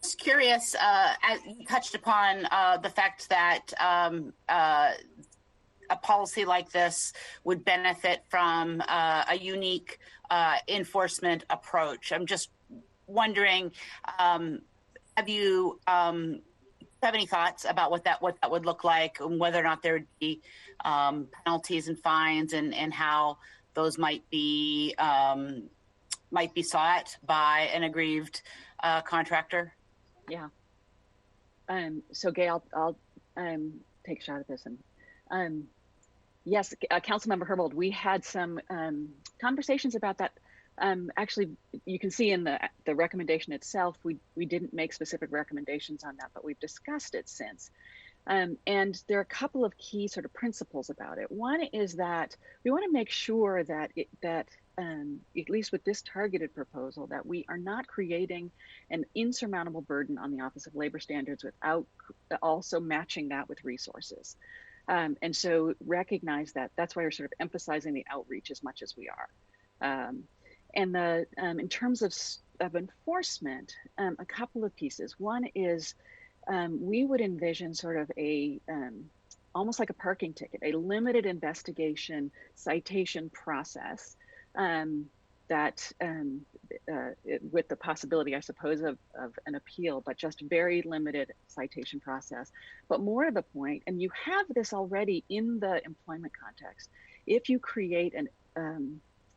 Just curious, as you touched upon the fact that a policy like this would benefit from a unique enforcement approach. I'm just wondering, have you have any thoughts about what that would look like, and whether or not there would be penalties and fines, and how those might be sought by an aggrieved contractor? Yeah. So Gay, I'll take a shot at this. And yes, Councilmember Herbold, we had some conversations about that. Actually, you can see in the recommendation itself, we didn't make specific recommendations on that, but we've discussed it since. And there are a couple of key sort of principles about it. One is that we want to make sure that at least with this targeted proposal, that we are not creating an insurmountable burden on the Office of Labor Standards without also matching that with resources. And so recognize that. That's why we're sort of emphasizing the outreach as much as we are. And in terms of enforcement, a couple of pieces. One is we would envision sort of almost like a parking ticket, a limited investigation citation process that with the possibility, I suppose, of an appeal, but just very limited citation process. But more to the point, and you have this already in the employment context, if you create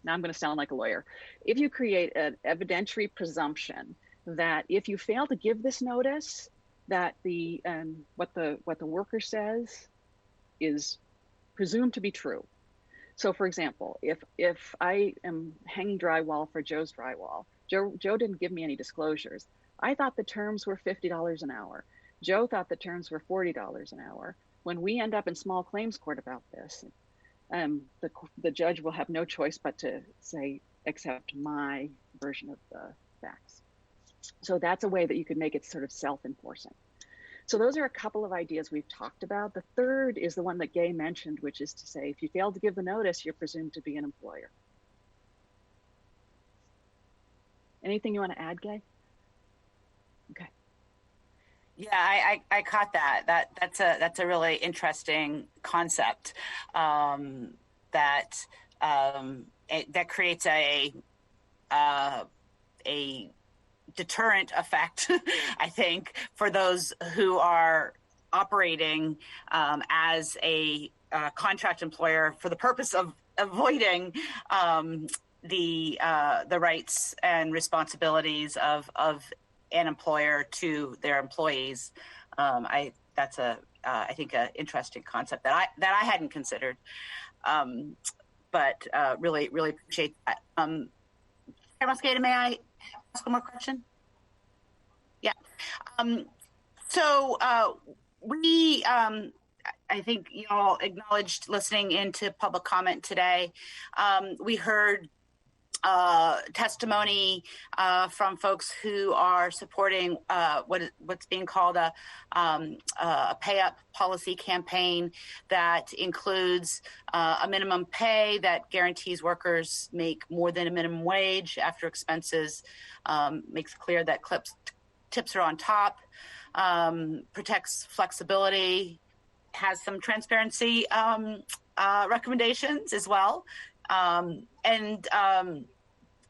now I'm going to sound like a lawyer, if you create an evidentiary presumption that if you fail to give this notice, that what the worker says is presumed to be true. So for example, if I am hanging drywall for Joe's Drywall, Joe didn't give me any disclosures. I thought the terms were $50 an hour. Joe thought the terms were $40 an hour. When we end up in small claims court about this, the judge will have no choice but to say, accept my version of the facts. So that's a way that you could make it sort of self-enforcing. So those are a couple of ideas we've talked about. The third is the one that Gay mentioned, which is to say, if you fail to give the notice, you're presumed to be an employer. Anything you want to add, Gay? Okay. Yeah, I caught that. That's a really interesting concept that creates a deterrent effect, I think, for those who are operating as a contract employer for the purpose of avoiding the rights and responsibilities of an employer to their employees. That's I think an interesting concept that I hadn't considered, but really appreciate that. Mosqueda, may I ask one more question? Yeah. So we, I think you all acknowledged listening into public comment today. We heard testimony from folks who are supporting what's being called a pay-up policy campaign that includes a minimum pay that guarantees workers make more than a minimum wage after expenses, makes clear that tips are on top, protects flexibility, has some transparency recommendations as well.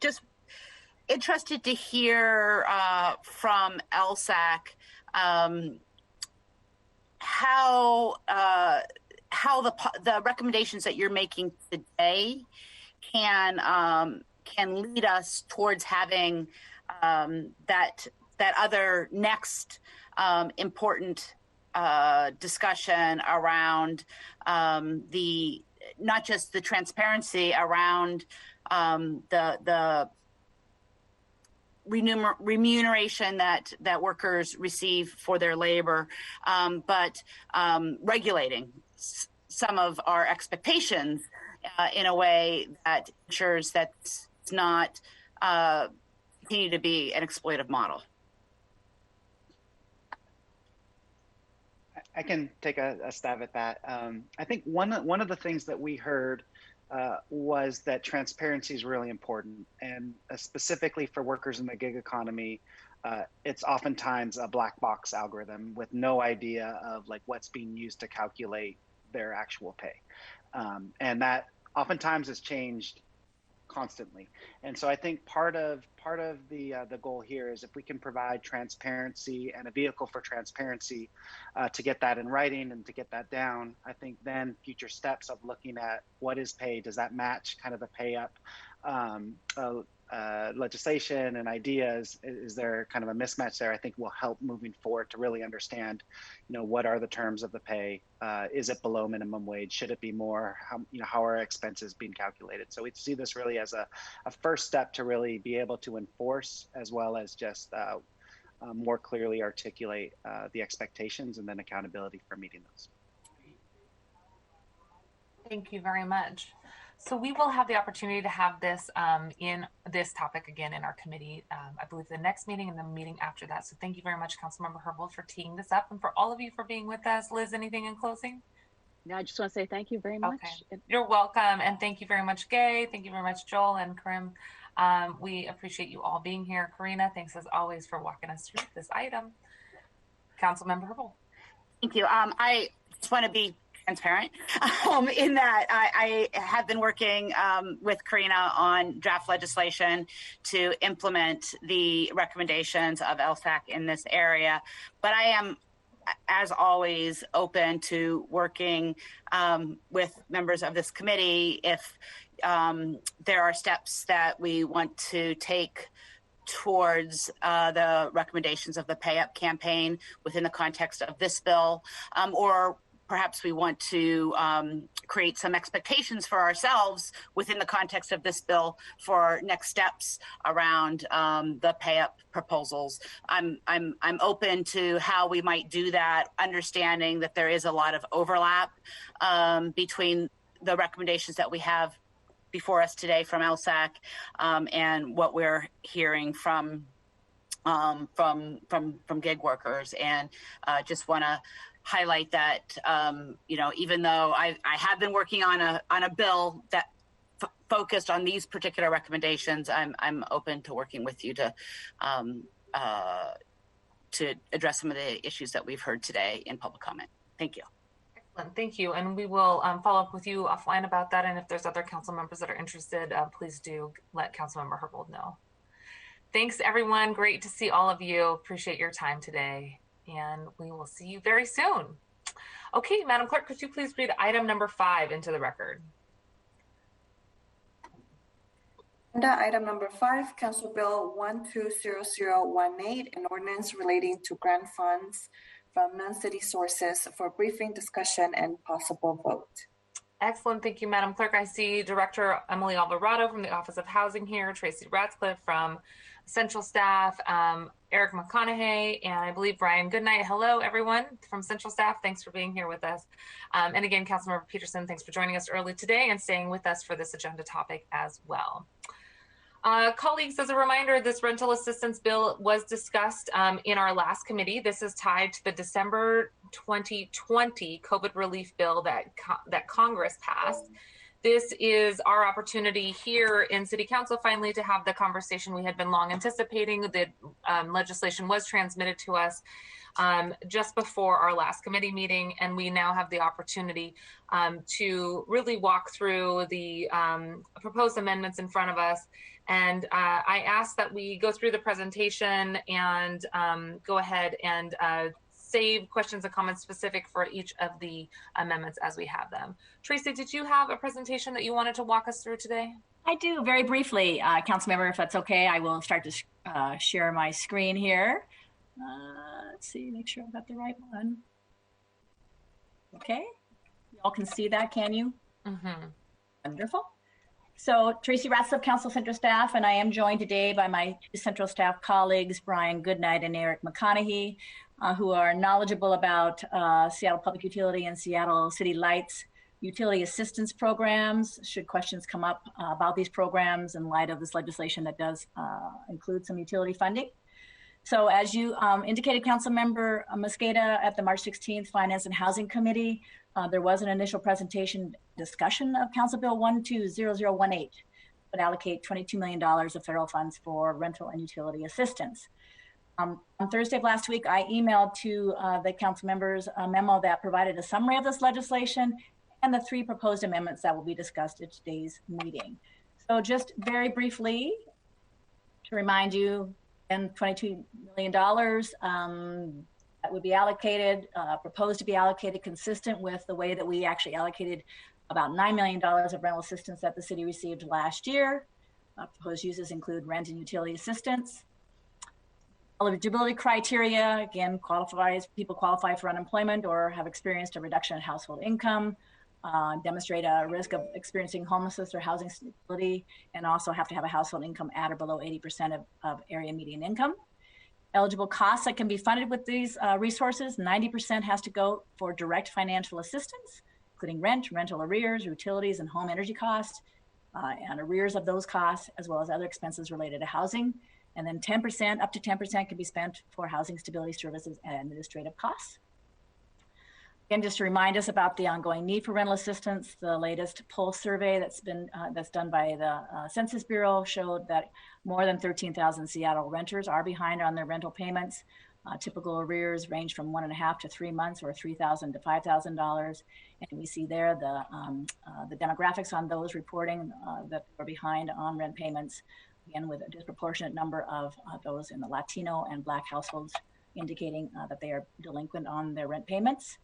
Just interested to hear from LSAC how the recommendations that you're making today can lead us towards having that other next important discussion around not just the transparency around the remuneration that workers receive for their labor, but regulating some of our expectations in a way that ensures that it's not continue to be an exploitive model. I can take a stab at that. I think one of the things that we heard was that transparency is really important, and specifically for workers in the gig economy, it's oftentimes a black box algorithm with no idea of like what's being used to calculate their actual pay, and that oftentimes has changed constantly. And so I think part of the goal here is if we can provide transparency and a vehicle for transparency to get that in writing and to get that down, I think then future steps of looking at what is pay, does that match kind of the pay up legislation and ideas, is there kind of a mismatch there, I think will help moving forward to really understand, what are the terms of the pay? Is it below minimum wage? Should it be more? How are expenses being calculated? So we see this really as a first step to really be able to enforce, as well as just more clearly articulate the expectations and then accountability for meeting those. Thank you very much. So we will have the opportunity to have this in this topic again in our committee, I believe the next meeting and the meeting after that. So thank you very much, Councilmember Herbold, for teeing this up, and for all of you for being with us. Liz, anything in closing? No, I just want to say thank you very much. Okay. You're welcome. And thank you very much, Gay. Thank you very much, Joel and Karim. We appreciate you all being here. Karina, thanks as always for walking us through this item. Councilmember Herbold. Thank you. I just want to be transparent in that I have been working with Karina on draft legislation to implement the recommendations of LSAC in this area, but I am, as always, open to working with members of this committee if there are steps that we want to take towards the recommendations of the Pay Up campaign within the context of this bill, or perhaps we want to create some expectations for ourselves within the context of this bill for next steps around the pay up proposals. I'm open to how we might do that, understanding that there is a lot of overlap between the recommendations that we have before us today from LSAC and what we're hearing from gig workers, and just want to highlight that even though I have been working on a bill that focused on these particular recommendations, I'm open to working with you to address some of the issues that we've heard today in public comment. Thank you. Excellent, thank you. And we will follow up with you offline about that. And if there's other council members that are interested, please do let Councilmember Herbold know. Thanks, everyone. Great to see all of you. Appreciate your time today. And we will see you very soon. Okay, Madam Clerk, could you please read item number 5 into the record? Item number 5, Council Bill 120018, an ordinance relating to grant funds from non-city sources for briefing, discussion, and possible vote. Excellent. Thank you, Madam Clerk. I see Director Emily Alvarado from the Office of Housing here, Tracy Ratcliffe from Central Staff, Eric McConaughey, and I believe Brian Goodnight. Hello, everyone from Central Staff. Thanks for being here with us. And again, Councilmember Peterson, thanks for joining us early today and staying with us for this agenda topic as well. Colleagues, as a reminder, this rental assistance bill was discussed in our last committee. This is tied to the December 2020 COVID relief bill that Congress passed. This is our opportunity here in City Council finally to have the conversation we had been long anticipating. The legislation was transmitted to us just before our last committee meeting, and we now have the opportunity to really walk through the proposed amendments in front of us. And I ask that we go through the presentation and go ahead and save questions and comments specific for each of the amendments as we have them. Tracy, did you have a presentation that you wanted to walk us through today? I do, very briefly, Councilmember, if that's okay. I will start to share my screen here. Let's see, make sure I've got the right one. Okay, y'all can see that, can you? Mm-hmm. Wonderful. So Tracy Ratslip, Council Central staff, and I am joined today by my Central staff colleagues, Brian Goodnight and Eric McConaughey, who are knowledgeable about Seattle Public Utility and Seattle City Lights utility assistance programs, should questions come up about these programs in light of this legislation that does include some utility funding. So as you indicated, Councilmember Mosqueda, at the March 16th Finance and Housing Committee, there was an initial presentation discussion of Council Bill 120018, would allocate $22 million of federal funds for rental and utility assistance. On Thursday of last week, I emailed to the council members a memo that provided a summary of this legislation and the 3 proposed amendments that will be discussed at today's meeting. So just very briefly, to remind you, and $22 million that would be allocated, proposed to be allocated consistent with the way that we actually allocated about $9 million of rental assistance that the city received last year. Proposed uses include rent and utility assistance. Eligibility criteria, again, people qualify for unemployment or have experienced a reduction in household income, demonstrate a risk of experiencing homelessness or housing instability, and also have to have a household income at or below 80% of area median income. Eligible costs that can be funded with these resources, 90% has to go for direct financial assistance, including rent, rental arrears, utilities, and home energy costs, and arrears of those costs, as well as other expenses related to housing. And then 10%, up to 10% can be spent for housing stability services and administrative costs. Again, just to remind us about the ongoing need for rental assistance, the latest pulse survey that's done by the Census Bureau showed that more than 13,000 Seattle renters are behind on their rental payments. Typical arrears range from 1.5 to 3 months, or $3,000 to $5,000. And we see there the demographics on those reporting that are behind on rent payments, again with a disproportionate number of those in the Latino and Black households, indicating that they are delinquent on their rent payments.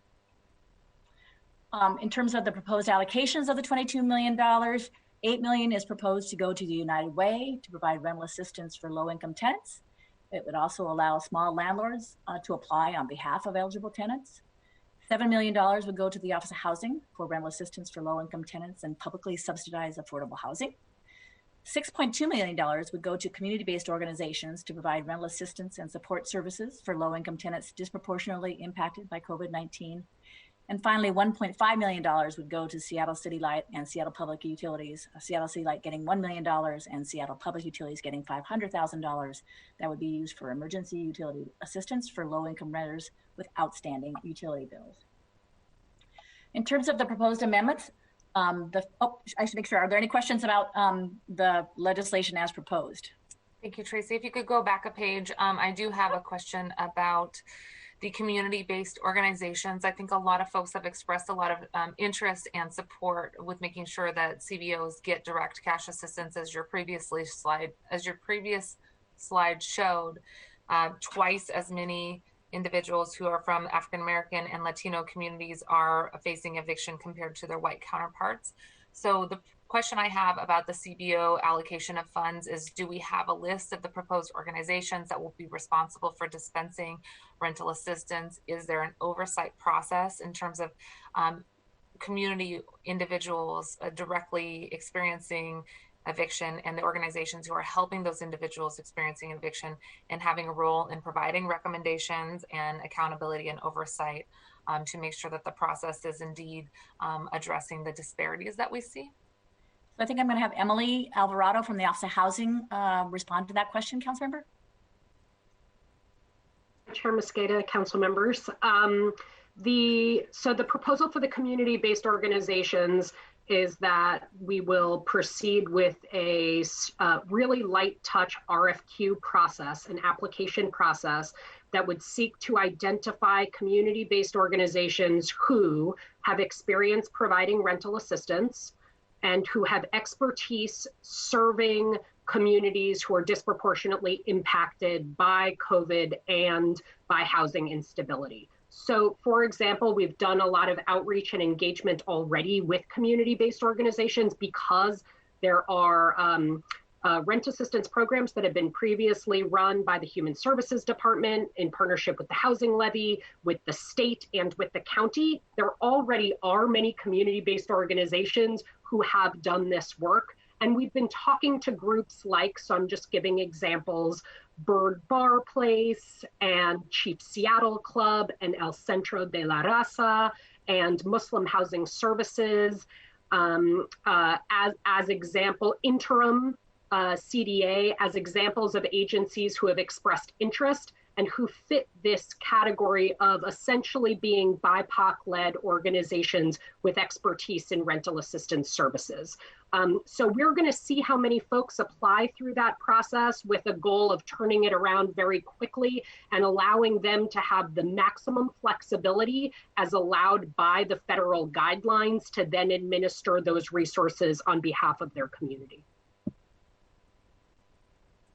In terms of the proposed allocations of the $22 million, $8 million is proposed to go to the United Way to provide rental assistance for low-income tenants. It would also allow small landlords to apply on behalf of eligible tenants. $7 million would go to the Office of Housing for rental assistance for low-income tenants and publicly subsidized affordable housing. $6.2 million would go to community-based organizations to provide rental assistance and support services for low-income tenants disproportionately impacted by COVID-19. And finally, $1.5 million would go to Seattle City Light and Seattle Public Utilities, Seattle City Light getting $1 million and Seattle Public Utilities getting $500,000. That would be used for emergency utility assistance for low-income renters with outstanding utility bills. In terms of the proposed amendments, I should make sure, are there any questions about the legislation as proposed? Thank you, Tracy. If you could go back a page, I do have a question about the community-based organizations. I think a lot of folks have expressed a lot of interest and support with making sure that CBOs get direct cash assistance, as your previous slide showed. Twice as many individuals who are from African American and Latino communities are facing eviction compared to their white counterparts. So the question I have about the CBO allocation of funds is, do we have a list of the proposed organizations that will be responsible for dispensing rental assistance? Is there an oversight process in terms of community individuals directly experiencing eviction, and the organizations who are helping those individuals experiencing eviction and having a role in providing recommendations and accountability and oversight to make sure that the process is indeed addressing the disparities that we see? I think I'm going to have Emily Alvarado from the Office of Housing respond to that question, Councilmember. Chair Mosqueda, council members. So the proposal for the community-based organizations is that we will proceed with a really light touch RFQ process, an application process that would seek to identify community-based organizations who have experience providing rental assistance and who have expertise serving communities who are disproportionately impacted by COVID and by housing instability. So, for example, we've done a lot of outreach and engagement already with community-based organizations because there are rent assistance programs that have been previously run by the Human Services Department in partnership with the Housing Levy, with the state, and with the county. There already are many community-based organizations who have done this work. And we've been talking to groups like, so I'm just giving examples, Bird Bar Place and Chief Seattle Club and El Centro de la Raza and Muslim Housing Services. As example, Interim CDA as examples of agencies who have expressed interest and who fit this category of essentially being BIPOC-led organizations with expertise in rental assistance services. So we're going to see how many folks apply through that process with a goal of turning it around very quickly and allowing them to have the maximum flexibility as allowed by the federal guidelines to then administer those resources on behalf of their community.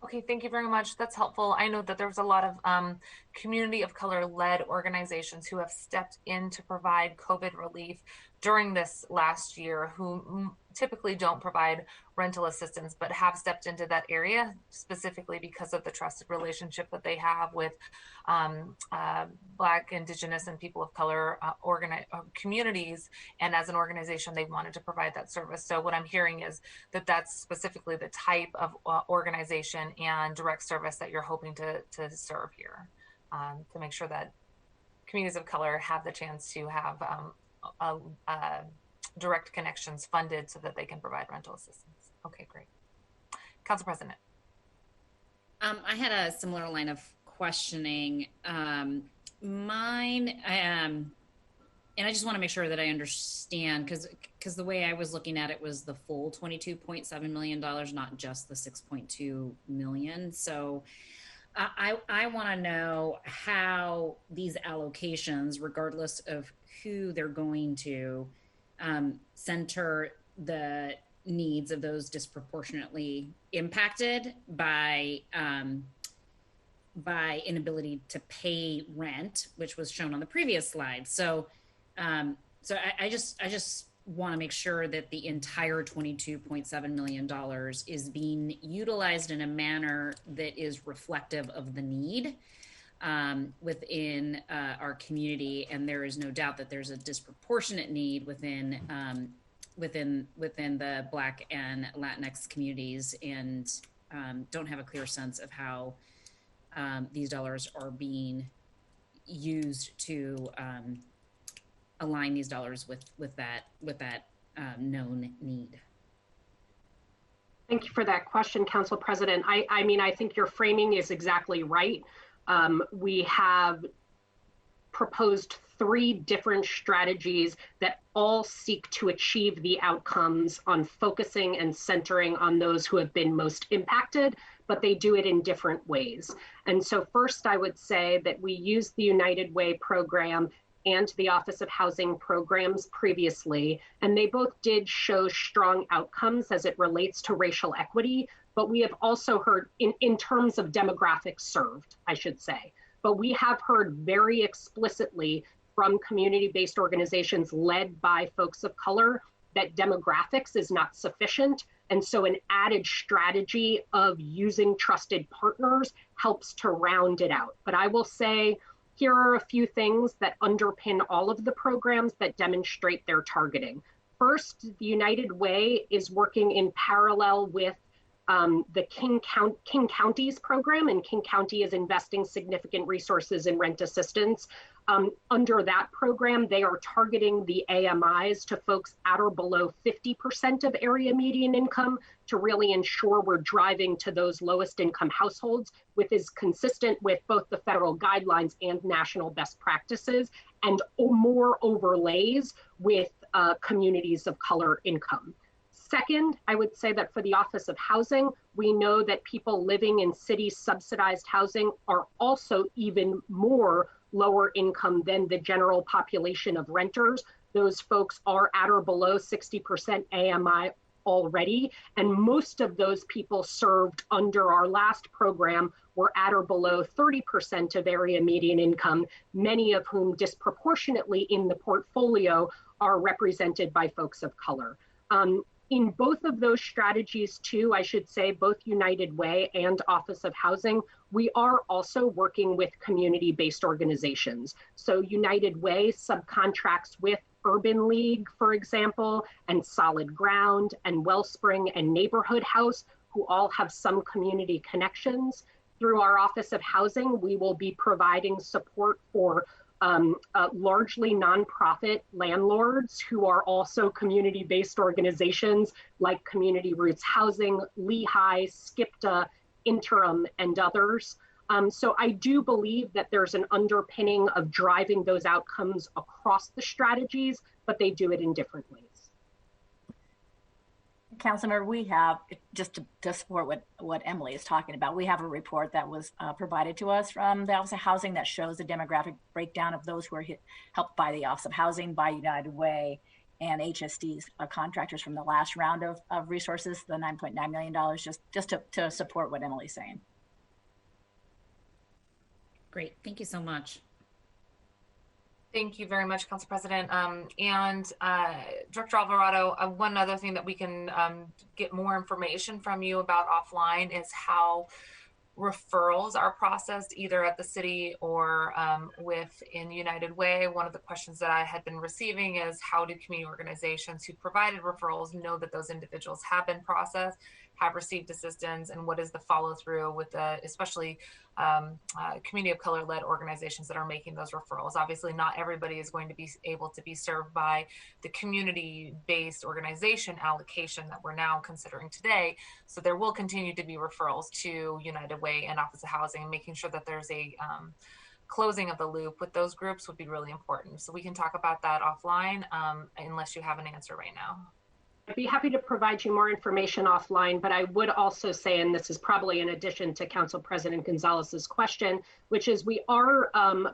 Okay, thank you very much. That's helpful. I know that there's a lot of community of color-led organizations who have stepped in to provide COVID relief during this last year who typically don't provide rental assistance, but have stepped into that area specifically because of the trusted relationship that they have with Black, Indigenous, and people of color communities. And as an organization, they wanted to provide that service. So what I'm hearing is that that's specifically the type of organization and direct service that you're hoping to serve here, to make sure that communities of color have the chance to have direct connections funded so that they can provide rental assistance. Okay, great. Council President. I had a similar line of questioning. Mine, and I just want to make sure that I understand, because the way I was looking at it was the full $22.7 million, not just the $6.2 million. So I want to know how these allocations, regardless of who they're going to, center the needs of those disproportionately impacted by inability to pay rent, which was shown on the previous slide. So, I just want to make sure that the entire $22.7 million is being utilized in a manner that is reflective of the need within our community, and there is no doubt that there's a disproportionate need within the Black and Latinx communities, and don't have a clear sense of how these dollars are being used to align these dollars with that known need. Thank you for that question, Council President. I mean, I think your framing is exactly right. We have proposed 3 different strategies that all seek to achieve the outcomes on focusing and centering on those who have been most impacted, but they do it in different ways. And so first, I would say that we used the United Way program and the Office of Housing programs previously, and they both did show strong outcomes as it relates to racial equity, but we have also heard in terms of demographics served, I should say, but we have heard very explicitly from community-based organizations led by folks of color that demographics is not sufficient. And so an added strategy of using trusted partners helps to round it out. But I will say, here are a few things that underpin all of the programs that demonstrate their targeting. First, the United Way is working in parallel with the King County's program, and King County is investing significant resources in rent assistance. Under that program, they are targeting the AMIs to folks at or below 50% of area median income to really ensure we're driving to those lowest income households, which is consistent with both the federal guidelines and national best practices, and more overlays with communities of color income. Second, I would say that for the Office of Housing, we know that people living in city subsidized housing are also even more lower income than the general population of renters. Those folks are at or below 60% AMI already, and most of those people served under our last program were at or below 30% of area median income, many of whom disproportionately in the portfolio are represented by folks of color. In both of those strategies too, I should say, both United Way and Office of Housing, we are also working with community-based organizations. So United Way subcontracts with Urban League, for example, and Solid Ground and Wellspring and Neighborhood House, who all have some community connections. Through our Office of Housing, we will be providing support for largely nonprofit landlords who are also community-based organizations like Community Roots Housing, Lehigh, SCIPTA, Interim, and others. So I do believe that there's an underpinning of driving those outcomes across the strategies, but they do it in different ways. Councilmember, we have, just to support what Emily is talking about, we have a report that was provided to us from the Office of Housing that shows the demographic breakdown of those who are helped by the Office of Housing, by United Way, and HSD's contractors from the last round of resources, the $9.9 million, just to support what Emily's saying. Great, thank you so much. Thank you very much, Council President. Director Alvarado, one other thing that we can get more information from you about offline is how referrals are processed either at the city or within United Way. One of the questions that I had been receiving is how do community organizations who provided referrals know that those individuals have been processed, have received assistance, and what is the follow through with the, especially community of color led organizations that are making those referrals. Obviously not everybody is going to be able to be served by the community based organization allocation that we're now considering today. So there will continue to be referrals to United Way and Office of Housing, making sure that there's a closing of the loop with those groups would be really important. So we can talk about that offline unless you have an answer right now. I'd be happy to provide you more information offline, but I would also say, and this is probably in addition to Council President Gonzalez's question, which is we are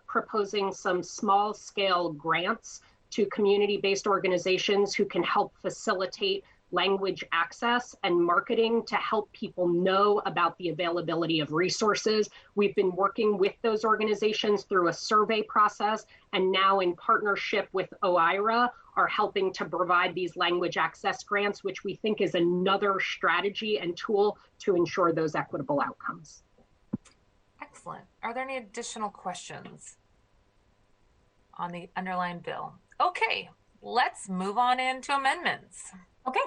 proposing some small scale grants to community-based organizations who can help facilitate language access and marketing to help people know about the availability of resources. We've been working with those organizations through a survey process, and now in partnership with OIRA are helping to provide these language access grants, which we think is another strategy and tool to ensure those equitable outcomes. Excellent. Are there any additional questions on the underlying bill? Okay, let's move on into amendments. Okay,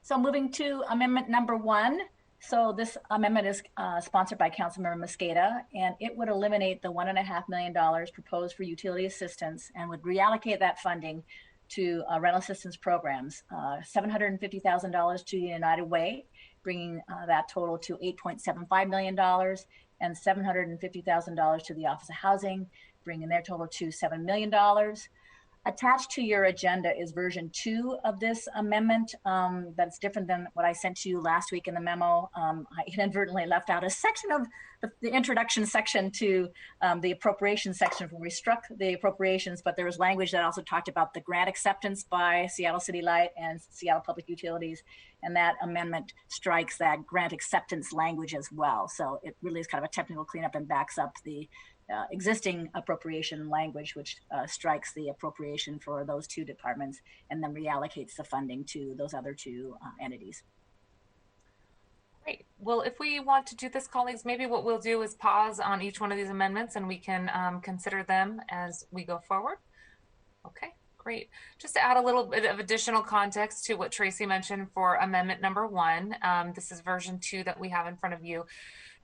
so moving to amendment number 1. So this amendment is sponsored by Councilmember Mosqueda, and it would eliminate the $1.5 million proposed for utility assistance and would reallocate that funding to rental assistance programs, $750,000 to United Way, bringing that total to $8.75 million, and $750,000 to the Office of Housing, bringing their total to $7 million. Attached to your agenda is version 2 of this amendment. That's different than what I sent to you last week in the memo. I inadvertently left out a section of the introduction section to the appropriation section where we struck the appropriations, but there was language that also talked about the grant acceptance by Seattle City Light and Seattle Public Utilities, and that amendment strikes that grant acceptance language as well. So it really is kind of a technical cleanup and backs up the existing appropriation language, which strikes the appropriation for those 2 departments and then reallocates the funding to those other 2 entities. Great. Well, if we want to do this, colleagues, maybe what we'll do is pause on each one of these amendments and we can consider them as we go forward. Okay, great. Great. Just to add a little bit of additional context to what Tracy mentioned for amendment number 1, this is version 2 that we have in front of you.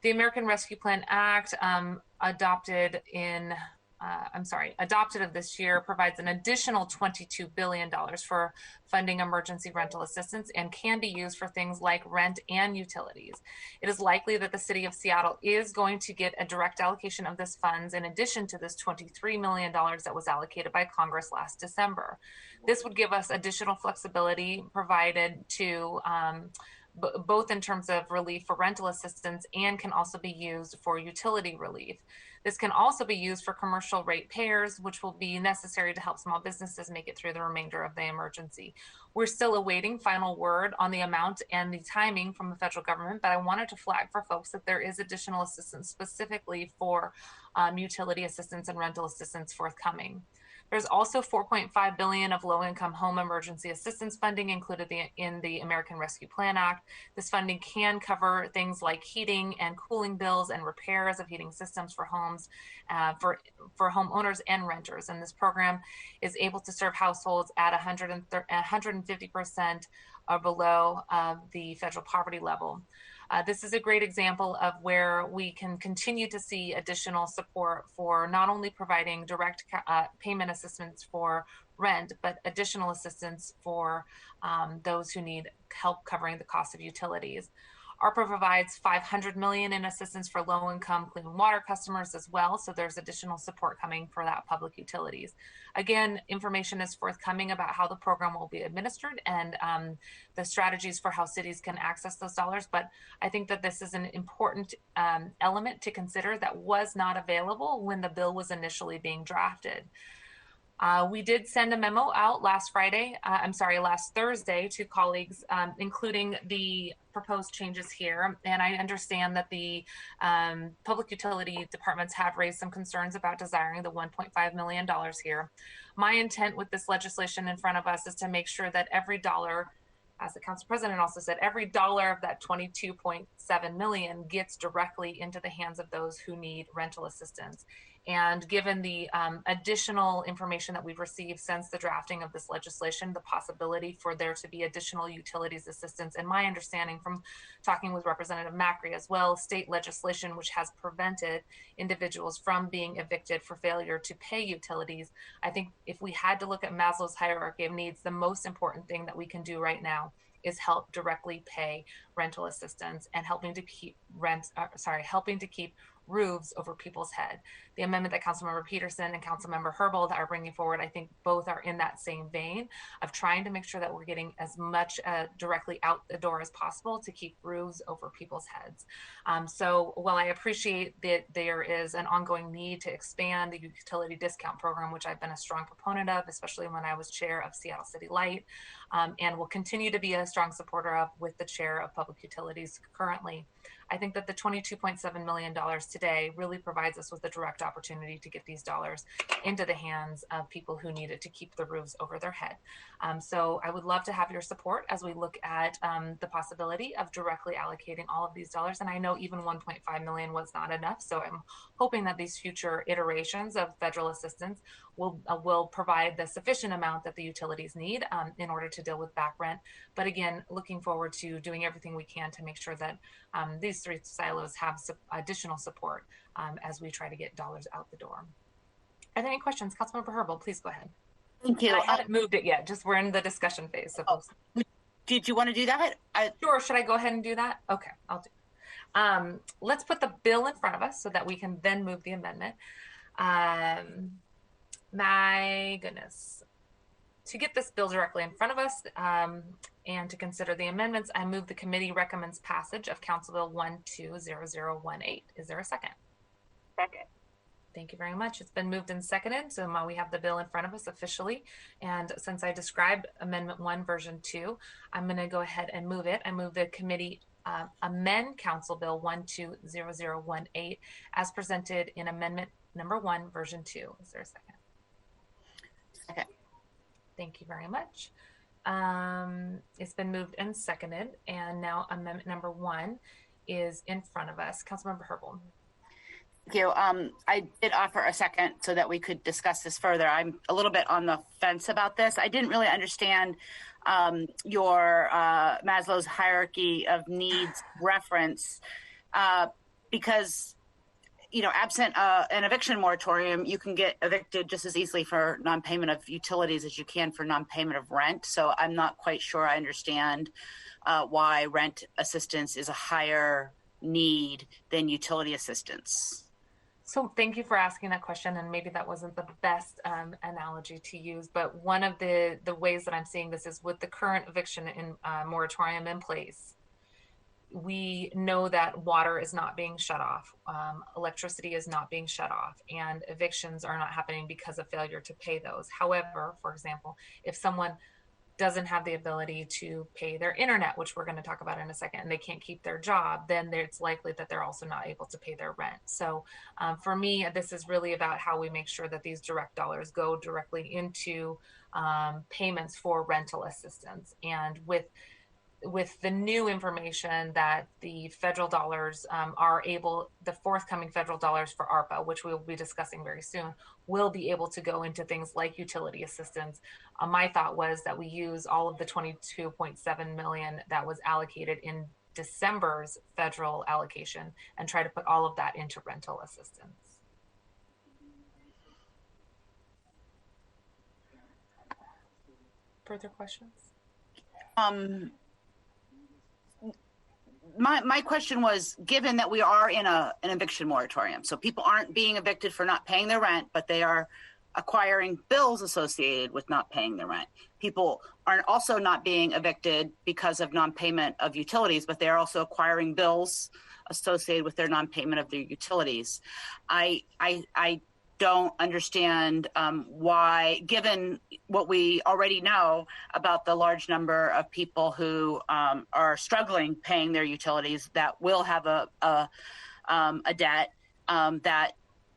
The American Rescue Plan Act, adopted of this year, provides an additional $22 billion for funding emergency rental assistance and can be used for things like rent and utilities. It is likely that the city of Seattle is going to get a direct allocation of this funds in addition to this $23 million that was allocated by Congress last December. This would give us additional flexibility provided to both in terms of relief for rental assistance and can also be used for utility relief. This can also be used for commercial rate payers, which will be necessary to help small businesses make it through the remainder of the emergency. We're still awaiting final word on the amount and the timing from the federal government, but I wanted to flag for folks that there is additional assistance specifically for utility assistance and rental assistance forthcoming. There's also $4.5 billion of low-income home emergency assistance funding included in the American Rescue Plan Act. This funding can cover things like heating and cooling bills and repairs of heating systems for homes, for homeowners and renters. And this program is able to serve households at 150% or below the federal poverty level. This is a great example of where we can continue to see additional support for not only providing direct payment assistance for rent, but additional assistance for those who need help covering the cost of utilities. ARPA provides $500 million in assistance for low-income clean water customers as well, so there's additional support coming for that public utilities. Again, information is forthcoming about how the program will be administered and the strategies for how cities can access those dollars, but I think that this is an important element to consider that was not available when the bill was initially being drafted. We did send a memo out last Thursday to colleagues, including the proposed changes here. And I understand that the public utility departments have raised some concerns about desiring the $1.5 million here. My intent with this legislation in front of us is to make sure that every dollar, as the council president also said, every dollar of that $22.7 million gets directly into the hands of those who need rental assistance. And given the additional information that we've received since the drafting of this legislation, the possibility for there to be additional utilities assistance, and my understanding from talking with Representative Macri as well, state legislation which has prevented individuals from being evicted for failure to pay utilities. I think if we had to look at Maslow's hierarchy of needs, the most important thing that we can do right now is help directly pay rental assistance and helping to keep roofs over people's head. The amendment that Councilmember Peterson and Councilmember Herbold are bringing forward, I think both are in that same vein of trying to make sure that we're getting as much directly out the door as possible to keep roofs over people's heads. So while I appreciate that there is an ongoing need to expand the utility discount program, which I've been a strong proponent of, especially when I was chair of Seattle City Light, and will continue to be a strong supporter of with the chair of public utilities currently, I think that the $22.7 million today really provides us with a direct opportunity to get these dollars into the hands of people who need it to keep the roofs over their head. So I would love to have your support as we look at the possibility of directly allocating all of these dollars. And I know even $1.5 million was not enough. So I'm hoping that these future iterations of federal assistance will provide the sufficient amount that the utilities need in order to deal with back rent. But again, looking forward to doing everything we can to make sure that these three silos have additional support as we try to get dollars out the door. Are there any questions? Councilmember Herbold, please go ahead. Thank you. I haven't moved it yet, just we're in the discussion phase. So did you want to do that? Sure, should I go ahead and do that? Okay, I'll do. Let's put the bill in front of us so that we can then move the amendment. My goodness. To get this bill directly in front of us and to consider the amendments, I move the committee recommends passage of Council Bill 120018. Is there a second? Second. Thank you very much. It's been moved and seconded. So now we have the bill in front of us officially. And since I described Amendment 1, Version 2, I'm going to go ahead and move it. I move the committee amend Council Bill 120018 as presented in Amendment Number 1, Version 2. Is there a second? Second. Thank you very much. It's been moved and seconded, and now Amendment Number 1 is in front of us. Councilmember Herbold. Thank you. I did offer a second so that we could discuss this further. I'm a little bit on the fence about this. I didn't really understand your Maslow's hierarchy of needs reference because, you know, absent an eviction moratorium, you can get evicted just as easily for non-payment of utilities as you can for non-payment of rent. So I'm not quite sure I understand why rent assistance is a higher need than utility assistance. So thank you for asking that question, and maybe that wasn't the best analogy to use, but one of the ways that I'm seeing this is with the current eviction moratorium in place, we know that water is not being shut off, electricity is not being shut off, and evictions are not happening because of failure to pay those. However, for example, if someone doesn't have the ability to pay their internet, which we're going to talk about in a second, and they can't keep their job, then it's likely that they're also not able to pay their rent. So for me, this is really about how we make sure that these direct dollars go directly into payments for rental assistance. And with the new information that the federal dollars the forthcoming federal dollars for ARPA, which we will be discussing very soon, will be able to go into things like utility assistance. My thought was that we use all of the $22.7 million that was allocated in December's federal allocation and try to put all of that into rental assistance. Further questions? My question was, given that we are in an eviction moratorium, so people aren't being evicted for not paying their rent, but they are acquiring bills associated with not paying their rent. People are also not being evicted because of non-payment of utilities, but they are also acquiring bills associated with their non-payment of their utilities. I don't understand why, given what we already know about the large number of people who are struggling paying their utilities, that will have a debt, that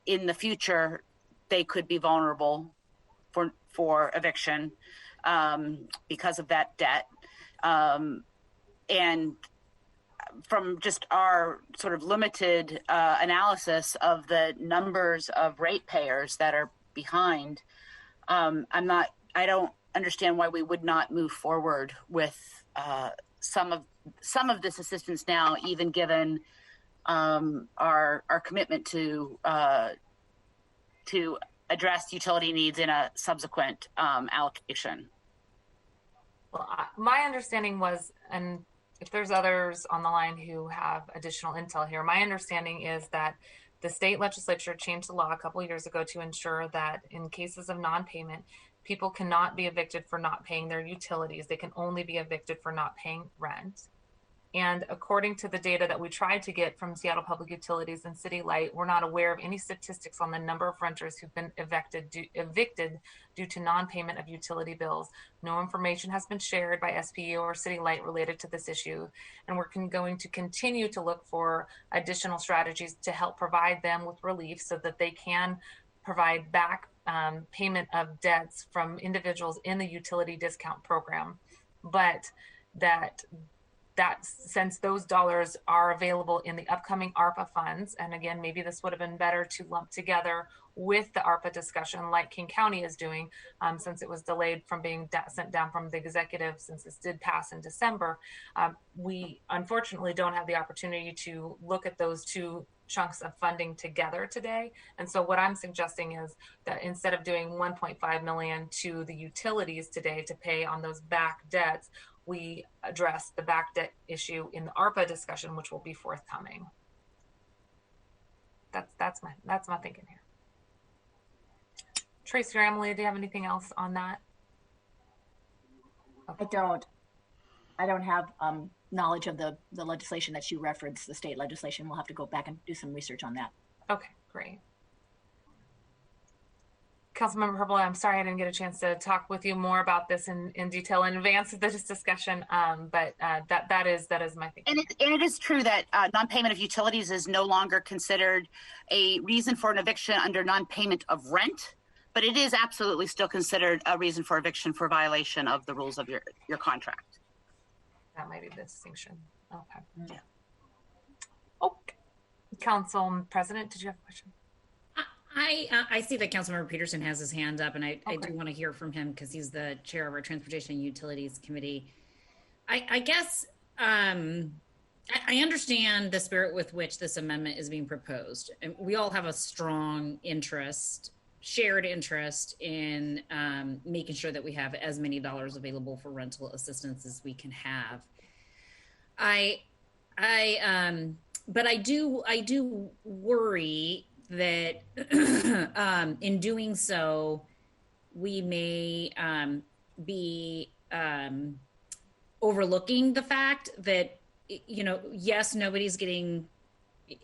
in the future they could be vulnerable for eviction because of that debt. And from just our sort of limited analysis of the numbers of ratepayers that are behind, I don't understand why we would not move forward with some of this assistance now, even given our commitment to address utility needs in a subsequent allocation. Well, my understanding was, and if there's others on the line who have additional intel here, my understanding is that the state legislature changed the law a couple of years ago to ensure that in cases of non-payment, people cannot be evicted for not paying their utilities. They can only be evicted for not paying rent. And according to the data that we tried to get from Seattle Public Utilities and City Light, we're not aware of any statistics on the number of renters who've been evicted due to non-payment of utility bills. No information has been shared by SPU or City Light related to this issue. And we're going to continue to look for additional strategies to help provide them with relief so that they can provide back payment of debts from individuals in the utility discount program. But that since those dollars are available in the upcoming ARPA funds, and again, maybe this would have been better to lump together with the ARPA discussion like King County is doing, since it was delayed from being sent down from the executive, since this did pass in December. We unfortunately don't have the opportunity to look at those two chunks of funding together today. And so what I'm suggesting is that instead of doing 1.5 million to the utilities today to pay on those back debts, we address the back debt issue in the ARPA discussion, which will be forthcoming. That's my thinking here. Tracy or Emily, do you have anything else on that? Okay. I don't have knowledge of the legislation that you referenced, the state legislation. We'll have to go back and do some research on that. Okay, great. Councilmember Herbold, I'm sorry I didn't get a chance to talk with you more about this in detail in advance of this discussion, but that is my thinking. And it is true that non-payment of utilities is no longer considered a reason for an eviction under non-payment of rent, but it is absolutely still considered a reason for eviction for violation of the rules of your contract. That might be the distinction. Okay. Yeah. Okay. Council President, did you have a question? I see that Councilmember Peterson has his hand up, and I do want to hear from him because he's the chair of our Transportation and Utilities Committee. I guess I understand the spirit with which this amendment is being proposed. And we all have a strong interest, shared interest in making sure that we have as many dollars available for rental assistance as we can have. But I do worry that in doing so, we may be overlooking the fact that, yes, nobody's getting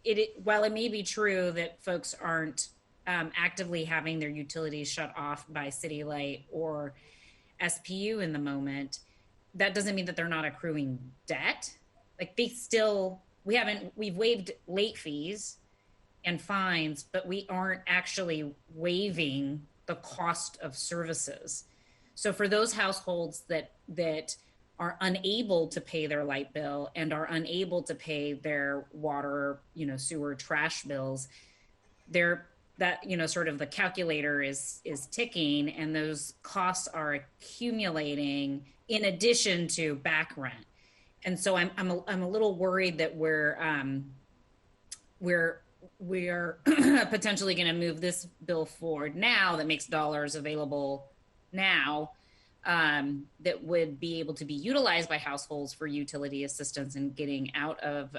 it. While it may be true that folks aren't actively having their utilities shut off by City Light or SPU in the moment, that doesn't mean that they're not accruing debt. Like we've waived late fees and fines, but we aren't actually waiving the cost of services. So for those households that are unable to pay their light bill and are unable to pay their water, sewer, trash bills, sort of the calculator is ticking, and those costs are accumulating in addition to back rent. And so I'm a little worried that we're potentially going to move this bill forward now that makes dollars available now that would be able to be utilized by households for utility assistance and getting out of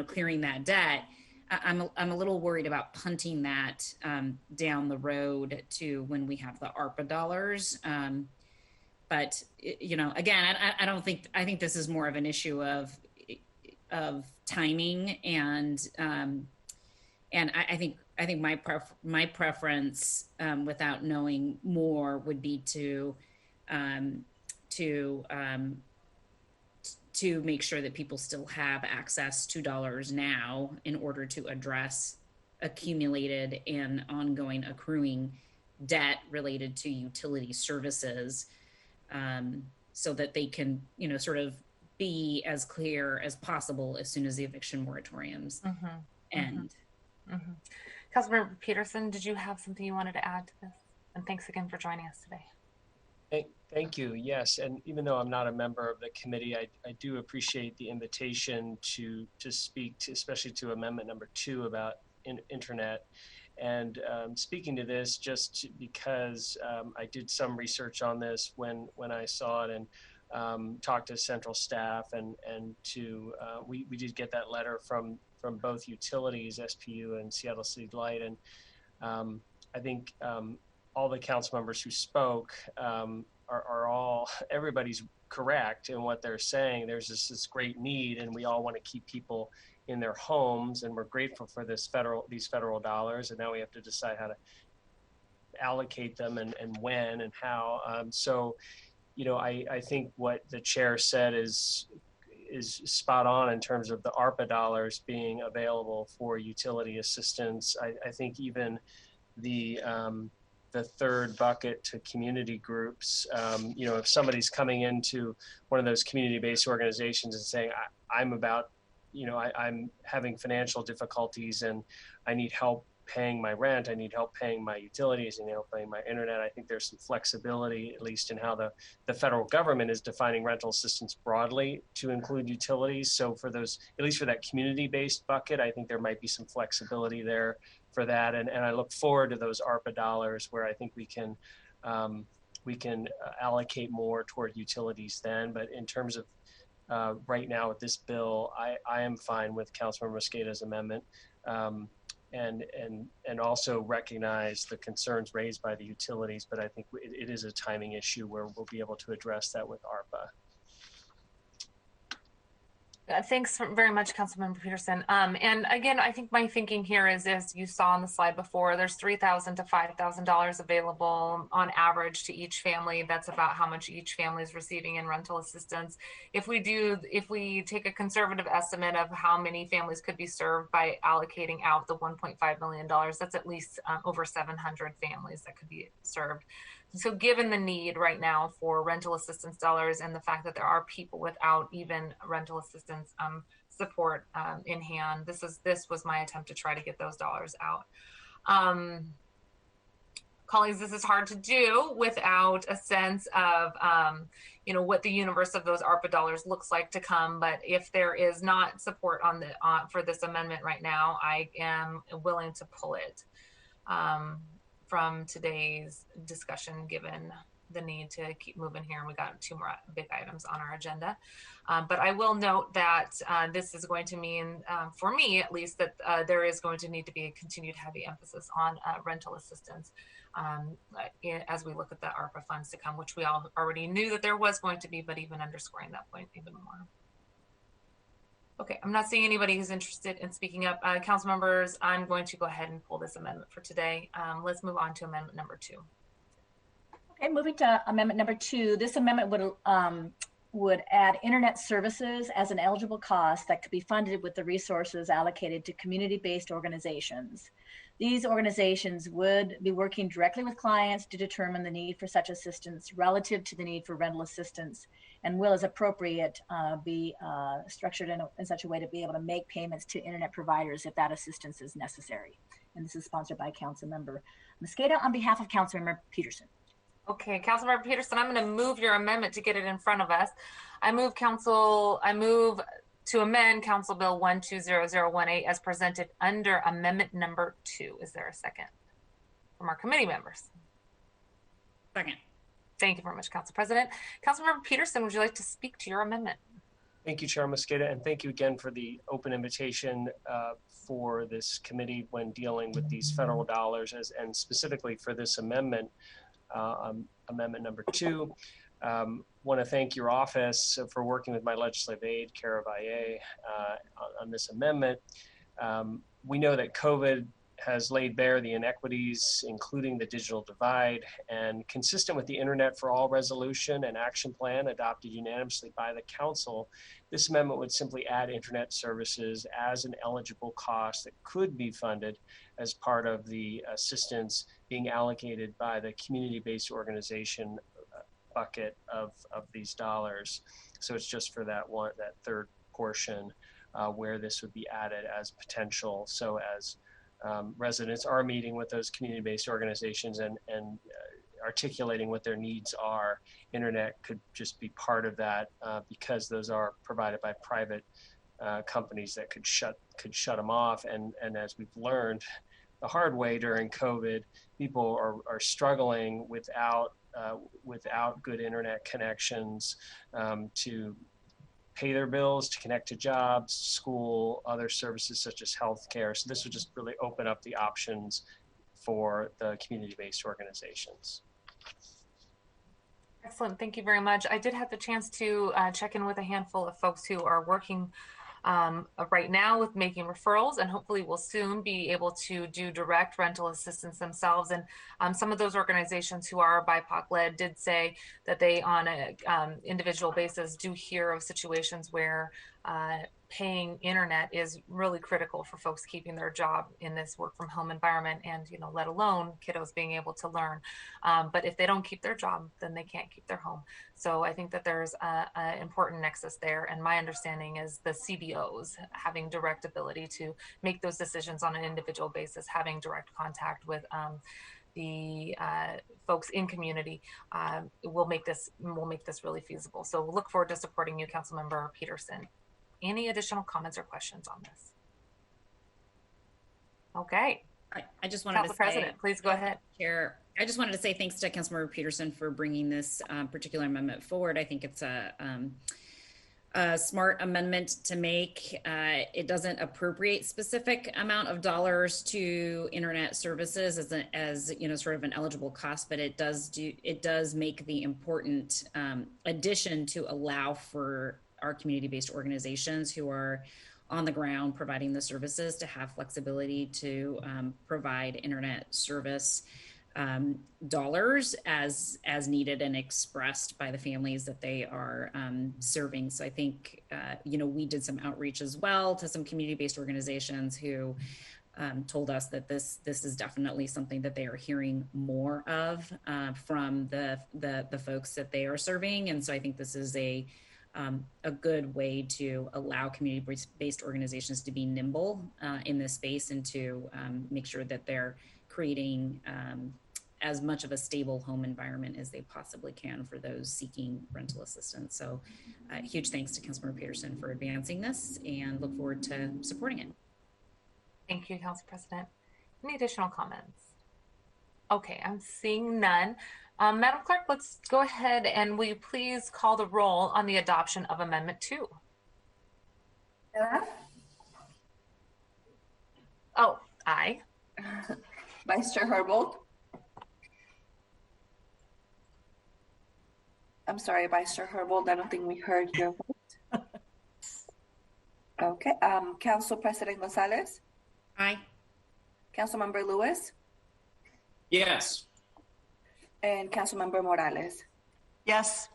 clearing that debt. I'm a little worried about punting that down the road to when we have the ARPA dollars. But again, I think this is more of an issue of timing, and I think my preference, without knowing more, would be to make sure that people still have access to dollars now in order to address accumulated and ongoing accruing debt related to utility services. So that they can, sort of be as clear as possible as soon as the eviction moratoriums end. Councilmember Peterson, did you have something you wanted to add to this? And thanks again for joining us today. Thank you. Yes, and even though I'm not a member of the committee, I do appreciate the invitation to speak to, especially to Amendment number 2 about internet. And speaking to this, just because I did some research on this when I saw it, and talked to central staff, and we did get that letter from both utilities, SPU and Seattle City Light, and I think all the council members who spoke everybody's correct in what they're saying. There's this great need, and we all want to keep people in their homes, and we're grateful for these federal dollars, and now we have to decide how to allocate them and when and how. I think what the chair said is spot on in terms of the ARPA dollars being available for utility assistance. I think even the third bucket to community groups, if somebody's coming into one of those community-based organizations and saying, I'm having financial difficulties and I need help paying my rent, I need help paying my utilities, and paying my internet. I think there's some flexibility, at least in how the federal government is defining rental assistance broadly to include utilities. So for those, at least for that community-based bucket, I think there might be some flexibility there for that. And I look forward to those ARPA dollars where I think we can allocate more toward utilities then. But in terms of right now with this bill, I am fine with Councilmember Mosqueda's amendment, and also recognize the concerns raised by the utilities. But I think it is a timing issue where we'll be able to address that with ARPA. Thanks very much, Councilmember Peterson. And again, I think my thinking here is, as you saw on the slide before, there's $3,000 to $5,000 available on average to each family. That's about how much each family is receiving in rental assistance. If we take a conservative estimate of how many families could be served by allocating out the $1.5 million, that's at least over 700 families that could be served. So given the need right now for rental assistance dollars and the fact that there are people without even rental assistance support in hand. This was my attempt to try to get those dollars out. Colleagues, this is hard to do without a sense of, what the universe of those ARPA dollars looks like to come. But if there is not support for this amendment right now, I am willing to pull it from today's discussion, given the need to keep moving here. And we got 2 more big items on our agenda. But I will note that this is going to mean, for me at least, that there is going to need to be a continued heavy emphasis on rental assistance as we look at the ARPA funds to come, which we all already knew that there was going to be, but even underscoring that point even more. Okay, I'm not seeing anybody who's interested in speaking up. Council members, I'm going to go ahead and pull this amendment for today. Let's move on to amendment number 2. Okay, moving to amendment number 2. This amendment would add internet services as an eligible cost that could be funded with the resources allocated to community-based organizations. These organizations would be working directly with clients to determine the need for such assistance relative to the need for rental assistance, and will, as appropriate, be structured in such a way to be able to make payments to internet providers if that assistance is necessary. And this is sponsored by Councilmember Mosqueda on behalf of Councilmember Peterson. Okay, Councilmember Peterson, I'm going to move your amendment to get it in front of us. I move to amend Council Bill 120018 as presented under amendment number 2. Is there a second from our committee members? Second. Thank you very much, Council President. Councilmember Peterson, would you like to speak to your amendment? Thank you, Chair Mosqueda, and thank you again for the open invitation for this committee when dealing with these federal dollars, and specifically for this amendment, amendment number 2. Want to thank your office for working with my legislative aide, Cara Valle, on this amendment. We know that COVID has laid bare the inequities, including the digital divide, and consistent with the Internet for All resolution and action plan adopted unanimously by the Council, this amendment would simply add internet services as an eligible cost that could be funded as part of the assistance being allocated by the community-based organization bucket of these dollars. So it's just for that third portion where this would be added as potential. So as residents are meeting with those community-based organizations and articulating what their needs are, internet could just be part of that because those are provided by private companies that could shut them off. And as we've learned the hard way during COVID, people are struggling without good internet connections to pay their bills, to connect to jobs, school, other services such as healthcare. So this would just really open up the options for the community-based organizations. Excellent, thank you very much. I did have the chance to check in with a handful of folks who are working right now with making referrals, and hopefully will soon be able to do direct rental assistance themselves. And some of those organizations who are BIPOC led did say that they on a individual basis do hear of situations where paying internet is really critical for folks keeping their job in this work from home environment, and let alone kiddos being able to learn. But if they don't keep their job, then they can't keep their home. So I think that there's an important nexus there. And my understanding is the CBOs having direct ability to make those decisions on an individual basis, having direct contact with the folks in community will make this really feasible. So we'll look forward to supporting you, Councilmember Peterson. Any additional comments or questions on this? Okay. I just wanted Council to say, President, please go ahead. Chair, I just wanted to say thanks to Councilmember Peterson for bringing this particular amendment forward. I think it's a smart amendment to make. It doesn't appropriate specific amount of dollars to internet services as sort of an eligible cost, but it does make the important addition to allow for our community-based organizations who are on the ground providing the services to have flexibility to provide internet service dollars as needed and expressed by the families that they are serving. So I think, we did some outreach as well to some community-based organizations who told us that this is definitely something that they are hearing more of from the folks that they are serving. And so I think this is a a good way to allow community-based organizations to be nimble in this space and to make sure that they're creating as much of a stable home environment as they possibly can for those seeking rental assistance. So huge thanks to Councilmember Peterson for advancing this and look forward to supporting it. Thank you, Council President. Any additional comments? Okay, I'm seeing none. Madam Clerk, let's go ahead and will you please call the roll on the adoption of Amendment 2? Oh, aye. Vice Chair Herbold. I'm sorry, Vice Chair Herbold, I don't think we heard your vote. Okay, Council President Gonzalez. Aye. Councilmember Lewis. Yes. And Councilmember Morales. Yes.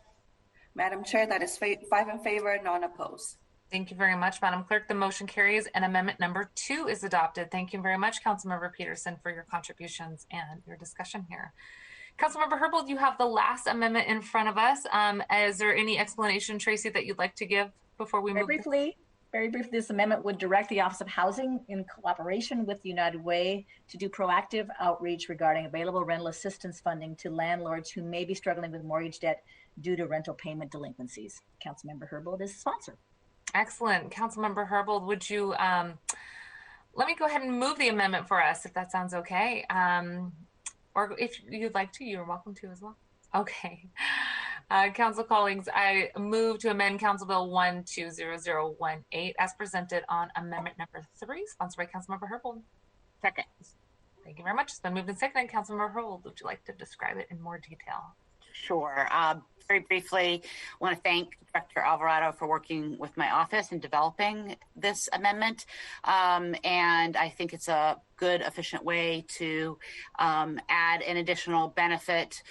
Madam Chair, that is 5 in favor, none opposed. Thank you very much, Madam Clerk. The motion carries and amendment number 2 is adopted. Thank you very much, Councilmember Peterson, for your contributions and your discussion here. Councilmember Herbold, you have the last amendment in front of us. Is there any explanation, Tracy, that you'd like to give before we move? Very briefly, this amendment would direct the Office of Housing in cooperation with the United Way to do proactive outreach regarding available rental assistance funding to landlords who may be struggling with mortgage debt due to rental payment delinquencies. Councilmember Herbold is the sponsor. Excellent. Councilmember Herbold, would you let me go ahead and move the amendment for us, if that sounds okay. Or if you'd like to, you're welcome to as well. Okay. Council colleagues, I move to amend Council Bill 120018 as presented on amendment number 3, sponsored by Councilmember Herbold. Second. Thank you very much. It's been moved and seconded. Councilmember Herbold, would you like to describe it in more detail? Sure. Very briefly, I want to thank Director Alvarado for working with my office in developing this amendment. And I think it's a good, efficient way to add an additional benefit,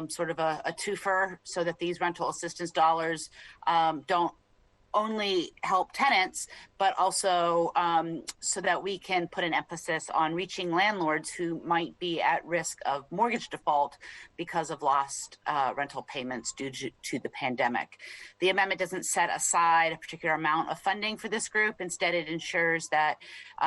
sort of a twofer, so that these rental assistance dollars don't only help tenants, but also so that we can put an emphasis on reaching landlords who might be at risk of mortgage default because of lost rental payments due to the pandemic. The amendment doesn't set aside a particular amount of funding for this group. Instead, it ensures that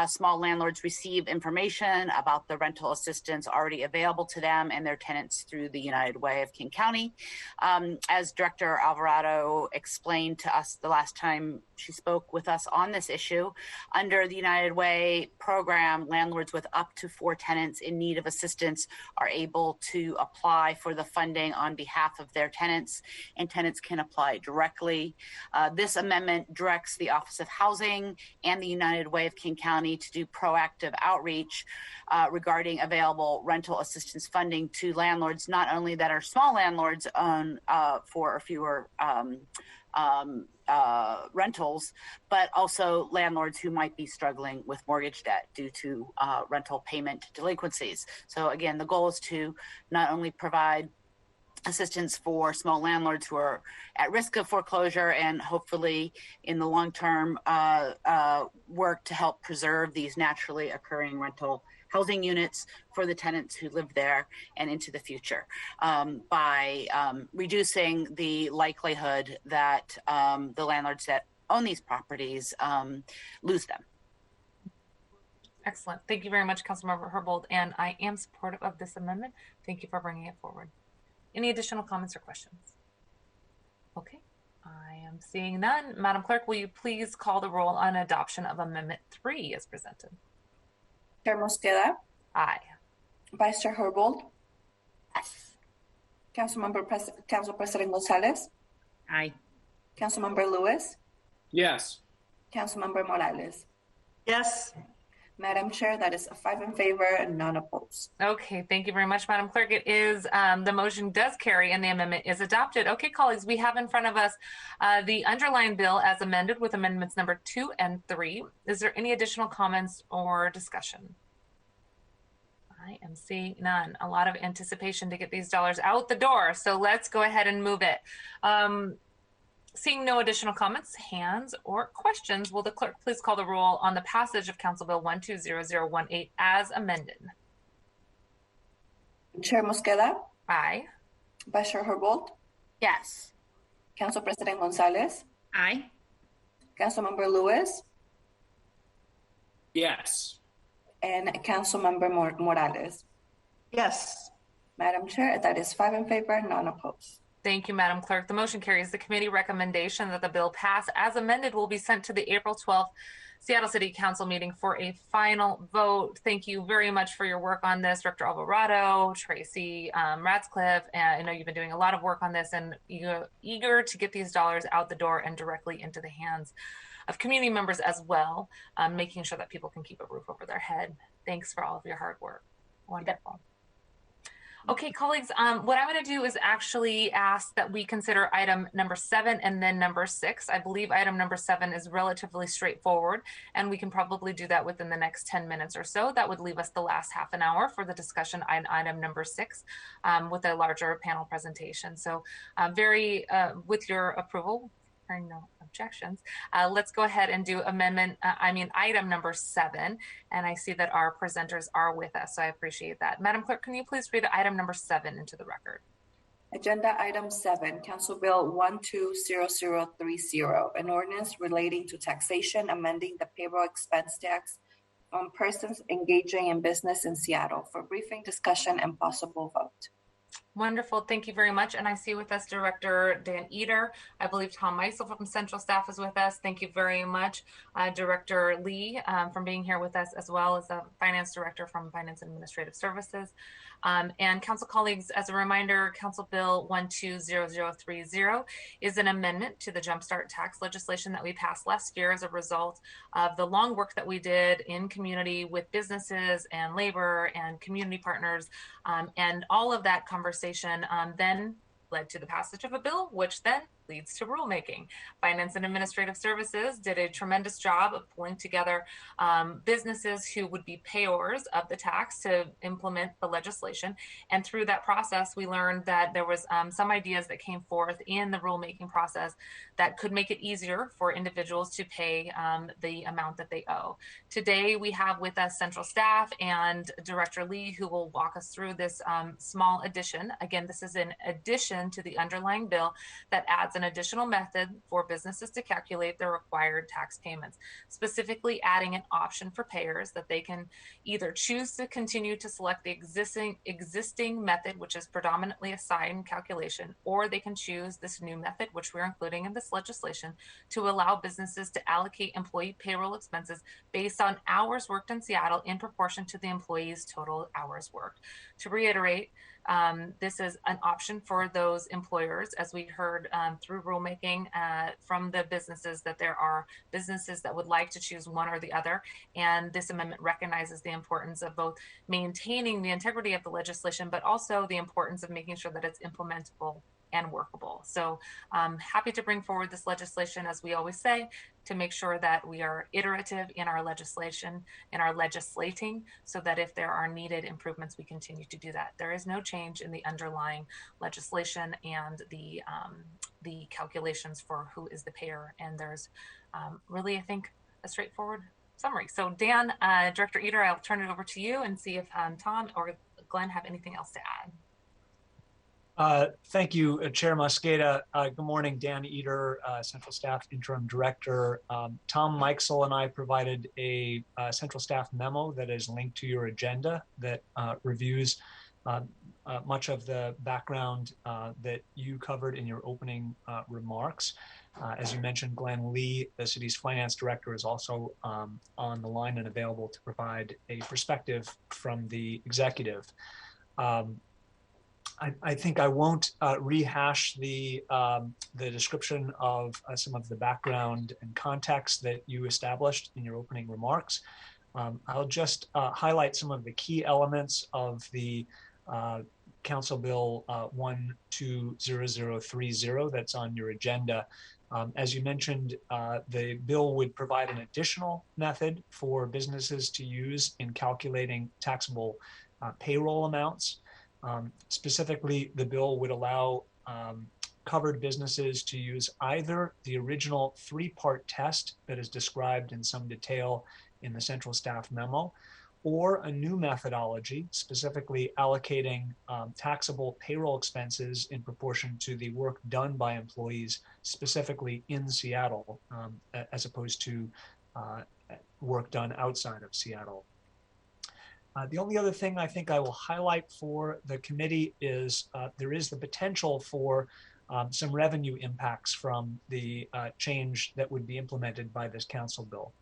small landlords receive information about the rental assistance already available to them and their tenants through the United Way of King County. As Director Alvarado explained to us the last time she spoke with us on this issue, under the United Way program, landlords with up to 4 tenants in need of assistance are able to apply for the funding on behalf of their tenants, and tenants can apply directly. This amendment directs the Office of Housing and the United Way of King County to do proactive outreach regarding available rental assistance funding to landlords, not only that are small landlords on 4 or fewer rentals, but also landlords who might be struggling with mortgage debt due to rental payment delinquencies. So again, the goal is to not only provide assistance for small landlords who are at risk of foreclosure and hopefully in the long term work to help preserve these naturally occurring rental housing units for the tenants who live there and into the future by reducing the likelihood that the landlords that own these properties lose them. Excellent. Thank you very much, Councilmember Herbold, and I am supportive of this amendment. Thank you for bringing it forward. Any additional comments or questions? Okay, I am seeing none. Madam Clerk, will you please call the roll on adoption of Amendment 3 as presented? Chair Mosqueda. Aye. Vice Chair Herbold. Yes. Council President Gonzalez. Aye. Councilmember Lewis. Yes. Councilmember Morales. Yes. Madam Chair, that is 5 in favor and none opposed. Okay, thank you very much, Madam Clerk. It is, the motion does carry and the amendment is adopted. Okay, colleagues, we have in front of us the underlying bill as amended with amendments number 2 and 3. Is there any additional comments or discussion? I am seeing none. A lot of anticipation to get these dollars out the door. So let's go ahead and move it. Seeing no additional comments, hands, or questions, will the clerk please call the roll on the passage of Council Bill 120018 as amended? Chair Mosqueda. Aye. Vice Chair Herbold. Yes. Council President Gonzalez, Aye. Councilmember Lewis, Yes. and Councilmember Morales. Yes. Madam Chair, that is 5 in favor, none opposed. Thank you, Madam Clerk. The motion carries. The committee recommendation that the bill pass as amended will be sent to the April 12th Seattle City Council meeting for a final vote. Thank you very much for your work on this, Director Alvarado, Tracy Ratcliffe. And I know you've been doing a lot of work on this and eager to get these dollars out the door and directly into the hands of community members as well, making sure that people can keep a roof over their head. Thanks for all of your hard work. Wonderful. Okay, colleagues, what I'm going to do is actually ask that we consider item number 7 and then number 6. I believe item number 7 is relatively straightforward, and we can probably do that within the next 10 minutes or so. That would leave us the last half an hour for the discussion on item number 6 with a larger panel presentation. So with your approval, hearing no objections, let's go ahead and do item number 7. And I see that our presenters are with us, so I appreciate that. Madam Clerk, can you please read item number 7 into the record? Agenda item 7, Council Bill 120030, an ordinance relating to taxation, amending the payroll expense tax on persons engaging in business in Seattle for briefing, discussion, and possible vote. Wonderful. Thank you very much. And I see with us Director Dan Eder. I believe Tom Meisel from Central Staff is with us. Thank you very much. Director Lee from being here with us, as well as the Finance Director from Finance and Administrative Services. And council colleagues, as a reminder, Council Bill 120030 is an amendment to the Jumpstart tax legislation that we passed last year as a result of the long work that we did in community with businesses and labor and community partners. And all of that conversation then led to the passage of a bill, which then leads to rulemaking. Finance and Administrative Services did a tremendous job of pulling together businesses who would be payors of the tax to implement the legislation. And through that process, we learned that there was some ideas that came forth in the rulemaking process that could make it easier for individuals to pay the amount that they owe. Today, we have with us Central Staff and Director Lee, who will walk us through this small addition. Again, this is in addition to the underlying bill that adds an additional method for businesses to calculate their required tax payments, specifically adding an option for payers that they can either choose to continue to select the existing method, which is predominantly a sign calculation, or they can choose this new method, which we're including in this legislation, to allow businesses to allocate employee payroll expenses based on hours worked in Seattle in proportion to the employee's total hours worked. To reiterate, this is an option for those employers, as we heard through rulemaking from the businesses, that there are businesses that would like to choose one or the other. And this amendment recognizes the importance of both maintaining the integrity of the legislation, but also the importance of making sure that it's implementable and workable. So I'm happy to bring forward this legislation, as we always say, to make sure that we are iterative in our legislation, in our legislating, so that if there are needed improvements, we continue to do that. There is no change in the underlying legislation and the calculations for who is the payer. And there's really, I think, a straightforward summary. So Dan, Director Eder, I'll turn it over to you and see if Tom or Glenn have anything else to add. Thank you, Chair Mosqueda. Good morning, Dan Eder, Central Staff Interim Director. Tom Meisel and I provided a Central Staff memo that is linked to your agenda that reviews much of the background that you covered in your opening remarks. As you mentioned, Glenn Lee, the city's finance director, is also on the line and available to provide a perspective from the executive. I think I won't rehash the description of some of the background and context that you established in your opening remarks. I'll just highlight some of the key elements of the Council Bill 120030 that's on your agenda. As you mentioned, the bill would provide an additional method for businesses to use in calculating taxable payroll amounts. Specifically, the bill would allow covered businesses to use either the original 3-part test that is described in some detail in the Central Staff memo, or a new methodology, specifically allocating taxable payroll expenses in proportion to the work done by employees specifically in Seattle, as opposed to work done outside of Seattle. The only other thing I think I will highlight for the committee is there is the potential for some revenue impacts from the change that would be implemented by this council bill.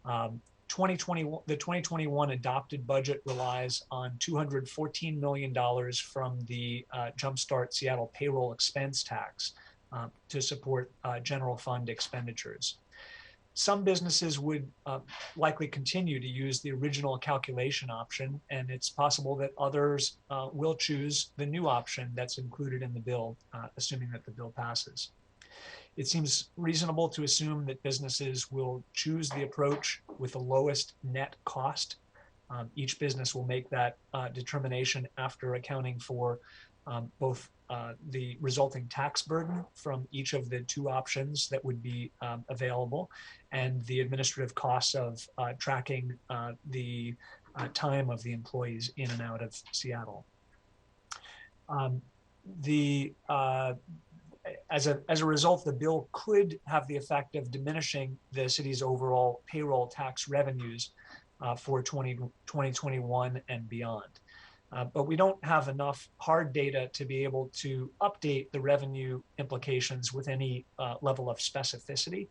The 2021 adopted budget relies on $214 million from the Jumpstart Seattle payroll expense tax to support general fund expenditures. Some businesses would likely continue to use the original calculation option, and it's possible that others will choose the new option that's included in the bill, assuming that the bill passes. It seems reasonable to assume that businesses will choose the approach with the lowest net cost. Each business will make that determination after accounting for both the resulting tax burden from each of the two options that would be available and the administrative costs of tracking the time of the employees in and out of Seattle. As a result, the bill could have the effect of diminishing the city's overall payroll tax revenues for 2021 and beyond. But we don't have enough hard data to be able to update the revenue implications with any level of specificity.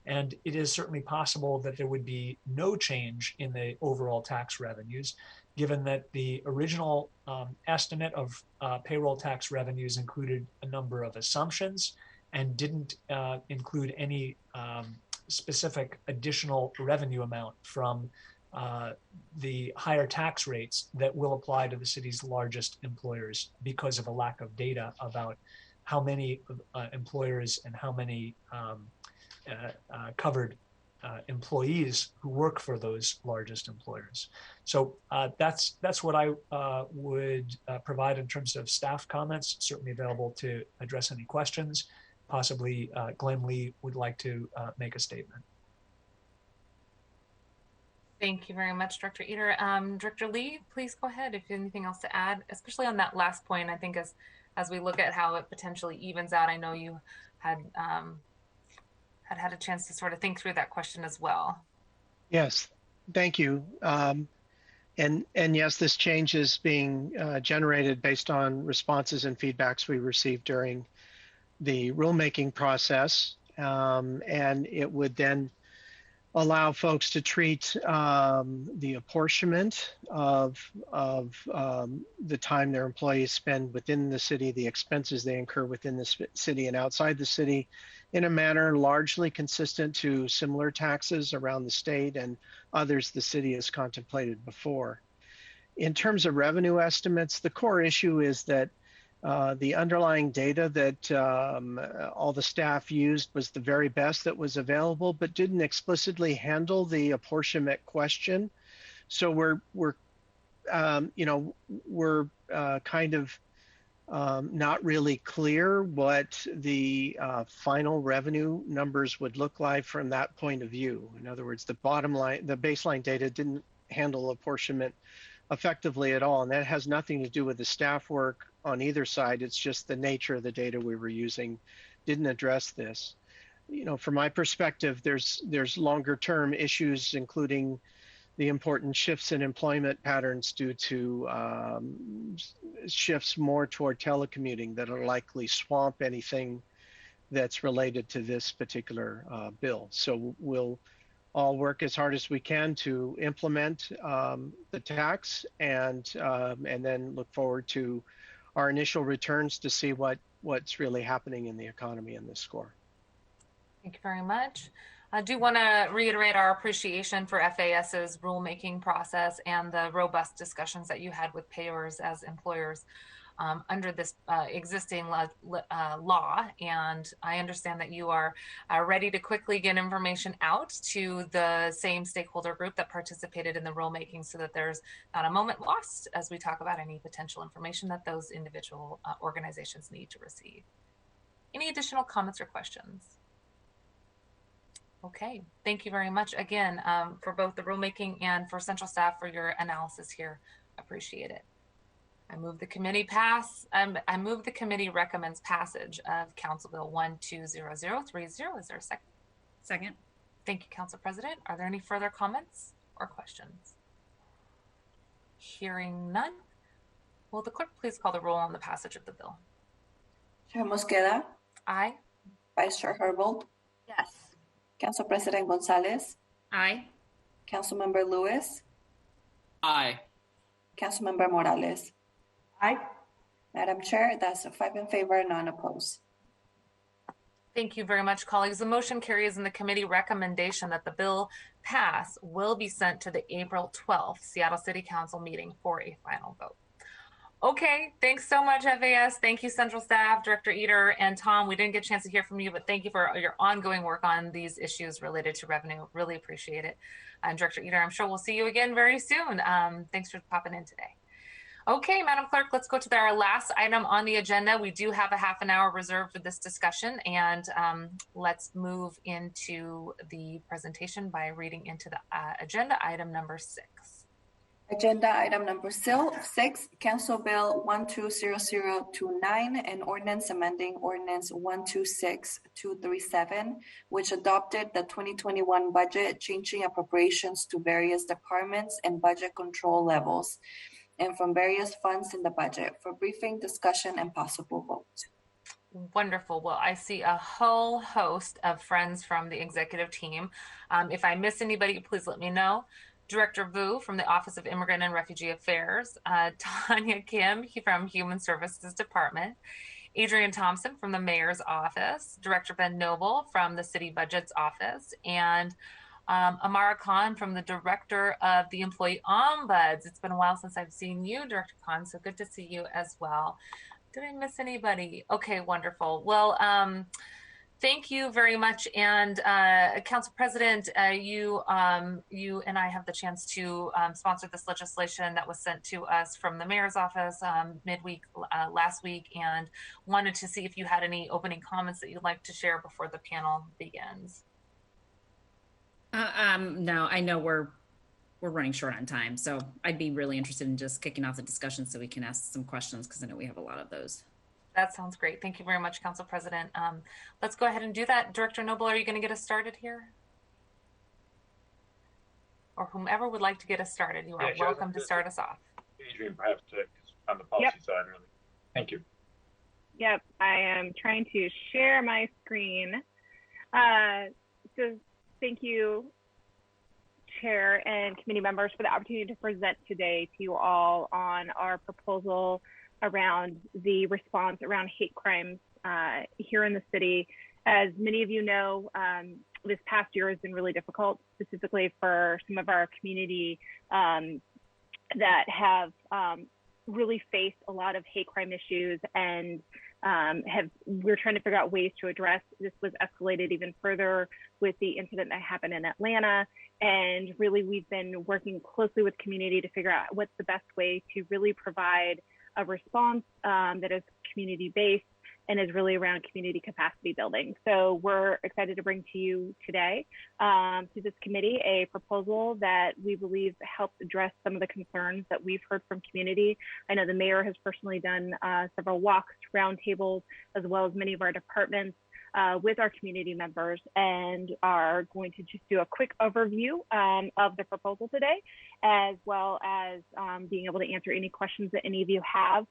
And it is certainly possible that there would be no change in the overall tax revenues, given that the original estimate of payroll tax revenues included a number of assumptions and didn't include any specific additional revenue amount from the higher tax rates that will apply to the city's largest employers because of a lack of data about how many employers and how many covered employees who work for those largest employers. So that's what I would provide in terms of staff comments, certainly available to address any questions. Possibly Glenn Lee would like to make a statement. Thank you very much, Director Eder. Director Lee, please go ahead if you have anything else to add, especially on that last point. I think as we look at how it potentially evens out, I know you had had a chance to sort of think through that question as well. Yes, thank you. And yes, this change is being generated based on responses and feedbacks we received during the rulemaking process. And it would then allow folks to treat the apportionment of the time their employees spend within the city, the expenses they incur within the city and outside the city, in a manner largely consistent to similar taxes around the state and others the city has contemplated before. In terms of revenue estimates, the core issue is that the underlying data that all the staff used was the very best that was available, but didn't explicitly handle the apportionment question. So we're kind of not really clear what the final revenue numbers would look like from that point of view. In other words, the bottom line, the baseline data didn't handle apportionment effectively at all. And that has nothing to do with the staff work on either side. It's just the nature of the data we were using didn't address this. You know, from my perspective, there's longer term issues, including the important shifts in employment patterns due to shifts more toward telecommuting that will likely swamp anything that's related to this particular bill. So we'll all work as hard as we can to implement the tax and then look forward to our initial returns to see what's really happening in the economy in this score. Thank you very much. I do want to reiterate our appreciation for FAS's rulemaking process and the robust discussions that you had with payers as employers under this existing law. And I understand that you are ready to quickly get information out to the same stakeholder group that participated in the rulemaking so that there's not a moment lost as we talk about any potential information that those individual organizations need to receive. Any additional comments or questions? Okay, thank you very much again for both the rulemaking and for central staff for your analysis here. Appreciate it. I move the committee recommends passage of Council Bill 120030. Is there a second? Second. Thank you, Council President. Are there any further comments or questions? Hearing none, will the clerk please call the roll on the passage of the bill? Chair Mosqueda. Aye. Vice Chair Herbold. Yes. Council President Gonzalez. Aye. Councilmember Lewis. Aye. Councilmember Morales. Aye. Madam Chair, that's 5 in favor, none opposed. Thank you very much, colleagues. The motion carries, and the committee recommendation that the bill pass will be sent to the April 12th Seattle City Council meeting for a final vote. Okay, thanks so much, FAS. Thank you, Central Staff, Director Eater, and Tom. We didn't get a chance to hear from you, but thank you for your ongoing work on these issues related to revenue. Really appreciate it. And Director Eater, I'm sure we'll see you again very soon. Thanks for popping in today. Okay, Madam Clerk, let's go to our last item on the agenda. We do have a half an hour reserved for this discussion, and let's move into the presentation by reading into the agenda item number 6. Agenda item number 6, Council Bill 120029, an ordinance amending Ordinance 126237, which adopted the 2021 budget, changing appropriations to various departments and budget control levels, and from various funds in the budget for briefing, discussion, and possible vote. Wonderful. Well, I see a whole host of friends from the executive team. If I miss anybody, please let me know. Director Vu from the Office of Immigrant and Refugee Affairs, Tanya Kim from Human Services Department, Adrian Thompson from the Mayor's Office, Director Ben Noble from the City Budget's Office, and Amara Khan from the Director of the Employee Ombuds. It's been a while since I've seen you, Director Khan, so good to see you as well. Did I miss anybody? Okay, wonderful. Well, thank you very much. And Council President, you and I have the chance to sponsor this legislation that was sent to us from the Mayor's Office midweek last week, and wanted to see if you had any opening comments that you'd like to share before the panel begins. No, I know we're running short on time, so I'd be really interested in just kicking off the discussion so we can ask some questions, because I know we have a lot of those. That sounds great. Thank you very much, Council President. Let's go ahead and do that. Director Noble, are you going to get us started here? Or whomever would like to get us started, you are welcome to start us off. Adrian, perhaps on the policy side, really. Thank you. Yep, I am trying to share my screen. So thank you, Chair and committee members, for the opportunity to present today to you all on our proposal around the response around hate crimes here in the city. As many of you know, this past year has been really difficult, specifically for some of our community that have really faced a lot of hate crime issues, and we're trying to figure out ways to address. This was escalated even further with the incident that happened in Atlanta. And really, we've been working closely with community to figure out what's the best way to really provide a response that is community-based and is really around community capacity building. So we're excited to bring to you today, to this committee, a proposal that we believe helps address some of the concerns that we've heard from community. I know the mayor has personally done several walks, roundtables, as well as many of our departments with our community members, and are going to just do a quick overview of the proposal today, as well as being able to answer any questions that any of you have.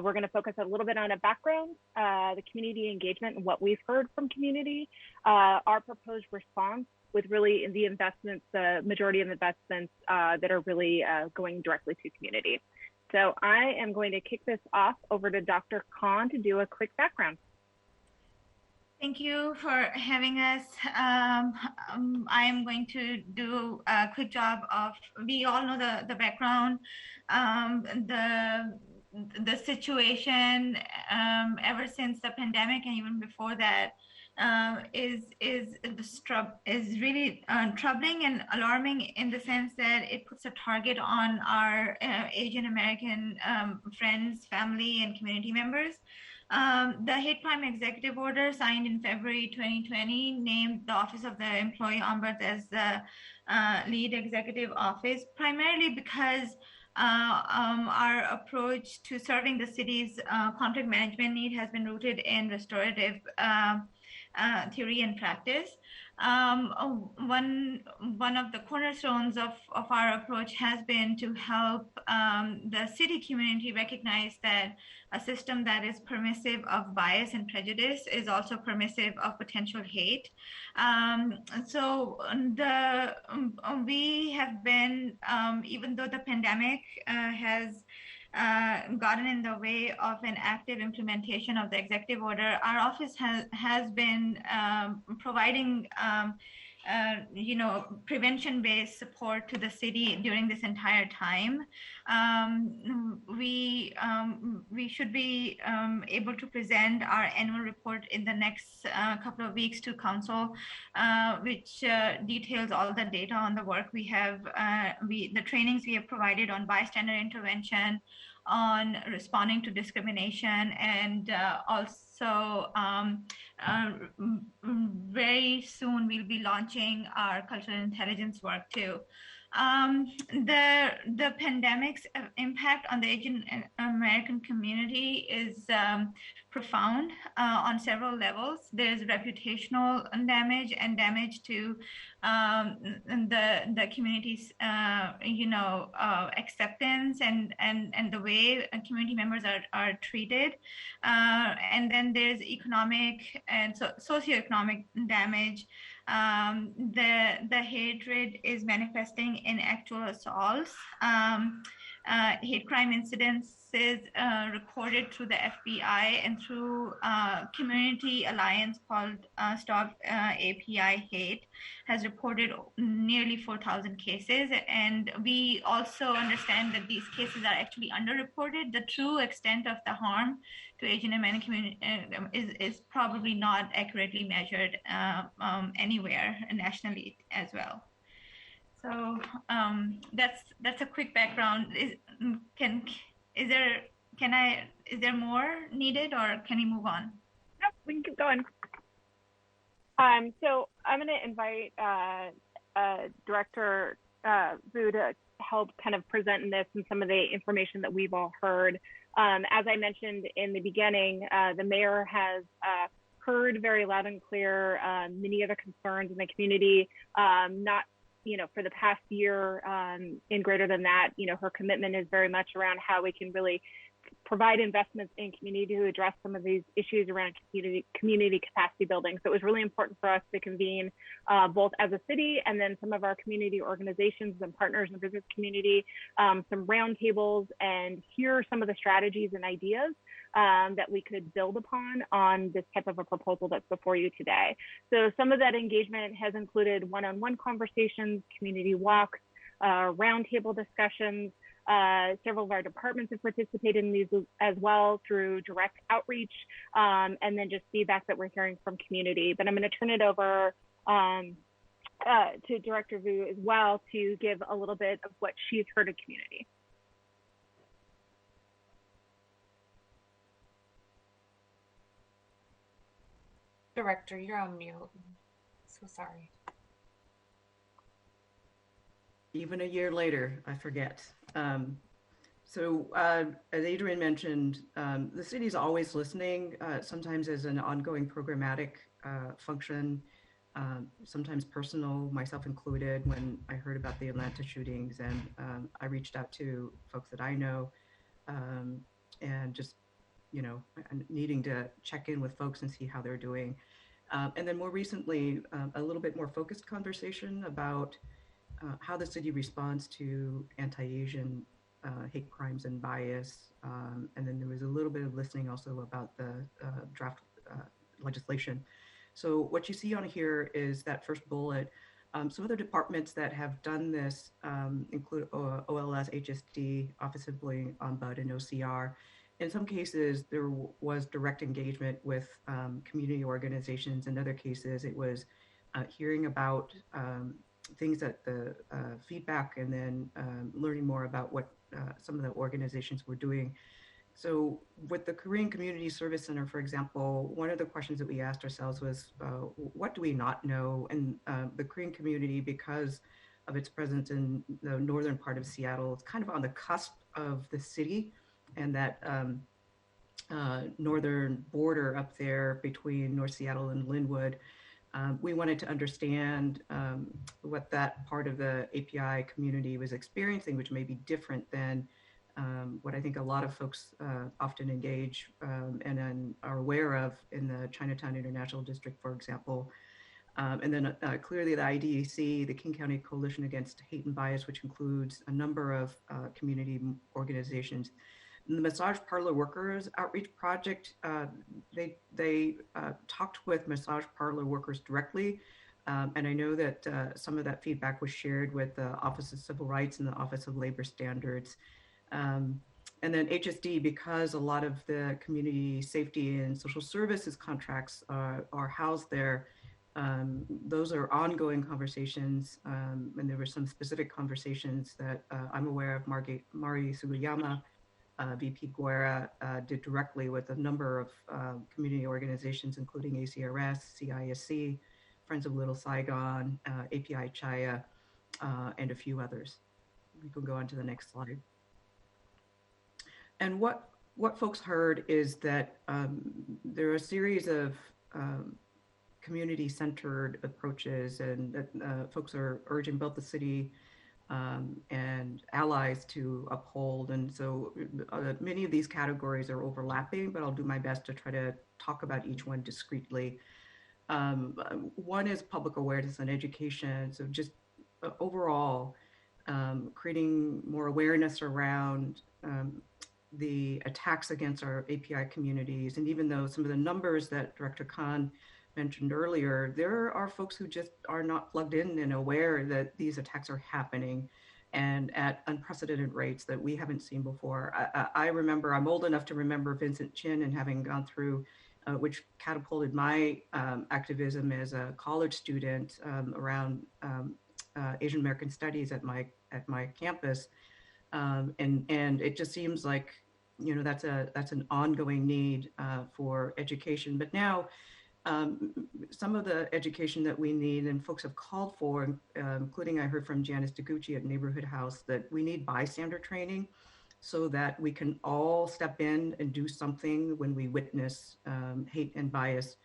We're going to focus a little bit on a background, the community engagement and what we've heard from community, our proposed response with really the investments, the majority of investments that are really going directly to community. So I am going to kick this off over to Dr. Khan to do a quick background. Thank you for having us. I am going to do a quick job of, we all know the background, the situation ever since the pandemic and even before that is really troubling and alarming, in the sense that it puts a target on our Asian American friends, family, and community members. The hate crime executive order signed in February 2020 named the Office of the Employee Ombuds as the lead executive office, primarily because our approach to serving the city's conflict management need has been rooted in restorative theory and practice. One of the cornerstones of our approach has been to help the city community recognize that a system that is permissive of bias and prejudice is also permissive of potential hate. We have been, even though the pandemic has gotten in the way of an active implementation of the executive order, our office has been providing prevention-based support to the city during this entire time. We should be able to present our annual report in the next couple of weeks to council, which details all the data on the work we have, the trainings we have provided on bystander intervention, on responding to discrimination, and also very soon we'll be launching our cultural intelligence work too. The pandemic's impact on the Asian American community is profound on several levels. There's reputational damage and damage to the community's acceptance and the way community members are treated. And then there's economic and socioeconomic damage. The hatred is manifesting in actual assaults. Hate crime incidences recorded through the FBI and through community alliance called Stop API Hate has reported nearly 4,000 cases. And we also understand that these cases are actually underreported. The true extent of the harm to Asian American community is probably not accurately measured anywhere nationally as well. So that's a quick background. Is there more needed, or can we move on? Yep, we can keep going. So I'm going to invite Director Vu to help kind of present in this and some of the information that we've all heard. As I mentioned in the beginning, the mayor has heard very loud and clear many of the concerns in the community, not for the past year and greater than that. Her commitment is very much around how we can really provide investments in community to address some of these issues around community capacity building. So it was really important for us to convene both as a city and then some of our community organizations and partners in the business community, some roundtables, and hear some of the strategies and ideas that we could build upon on this type of a proposal that's before you today. So some of that engagement has included one-on-one conversations, community walks, roundtable discussions. Several of our departments have participated in these as well through direct outreach, and then just feedback that we're hearing from community. But I'm going to turn it over to Director Vu as well to give a little bit of what she's heard of community. Director, you're on mute. So sorry. Even a year later, I forget. As Adrian mentioned, the city is always listening, sometimes as an ongoing programmatic function, sometimes personal, myself included. When I heard about the Atlanta shootings, and I reached out to folks that I know, and just needing to check in with folks and see how they're doing. And then more recently, a little bit more focused conversation about how the city responds to anti-Asian hate crimes and bias. And then there was a little bit of listening also about the draft legislation. So what you see on here is that first bullet. Some other departments that have done this include OLS, HSD, Office of Employee Ombudsman, and OCR. In some cases, there was direct engagement with community organizations. In other cases, it was hearing about things that the feedback, and then learning more about what some of the organizations were doing. So with the Korean Community Service Center, for example, one of the questions that we asked ourselves was, what do we not know? And the Korean community, because of its presence in the northern part of Seattle, it's kind of on the cusp of the city and that northern border up there between North Seattle and Linwood. We wanted to understand what that part of the API community was experiencing, which may be different than what I think a lot of folks often engage and are aware of in the Chinatown International District, for example. And then clearly the IDEC, the King County Coalition Against Hate and Bias, which includes a number of community organizations. The Massage Parlor Workers Outreach Project, they talked with massage parlor workers directly. And I know that some of that feedback was shared with the Office of Civil Rights and the Office of Labor Standards. And then HSD, because a lot of the community safety and social services contracts are housed there, those are ongoing conversations. And there were some specific conversations that I'm aware of Mari Sugiyama, VP Guerra, did directly with a number of community organizations, including ACRS, CISC, Friends of Little Saigon, API Chaya, and a few others. We can go on to the next slide. And what folks heard is that there are a series of community-centered approaches, and that folks are urging both the city and allies to uphold. And so many of these categories are overlapping, but I'll do my best to try to talk about each one discreetly. One is public awareness and education. So just overall, creating more awareness around the attacks against our API communities. And even though some of the numbers that Director Khan mentioned earlier, there are folks who just are not plugged in and aware that these attacks are happening and at unprecedented rates that we haven't seen before. I remember, I'm old enough to remember Vincent Chin and having gone through, which catapulted my activism as a college student around Asian American studies at my campus. And it just seems like, you know, that's an ongoing need for education. But now, some of the education that we need and folks have called for, including I heard from Janice Deguchi at Neighborhood House, that we need bystander training so that we can all step in and do something when we witness hate and bias.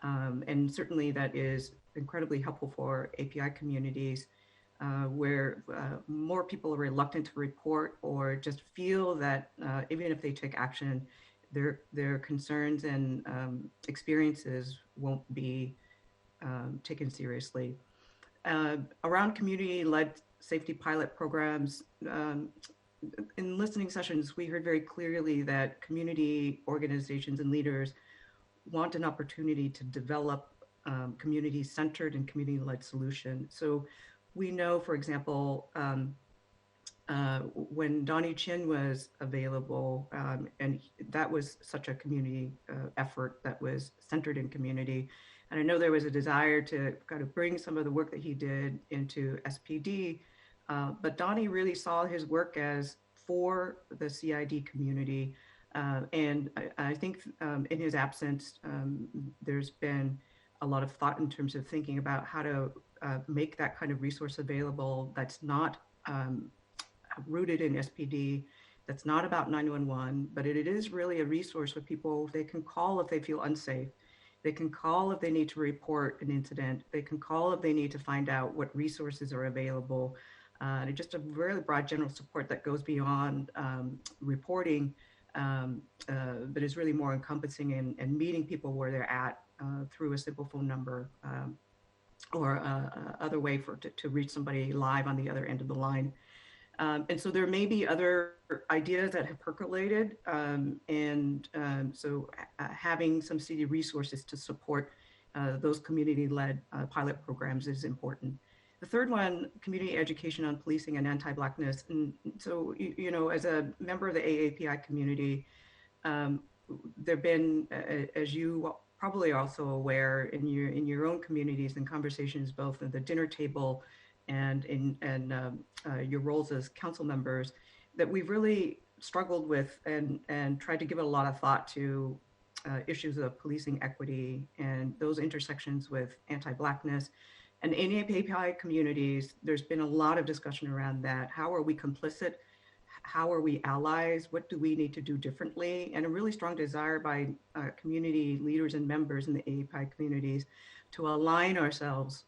And certainly that is incredibly helpful for API communities where more people are reluctant to report or just feel that even if they take action, their concerns and experiences won't be taken seriously. Around community-led safety pilot programs, in listening sessions, we heard very clearly that community organizations and leaders want an opportunity to develop community-centered and community-led solutions. So we know, for example, when Donnie Chin was available, and that was such a community effort that was centered in community. And I know there was a desire to kind of bring some of the work that he did into SPD, but Donnie really saw his work as for the CID community. And I think in his absence, there's been a lot of thought in terms of thinking about how to make that kind of resource available that's not rooted in SPD, that's not about 911, but it is really a resource where people, they can call if they feel unsafe. They can call if they need to report an incident. They can call if they need to find out what resources are available. And just a really broad general support that goes beyond reporting, but is really more encompassing and meeting people where they're at through a simple phone number or other way to reach somebody live on the other end of the line. And so there may be other ideas that have percolated, so having some city resources to support those community-led pilot programs is important. The third one, community education on policing and anti-Blackness. And so, you know, as a member of the AAPI community, there have been, as you probably are also aware in your own communities and conversations, both at the dinner table and in your roles as council members, that we've really struggled with and tried to give it a lot of thought to issues of policing equity and those intersections with anti-Blackness. And in API communities, there's been a lot of discussion around that. How are we complicit? How are we allies? What do we need to do differently? And a really strong desire by community leaders and members in the API communities to align ourselves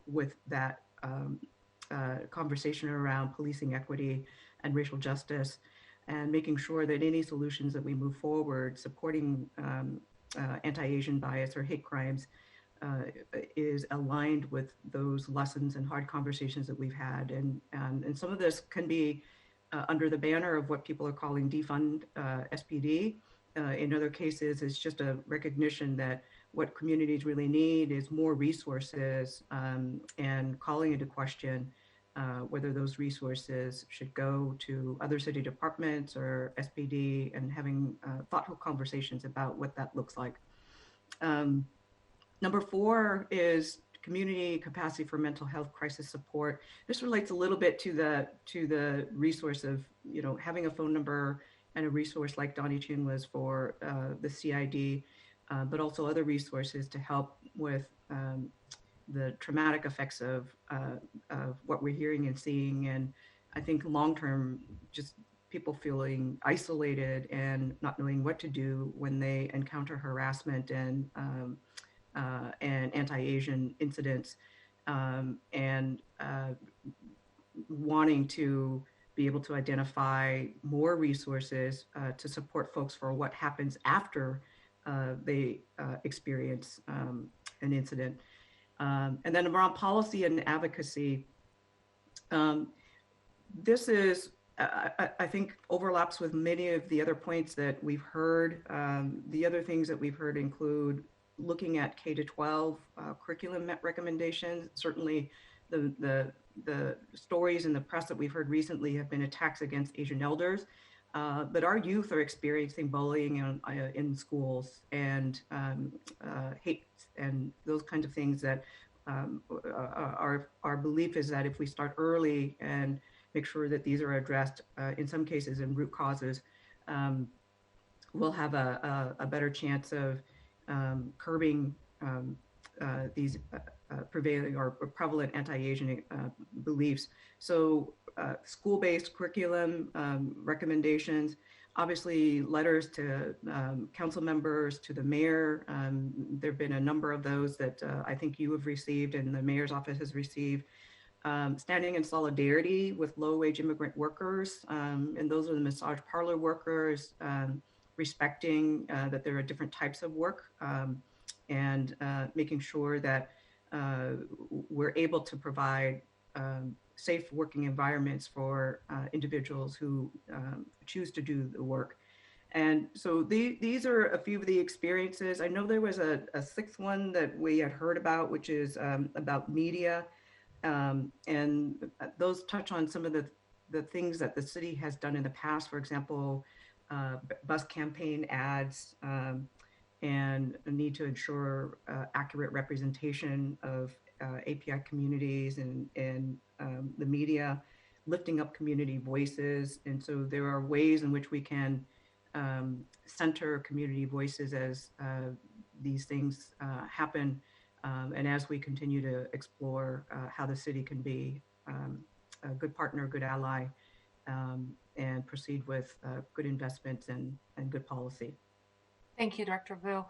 with that conversation around policing equity and racial justice, and making sure that any solutions that we move forward supporting anti-Asian bias or hate crimes is aligned with those lessons and hard conversations that we've had. And some of this can be under the banner of what people are calling defund SPD. In other cases, it's just a recognition that what communities really need is more resources, and calling into question whether those resources should go to other city departments or SPD, and having thoughtful conversations about what that looks like. Number 4 is community capacity for mental health crisis support. This relates a little bit to the resource of, you know, having a phone number and a resource like Donnie Chin was for the CID, but also other resources to help with the traumatic effects of what we're hearing and seeing. And I think long-term, just people feeling isolated and not knowing what to do when they encounter harassment and anti-Asian incidents, and wanting to be able to identify more resources to support folks for what happens after they experience an incident. And then around policy and advocacy, this is, I think, overlaps with many of the other points that we've heard. The other things that we've heard include looking at K-12 curriculum recommendations. Certainly the stories in the press that we've heard recently have been attacks against Asian elders, but our youth are experiencing bullying in schools and hate and those kinds of things that our belief is that if we start early and make sure that these are addressed in some cases in root causes, we'll have a better chance of curbing these prevailing or prevalent anti-Asian beliefs. So school-based curriculum recommendations, obviously letters to council members, to the mayor. There have been a number of those that I think you have received and the mayor's office has received. Standing in solidarity with low-wage immigrant workers, and those are the massage parlor workers, respecting that there are different types of work, and making sure that we're able to provide safe working environments for individuals who choose to do the work. And so these are a few of the experiences. I know there was a 6th one that we had heard about, which is about media. And those touch on some of the things that the city has done in the past. For example, bus campaign ads, and a need to ensure accurate representation of API communities and the media, lifting up community voices. And so there are ways in which we can center community voices as these things happen, and as we continue to explore how the city can be a good partner, good ally, and proceed with good investments and good policy. Thank you, Director Vu.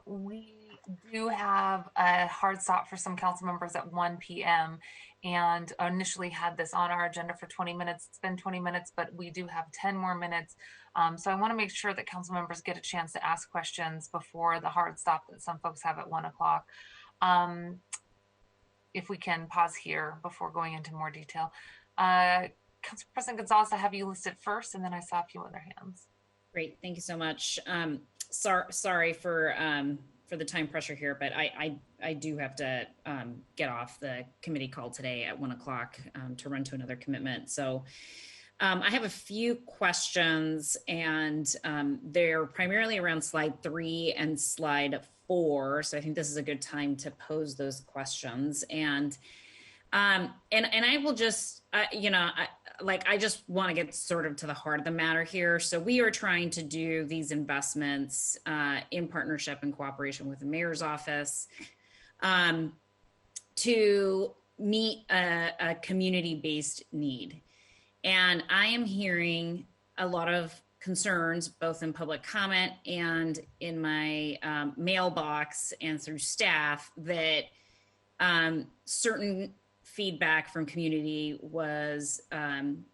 We do have a hard stop for some council members at 1 p.m. and initially had this on our agenda for 20 minutes. It's been 20 minutes, but we do have 10 more minutes. So I want to make sure that council members get a chance to ask questions before the hard stop that some folks have at 1 o'clock. If we can pause here before going into more detail. Council President Gonzalez, I have you listed first, and then I saw a few other hands. Great, thank you so much. Sorry for the time pressure here, but I do have to get off the committee call today at 1 o'clock to run to another commitment. So I have a few questions, and they're primarily around slide 3 and slide 4. So I think this is a good time to pose those questions. And And I will just, I just want to get sort of to the heart of the matter here. So we are trying to do these investments in partnership and cooperation with the mayor's office to meet a community-based need. And I am hearing a lot of concerns, both in public comment and in my mailbox and through staff, that certain feedback from community was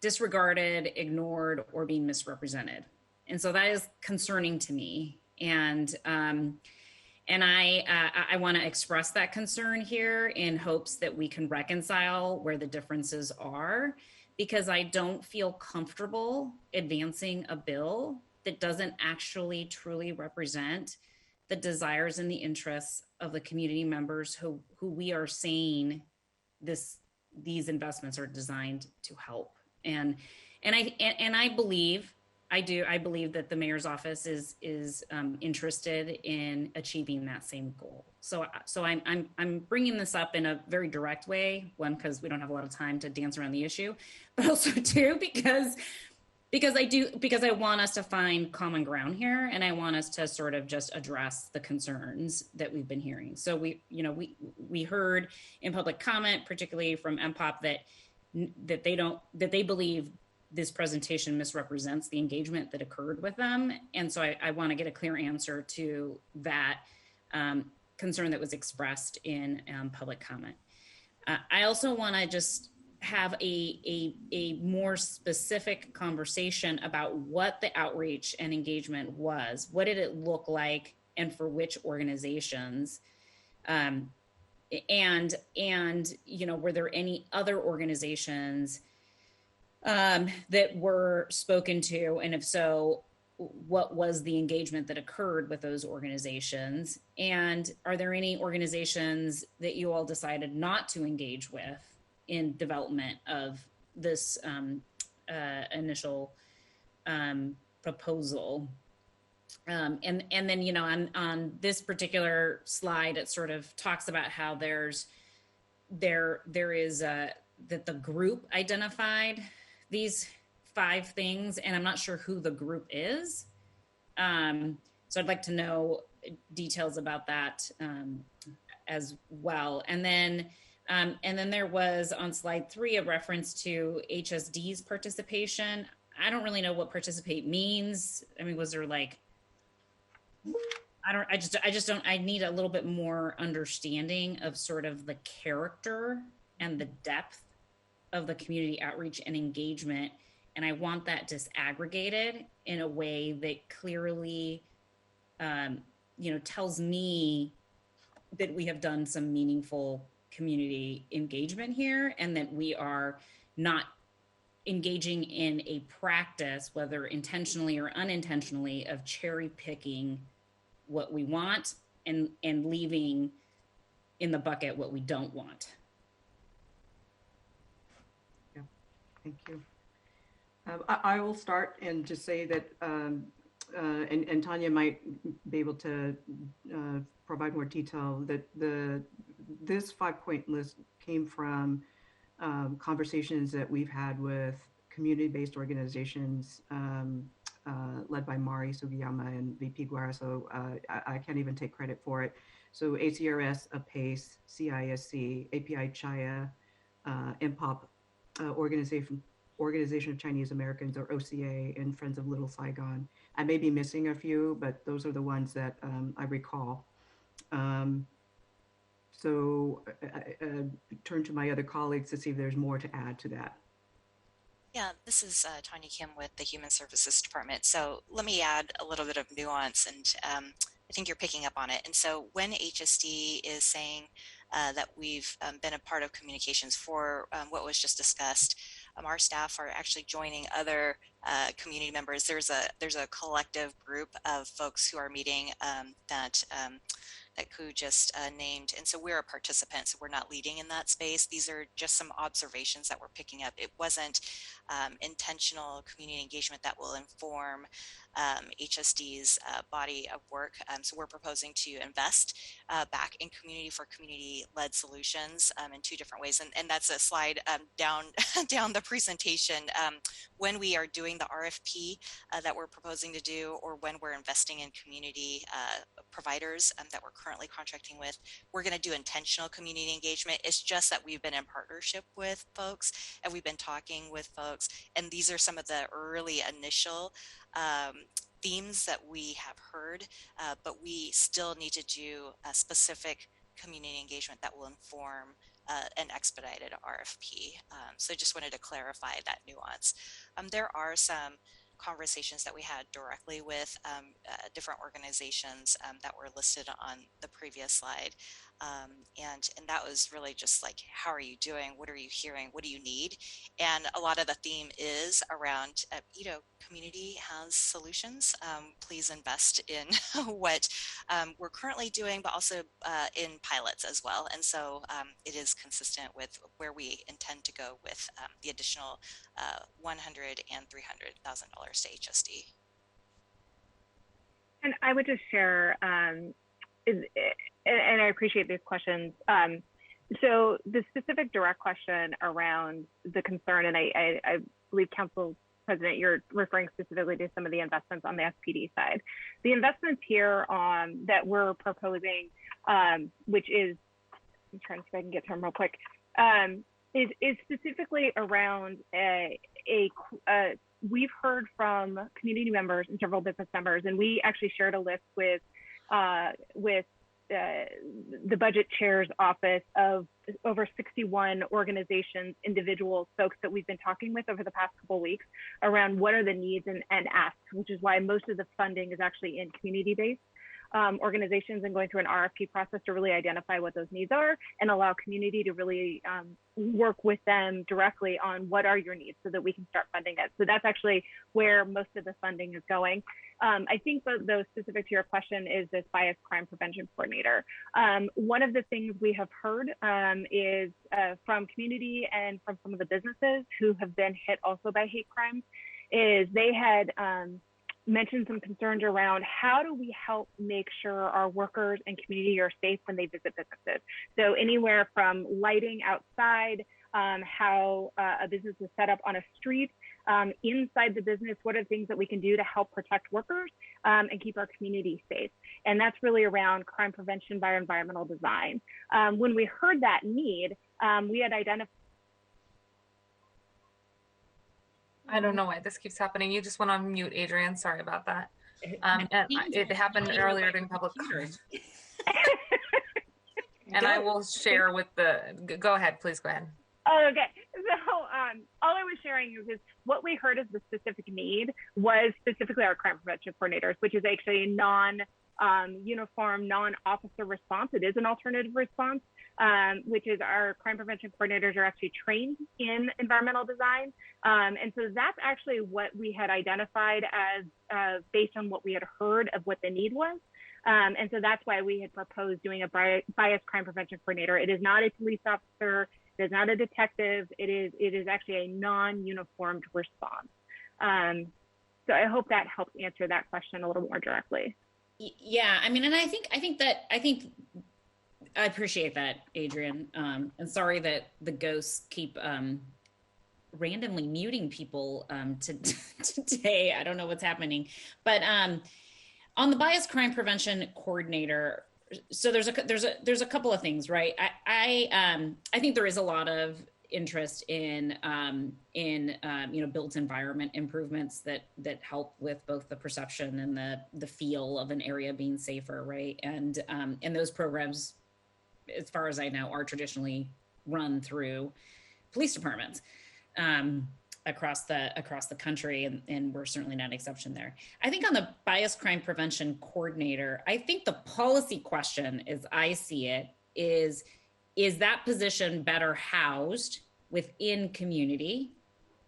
disregarded, ignored, or being misrepresented. And so that is concerning to me. And I want to express that concern here in hopes that we can reconcile where the differences are, because I don't feel comfortable advancing a bill that doesn't actually truly represent the desires and the interests of the community members who we are saying these investments are designed to help. And I believe that the mayor's office is interested in achieving that same goal. So I'm bringing this up in a very direct way. One, because we don't have a lot of time to dance around the issue, but also two, because I want us to find common ground here, and I want us to sort of just address the concerns that we've been hearing. So we heard in public comment, particularly from MPOP, that they believe this presentation misrepresents the engagement that occurred with them. And so I want to get a clear answer to that concern that was expressed in public comment. I also want to just have a more specific conversation about what the outreach and engagement was. What did it look like, and for which organizations? And were there any other organizations that were spoken to? And if so, what was the engagement that occurred with those organizations? And are there any organizations that you all decided not to engage with in development of this initial proposal? And then, on this particular slide, it sort of talks about how there is that the group identified these 5 things, and I'm not sure who the group is. So I'd like to know details about that as well. And then there was on slide 3 a reference to HSD's participation. I don't really know what participate means. I mean, was there like, I need a little bit more understanding of sort of the character and the depth of the community outreach and engagement. And I want that disaggregated in a way that clearly, tells me that we have done some meaningful community engagement here, and that we are not engaging in a practice, whether intentionally or unintentionally, of cherry picking what we want and leaving in the bucket what we don't want. Yeah, thank you. I will start and just say that, and Tanya might be able to provide more detail, that this 5-point list came from conversations that we've had with community-based organizations led by Mari Sugiyama and VP Guerra, so I can't even take credit for it. So ACRS, APACE, CISC, API Chaya, MPOP, Organization of Chinese Americans, or OCA, and Friends of Little Saigon. I may be missing a few, but those are the ones that I recall. So I turn to my other colleagues to see if there's more to add to that. Yeah, this is Tanya Kim with the Human Services Department. So let me add a little bit of nuance, and I think you're picking up on it. And so when HSD is saying that we've been a part of communications for what was just discussed, our staff are actually joining other community members. There's a collective group of folks who are meeting that Ku just named. And so we're a participant, so we're not leading in that space. These are just some observations that we're picking up. It wasn't intentional community engagement that will inform HSD's body of work. So we're proposing to invest back in community for community-led solutions in 2 different ways. And that's a slide down the presentation. When we are doing the RFP that we're proposing to do, or when we're investing in community providers that we're currently contracting with, we're going to do intentional community engagement. It's just that we've been in partnership with folks and we've been talking with folks, and these are some of the early initial themes that we have heard, but we still need to do a specific community engagement that will inform an expedited RFP. So I just wanted to clarify that nuance. There are some conversations that we had directly with different organizations that were listed on the previous slide. And that was really just like, how are you doing? What are you hearing? What do you need? And a lot of the theme is around, community has solutions. Please invest in what we're currently doing, but also in pilots as well. And so it is consistent with where we intend to go with the additional $100,000 and $300,000 to HSD. And I would just share, and I appreciate these questions. So the specific direct question around the concern, and I believe Council President, you're referring specifically to some of the investments on the SPD side. The investments here that we're proposing, which is, I'm trying to see if I can get to them real quick, is specifically around we've heard from community members and several business members, and we actually shared a list with the budget chair's office of over 61 organizations, individuals, folks that we've been talking with over the past couple of weeks around what are the needs and asks, which is why most of the funding is actually in community-based organizations, and going through an RFP process to really identify what those needs are and allow community to really work with them directly on what are your needs so that we can start funding it. So that's actually where most of the funding is going. I think though specific to your question is this bias crime prevention coordinator. One of the things we have heard is from community and from some of the businesses who have been hit also by hate crimes is they had mentioned some concerns around how do we help make sure our workers and community are safe when they visit businesses. So anywhere from lighting outside, how a business is set up on a street, inside the business, what are things that we can do to help protect workers and keep our community safe? And that's really around crime prevention by environmental design. When we heard that need, we had identified. I don't know why this keeps happening. You just went on mute, Adrian. Sorry about that. It happened earlier during public comment. And I will share with go ahead, please go ahead. Oh, okay. So all I was sharing is what we heard as the specific need was specifically our crime prevention coordinators, which is actually a non-uniform, non-officer response. It is an alternative response, which is our crime prevention coordinators are actually trained in environmental design. And so that's actually what we had identified as based on what we had heard of what the need was. And so that's why we had proposed doing a bias crime prevention coordinator. It is not a police officer. It is not a detective. It is actually a non-uniformed response. So I hope that helps answer that question a little more directly. Yeah, I mean, and I think I appreciate that, Adrian. And sorry that the ghosts keep randomly muting people today. I don't know what's happening, but on the bias crime prevention coordinator. So there's a couple of things, right? I think there is a lot of interest in built environment improvements that help with both the perception and the feel of an area being safer, right? And those programs, as far as I know, are traditionally run through police departments across the country, and we're certainly not an exception there. I think on the bias crime prevention coordinator, I think the policy question, as I see it, is that position better housed within community,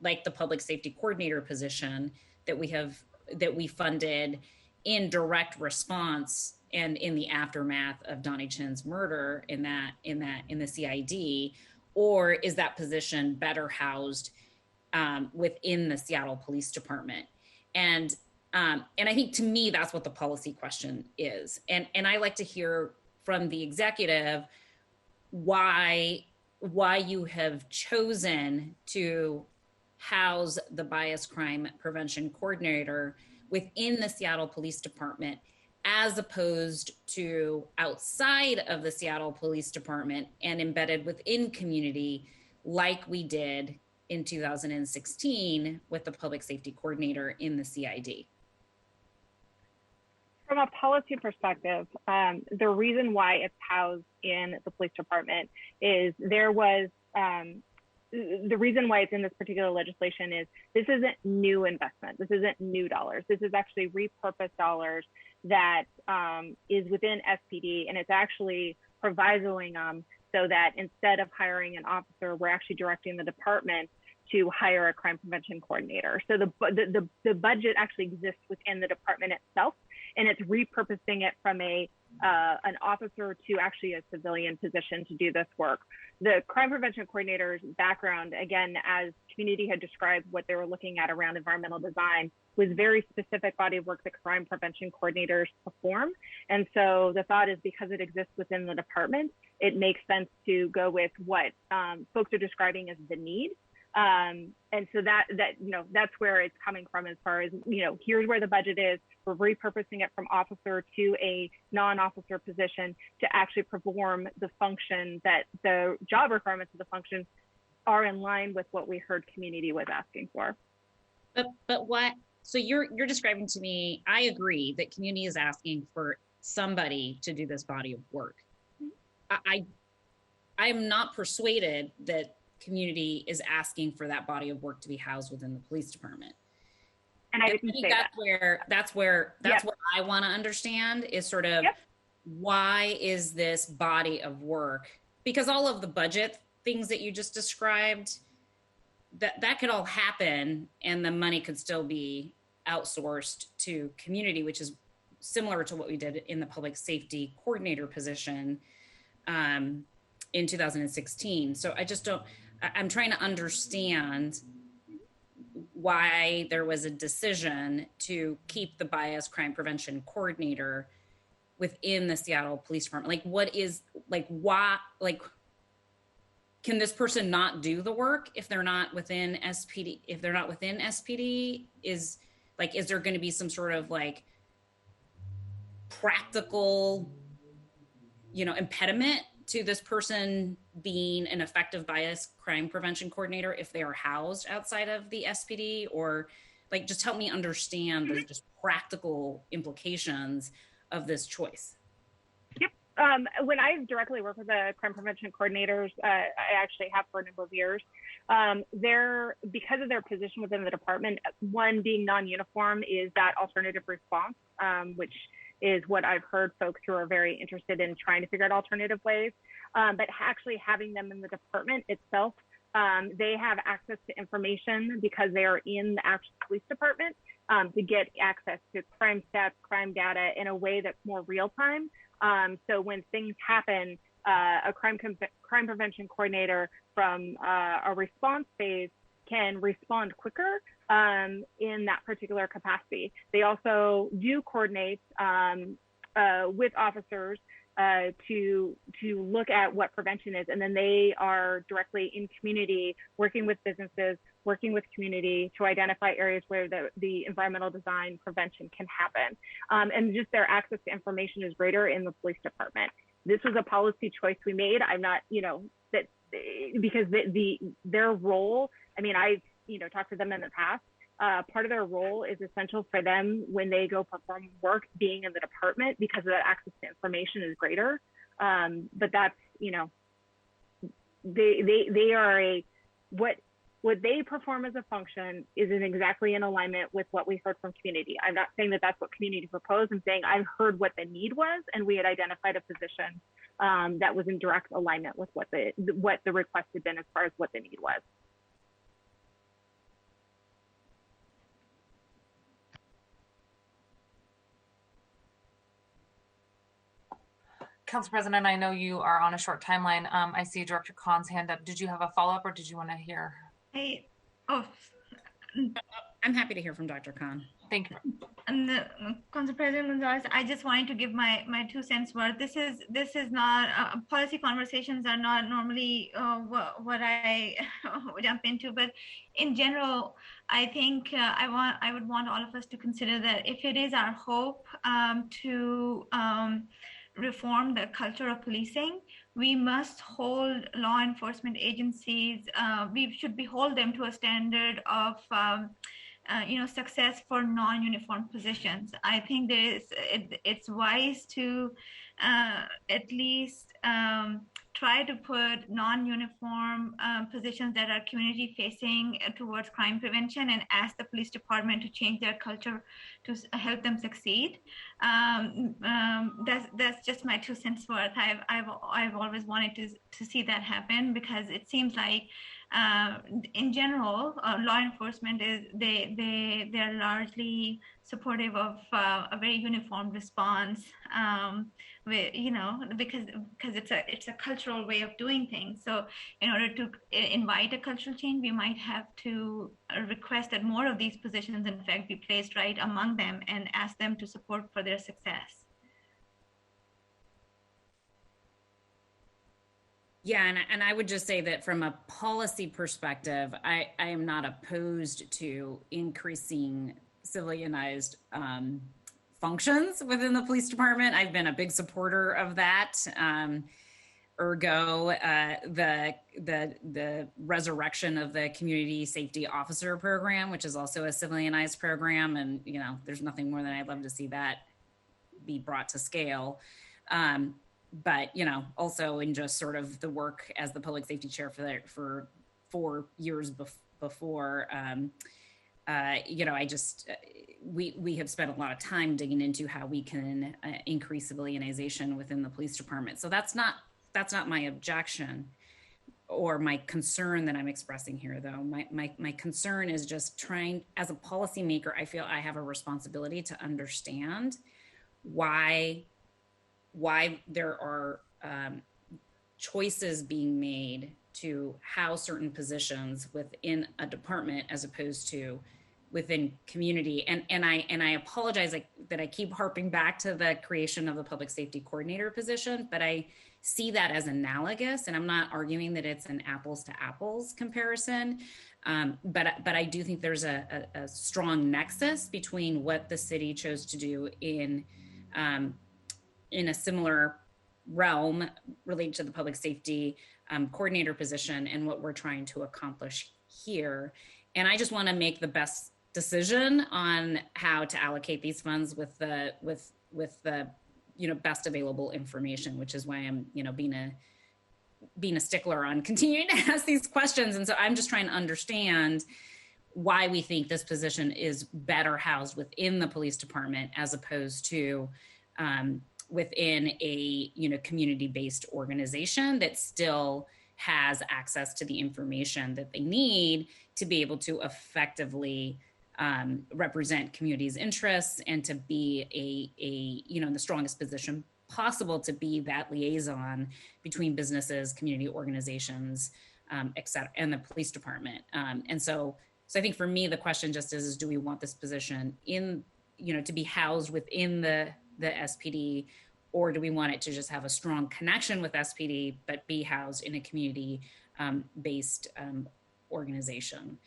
like the public safety coordinator position that we funded in direct response and in the aftermath of Donnie Chin's murder in the CID, or is that position better housed within the Seattle Police Department? And And I think to me, that's what the policy question is. And I like to hear from the executive why you have chosen to house the bias crime prevention coordinator within the Seattle Police Department, as opposed to outside of the Seattle Police Department and embedded within community, like we did in 2016 with the public safety coordinator in the CID. From a policy perspective, the reason why it's housed in the police department is there was, the reason why it's in this particular legislation is this isn't new investment. This isn't new dollars. This is actually repurposed dollars that is within SPD, and it's actually provisoing them so that instead of hiring an officer, we're actually directing the department to hire a crime prevention coordinator. So the budget actually exists within the department itself, and it's repurposing it from an officer to actually a civilian position to do this work. The crime prevention coordinator's background, again, as community had described what they were looking at around environmental design, was very specific body of work that crime prevention coordinators perform. And so the thought is, because it exists within the department, it makes sense to go with what folks are describing as the need. And so that that's where it's coming from, as far as, here's where the budget is. We're repurposing it from officer to a non-officer position to actually perform the function that the job requirements of the function are in line with what we heard community was asking for. But what? So you're describing to me, I agree that community is asking for somebody to do this body of work. I am not persuaded that community is asking for that body of work to be housed within the police department. And I think that's what I want to understand is sort of why is this body of work? Because all of the budget things that you just described, that could all happen and the money could still be outsourced to community, which is similar to what we did in the public safety coordinator position in 2016. So I'm trying to understand why there was a decision to keep the bias crime prevention coordinator within the Seattle Police Department. Why can this person not do the work if they're not within SPD? If they're not within SPD, is there going to be some sort of practical, impediment to this person being an effective bias crime prevention coordinator if they are housed outside of the SPD? Or just help me understand the just practical implications of this choice. Yep. When I directly work with the crime prevention coordinators, I actually have for a number of years, because of their position within the department, one being non-uniform is that alternative response, which is what I've heard folks who are very interested in trying to figure out alternative ways. But actually having them in the department itself, they have access to information because they are in the actual police department to get access to crime stats, crime data in a way that's more real time. So when things happen, a crime prevention coordinator from a response phase can respond quicker in that particular capacity. They also do coordinate with officers to look at what prevention is, and then they are directly in community, working with businesses, working with community to identify areas where the environmental design prevention can happen. And just their access to information is greater in the police department. This was a policy choice we made. I'm not, that because their role, I've talked to them in the past. Part of their role is essential for them when they go perform work being in the department because of that access to information is greater. But that's, they are what they perform as a function isn't exactly in alignment with what we heard from community. I'm not saying that that's what community proposed. I'm saying I've heard what the need was, and we had identified a position that was in direct alignment with what the request had been as far as what the need was. Council President, I know you are on a short timeline. I see Director Khan's hand up. Did you have a follow-up or did you want to hear? I'm happy to hear from Dr. Khan. Thank you. And Council President Gonzalez, I just wanted to give my 2 cents worth. This is not policy conversations are not normally what I jump into, but in general, I think I would want all of us to consider that if it is our hope to reform the culture of policing, we must hold law enforcement agencies. We should hold them to a standard of success for non-uniform positions. I think it's wise to at least try to put non-uniform positions that are community facing towards crime prevention and ask the police department to change their culture to help them succeed. That's just my 2 cents worth. I've always wanted to see that happen, because it seems like in general, law enforcement they're largely supportive of a very uniform response, because it's a cultural way of doing things. So in order to invite a cultural change, we might have to request that more of these positions in fact be placed right among them and ask them to support for their success. Yeah, and I would just say that from a policy perspective, I am not opposed to increasing civilianized functions within the police department. I've been a big supporter of that. Ergo, the resurrection of the Community Safety Officer Program, which is also a civilianized program, and there's nothing more than I'd love to see that be brought to scale. But also in just sort of the work as the public safety chair for 4 years before, we have spent a lot of time digging into how we can increase civilianization within the police department. So that's not my objection or my concern that I'm expressing here, though. My concern is just trying, as a policymaker, I feel I have a responsibility to understand why there are choices being made to house certain positions within a department as opposed to within community. And I apologize that I keep harping back to the creation of the public safety coordinator position, but I see that as analogous, and I'm not arguing that it's an apples to apples comparison. But I do think there's a strong nexus between what the city chose to do in a similar realm related to the public safety coordinator position and what we're trying to accomplish here. And I just want to make the best decision on how to allocate these funds with the best available information, which is why I'm being a stickler on continuing to ask these questions. And so I'm just trying to understand why we think this position is better housed within the police department as opposed to within a community-based organization that still has access to the information that they need to be able to effectively represent community's interests and to be in the strongest position possible to be that liaison between businesses, community organizations, et cetera, and the police department. And so I think for me, the question just is do we want this position to be housed within the SPD, or do we want it to just have a strong connection with SPD, but be housed in a community based organization?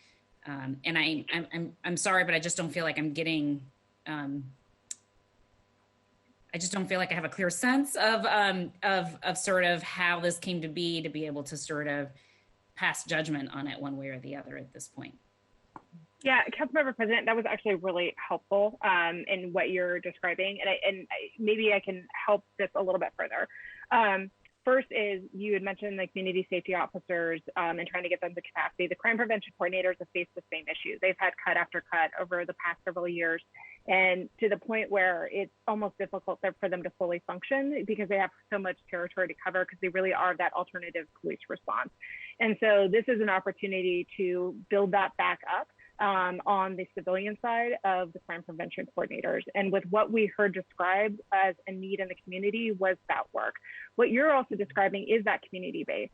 And I'm sorry, but I just don't feel like I'm getting. I just don't feel like I have a clear sense of sort of how this came to be able to sort of pass judgment on it one way or the other at this point. Yeah, Councilmember President, that was actually really helpful in what you're describing, and maybe I can help this a little bit further. First is you had mentioned the community safety officers and trying to get them to capacity. The crime prevention coordinators have faced the same issues. They've had cut after cut over the past several years, and to the point where it's almost difficult for them to fully function because they have so much territory to cover because they really are that alternative police response. And so this is an opportunity to build that back up on the civilian side of the crime prevention coordinators. And with what we heard described as a need in the community was that work. What you're also describing is that community-based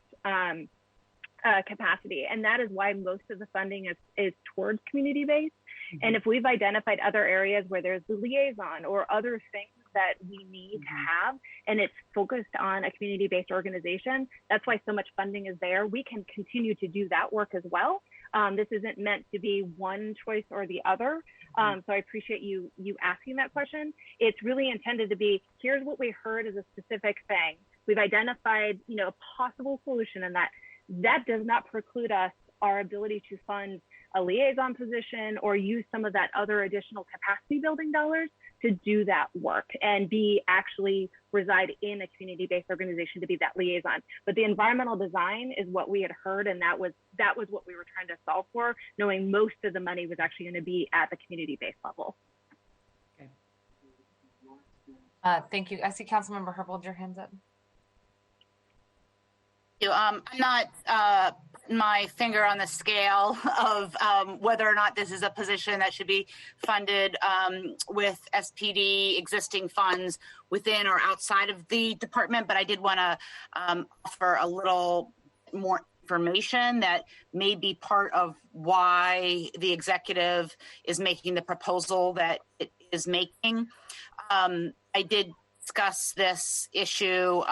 capacity. And that is why most of the funding is towards community-based, And if we've identified other areas where there's the liaison or other things that we need to have, and it's focused on a community-based organization, that's why so much funding is there. We can continue to do that work as well. This isn't meant to be one choice or the other. So I appreciate you asking that question. It's really intended to be, here's what we heard as a specific thing. We've identified, a possible solution, and that does not preclude us our ability to fund a liaison position or use some of that other additional capacity building dollars to do that work and actually reside in a community-based organization to be that liaison. But the environmental design is what we had heard, and that was what we were trying to solve for, knowing most of the money was actually going to be at the community-based level. Thank you. I see Councilmember Herbold, your hand's up. I'm not putting my finger on the scale of whether or not this is a position that should be funded with SPD existing funds within or outside of the department, but I did want to offer a little more information that may be part of why the executive is making the proposal that it is making. I did discuss this issue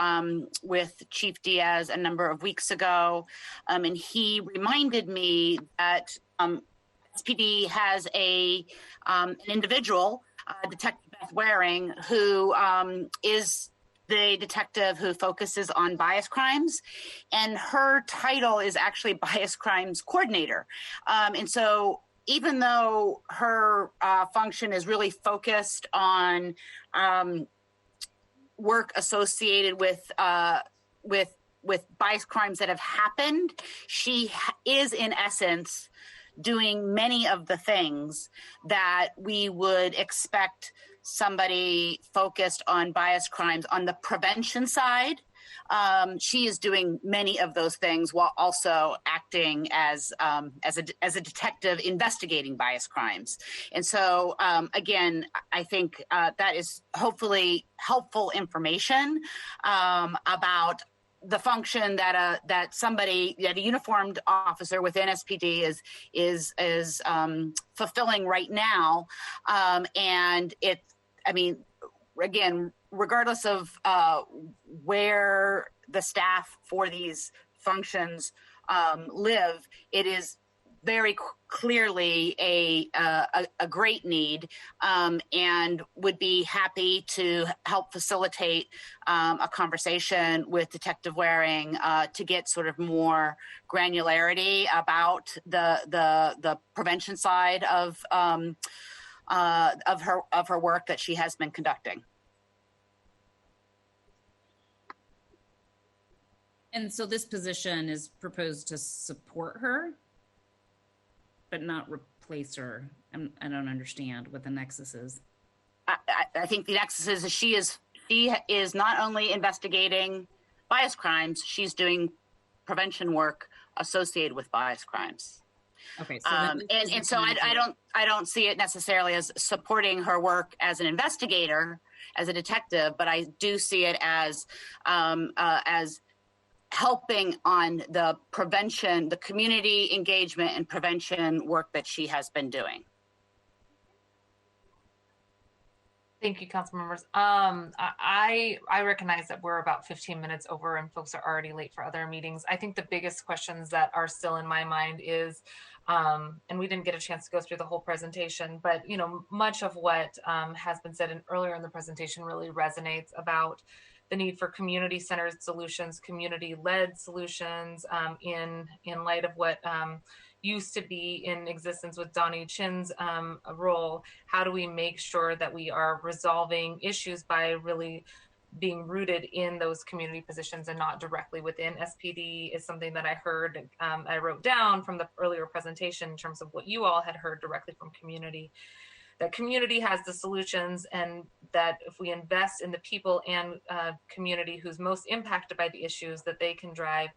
with Chief Diaz a number of weeks ago, and he reminded me that SPD has an individual, Detective Beth Waring, who is the detective who focuses on bias crimes, and her title is actually Bias Crimes Coordinator. And so even though her function is really focused on work associated with bias crimes that have happened, she is in essence doing many of the things that we would expect somebody focused on bias crimes on the prevention side. She is doing many of those things while also acting as a detective investigating bias crimes. And so, again, I think that is hopefully helpful information about the function that a uniformed officer within SPD is fulfilling right now. And again, regardless of where the staff for these functions live, it is very clearly a great need, and would be happy to help facilitate a conversation with Detective Waring to get sort of more granularity about the prevention side of her work that she has been conducting. And so this position is proposed to support her, but not replace her. I don't understand what the nexus is. I think the nexus is she is not only investigating bias crimes, she's doing prevention work associated with bias crimes. Okay. So and so I don't see it necessarily as supporting her work as an investigator, as a detective, but I do see it as helping on the prevention, the community engagement and prevention work that she has been doing. Thank you, council members. I recognize that we're about 15 minutes over and folks are already late for other meetings. I think the biggest questions that are still in my mind is, and we didn't get a chance to go through the whole presentation, but much of what has been said earlier in the presentation really resonates about the need for community-centered solutions, community-led solutions in light of what used to be in existence with Donnie Chin's role. How do we make sure that we are resolving issues by really being rooted in those community positions and not directly within SPD is something that I heard, I wrote down from the earlier presentation in terms of what you all had heard directly from community. That community has the solutions, and that if we invest in the people and community who's most impacted by the issues, that they can drive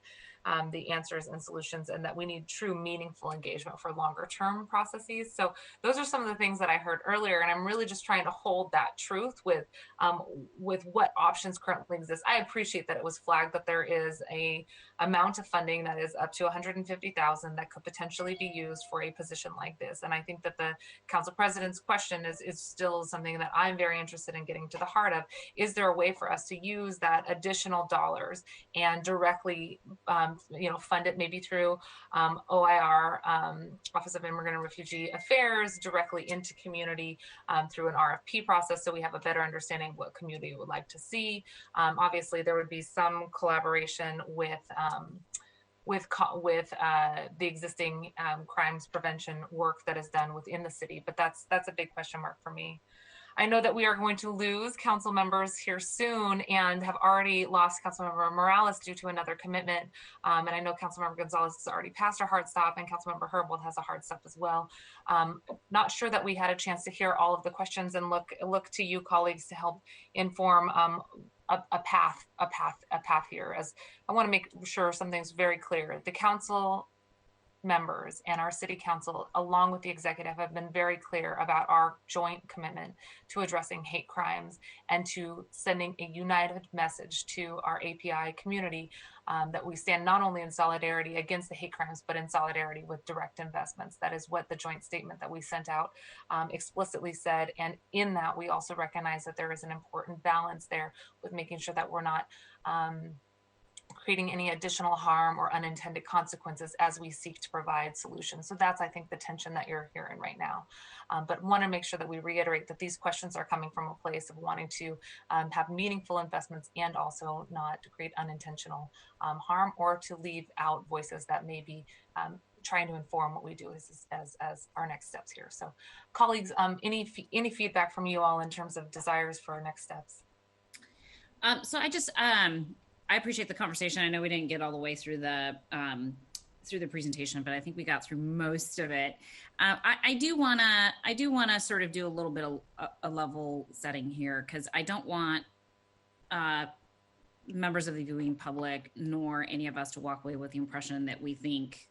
the answers and solutions, and that we need true meaningful engagement for longer term processes. So those are some of the things that I heard earlier, and I'm really just trying to hold that truth with what options currently exist. I appreciate that it was flagged that there is a amount of funding that is up to $150,000 that could potentially be used for a position like this. And I think that the council president's question is still something that I'm very interested in getting to the heart of. Is there a way for us to use that additional dollars and directly, fund it maybe through OIR, Office of Immigrant and Refugee Affairs, directly into community through an RFP process, so we have a better understanding of what community would like to see. Obviously, there would be some collaboration with the existing crimes prevention work that is done within the city, but that's a big question mark for me. I know that we are going to lose council members here soon and have already lost Councilmember Morales due to another commitment. And I know Councilmember Gonzalez has already passed a hard stop, and Councilmember Herbold has a hard stop as well. Not sure that we had a chance to hear all of the questions, and look to you colleagues to help inform a path here. As I want to make sure something's very clear. The council members and our city council, along with the executive, have been very clear about our joint commitment to addressing hate crimes and to sending a united message to our API community that we stand not only in solidarity against the hate crimes, but in solidarity with direct investments. That is what the joint statement that we sent out explicitly said. And in that, we also recognize that there is an important balance there with making sure that we're not creating any additional harm or unintended consequences as we seek to provide solutions. So that's, I think, the tension that you're hearing right now. But want to make sure that we reiterate that these questions are coming from a place of wanting to have meaningful investments and also not to create unintentional harm or to leave out voices that may be trying to inform what we do as our next steps here. So colleagues, any feedback from you all in terms of desires for our next steps? So I appreciate the conversation. I know we didn't get all the way through the presentation, but I think we got through most of it. I do wanna sort of do a little bit of a level setting here, because I don't want members of the viewing public nor any of us to walk away with the impression that we think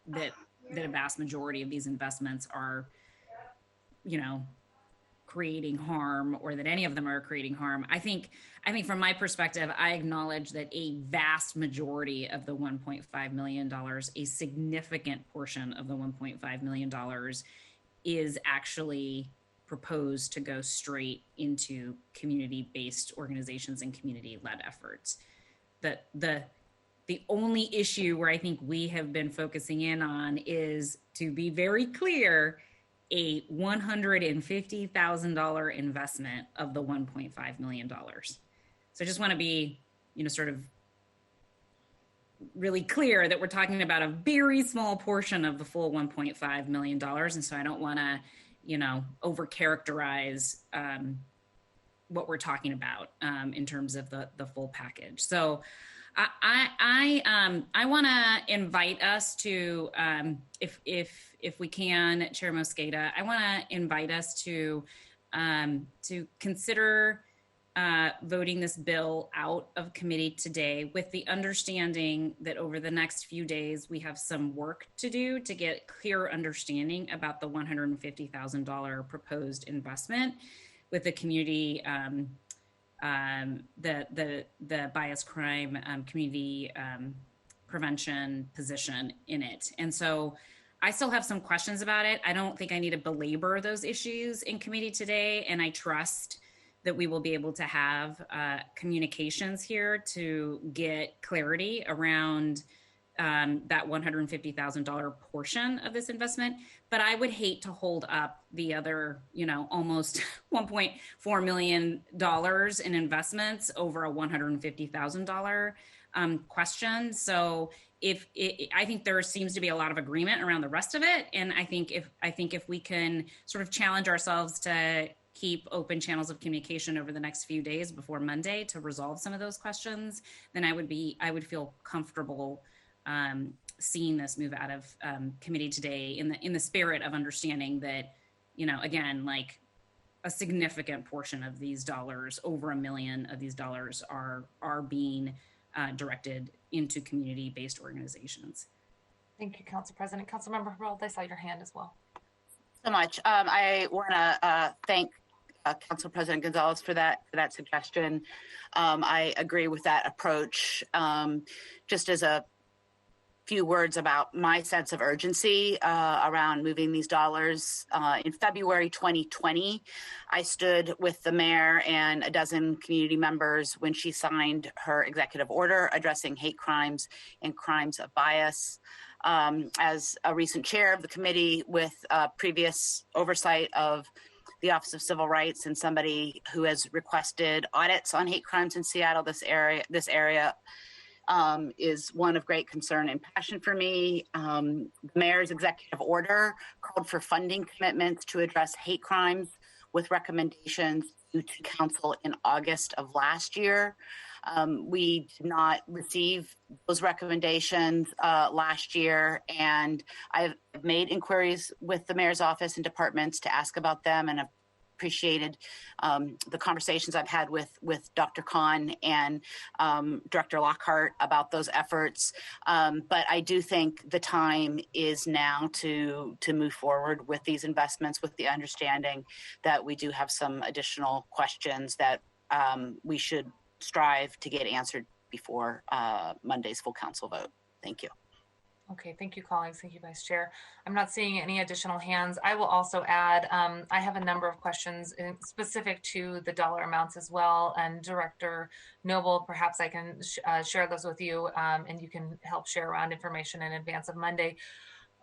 that a vast majority of these investments are, creating harm, or that any of them are creating harm. I think from my perspective, I acknowledge that a vast majority of the $1.5 million, a significant portion of the $1.5 million is actually proposed to go straight into community-based organizations and community-led efforts. The only issue where I think we have been focusing in on is, to be very clear, a $150,000 investment of the $1.5 million. So I just want to be, sort of really clear that we're talking about a very small portion of the full $1.5 million. And so I don't want to, overcharacterize what we're talking about in terms of the full package. So I want to invite us to, if we can, Chair Mosqueda, I want to invite us to consider voting this bill out of committee today, with the understanding that over the next few days we have some work to do to get clear understanding about the $150,000 proposed investment with the community. The bias crime community prevention position in it. And so I still have some questions about it. I don't think I need to belabor those issues in committee today. And I trust that we will be able to have communications here to get clarity around that $150,000 portion of this investment. But I would hate to hold up the other, almost $1.4 million in investments over a $150,000 question. So I think there seems to be a lot of agreement around the rest of it. And I think if we can sort of challenge ourselves to keep open channels of communication over the next few days before Monday to resolve some of those questions, then I would feel comfortable seeing this move out of committee today in the spirit of understanding that, again, like a significant portion of these dollars, over $1 million of these dollars, are being directed into community-based organizations. Thank you, Council President. Councilmember Herbold, I saw your hand as well. So much. I want to thank Council President Gonzalez for that suggestion. I agree with that approach. Just as a few words about my sense of urgency around moving these dollars. In February 2020, I stood with the mayor and a dozen community members when she signed her executive order addressing hate crimes and crimes of bias. As a recent chair of the committee with previous oversight of the Office of Civil Rights and somebody who has requested audits on hate crimes in Seattle, this area is one of great concern and passion for me. The mayor's executive order called for funding commitments to address hate crimes with recommendations due to council in August of last year. We did not receive those recommendations last year, and I've made inquiries with the mayor's office and departments to ask about them, and have appreciated the conversations I've had with Dr. Khan and Director Lockhart about those efforts. But I do think the time is now to move forward with these investments with the understanding that we do have some additional questions that we should strive to get answered before Monday's full council vote. Thank you. Okay, thank you, colleagues. Thank you, Vice Chair. I'm not seeing any additional hands. I will also add, I have a number of questions specific to the dollar amounts as well. And Director Noble, perhaps I can share those with you and you can help share around information in advance of Monday,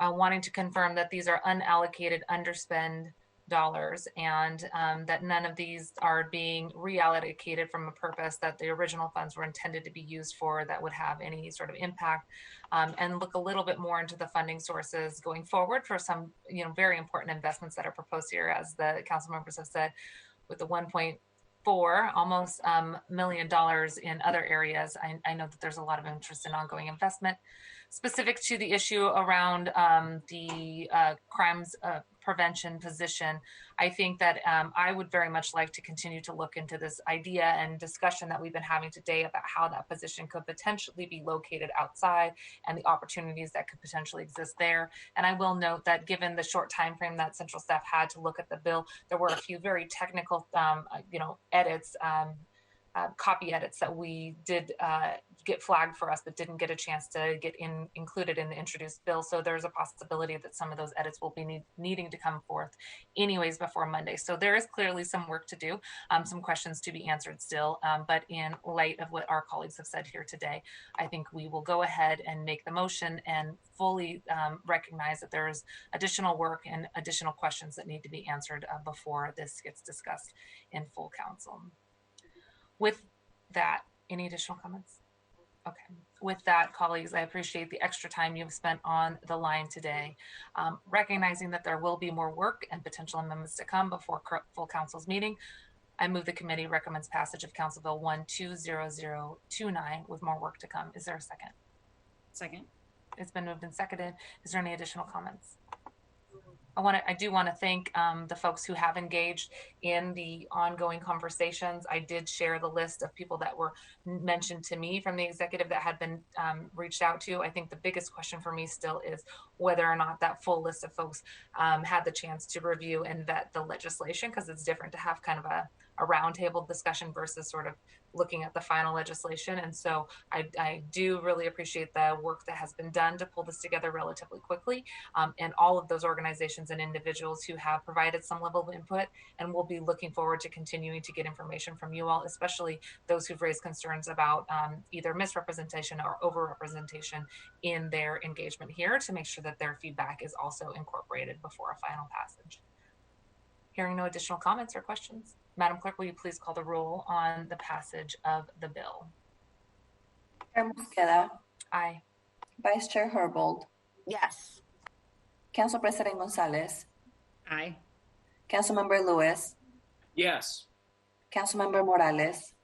wanting to confirm that these are unallocated underspend dollars and that none of these are being reallocated from a purpose that the original funds were intended to be used for that would have any sort of impact, and look a little bit more into the funding sources going forward for some very important investments that are proposed here, as the council members have said, with the 1.4 almost million dollars in other areas. I know that there's a lot of interest in ongoing investment specific to the issue around the crimes prevention position. I think that I would very much like to continue to look into this idea and discussion that we've been having today about how that position could potentially be located outside and the opportunities that could potentially exist there. And I will note that given the short time frame that central staff had to look at the bill, there were a few very technical edits, copy edits that we did get flagged for us that didn't get a chance to get included in the introduced bill. So there's a possibility that some of those edits will be needing to come forth anyways before Monday. So there is clearly some work to do, some questions to be answered still. But in light of what our colleagues have said here today, I think we will go ahead and make the motion and fully recognize that there's additional work and additional questions that need to be answered before this gets discussed in full council. With that, any additional comments? Okay. With that, colleagues, I appreciate the extra time you've spent on the line today. Recognizing that there will be more work and potential amendments to come before full council's meeting, I move the committee recommends passage of Council Bill 120029 with more work to come. Is there a second? Second. It's been moved and seconded. Is there any additional comments? I do want to thank the folks who have engaged in the ongoing conversations. I did share the list of people that were mentioned to me from the executive that had been reached out to. I think the biggest question for me still is whether or not that full list of folks had the chance to review and vet the legislation, because it's different to have kind of a roundtable discussion versus sort of looking at the final legislation. And so I do really appreciate the work that has been done to pull this together relatively quickly, and all of those organizations and individuals who have provided some level of input, and we'll be looking forward to continuing to get information from you all, especially those who've raised concerns about either misrepresentation or overrepresentation in their engagement here, to make sure that their feedback is also incorporated before a final passage. Hearing no additional comments or questions, Madam Clerk, will you please call the roll on the passage of the bill? Chair Mosqueda. Aye. Vice Chair Herbold. Yes. Council President Gonzalez. Aye. Councilmember Lewis. Yes. Councilmember Morales.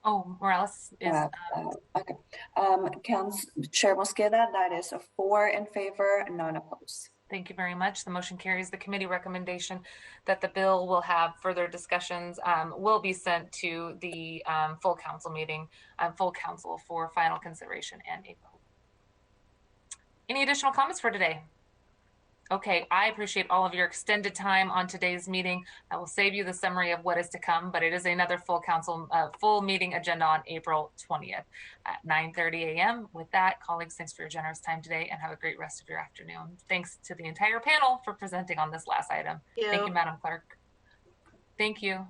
Oh, Morales is... okay. Chair Mosqueda, that is 4 in favor, none opposed. Thank you very much. The motion carries. The committee recommendation that the bill will have further discussions will be sent to the full council meeting, full council for final consideration and a vote. Any additional comments for today? Okay, I appreciate all of your extended time on today's meeting. I will save you the summary of what is to come, but it is another full council, full meeting agenda on April 20th at 9:30 a.m. With that, colleagues, thanks for your generous time today and have a great rest of your afternoon. Thanks to the entire panel for presenting on this last item. Thank you, Madam Clerk. Thank you.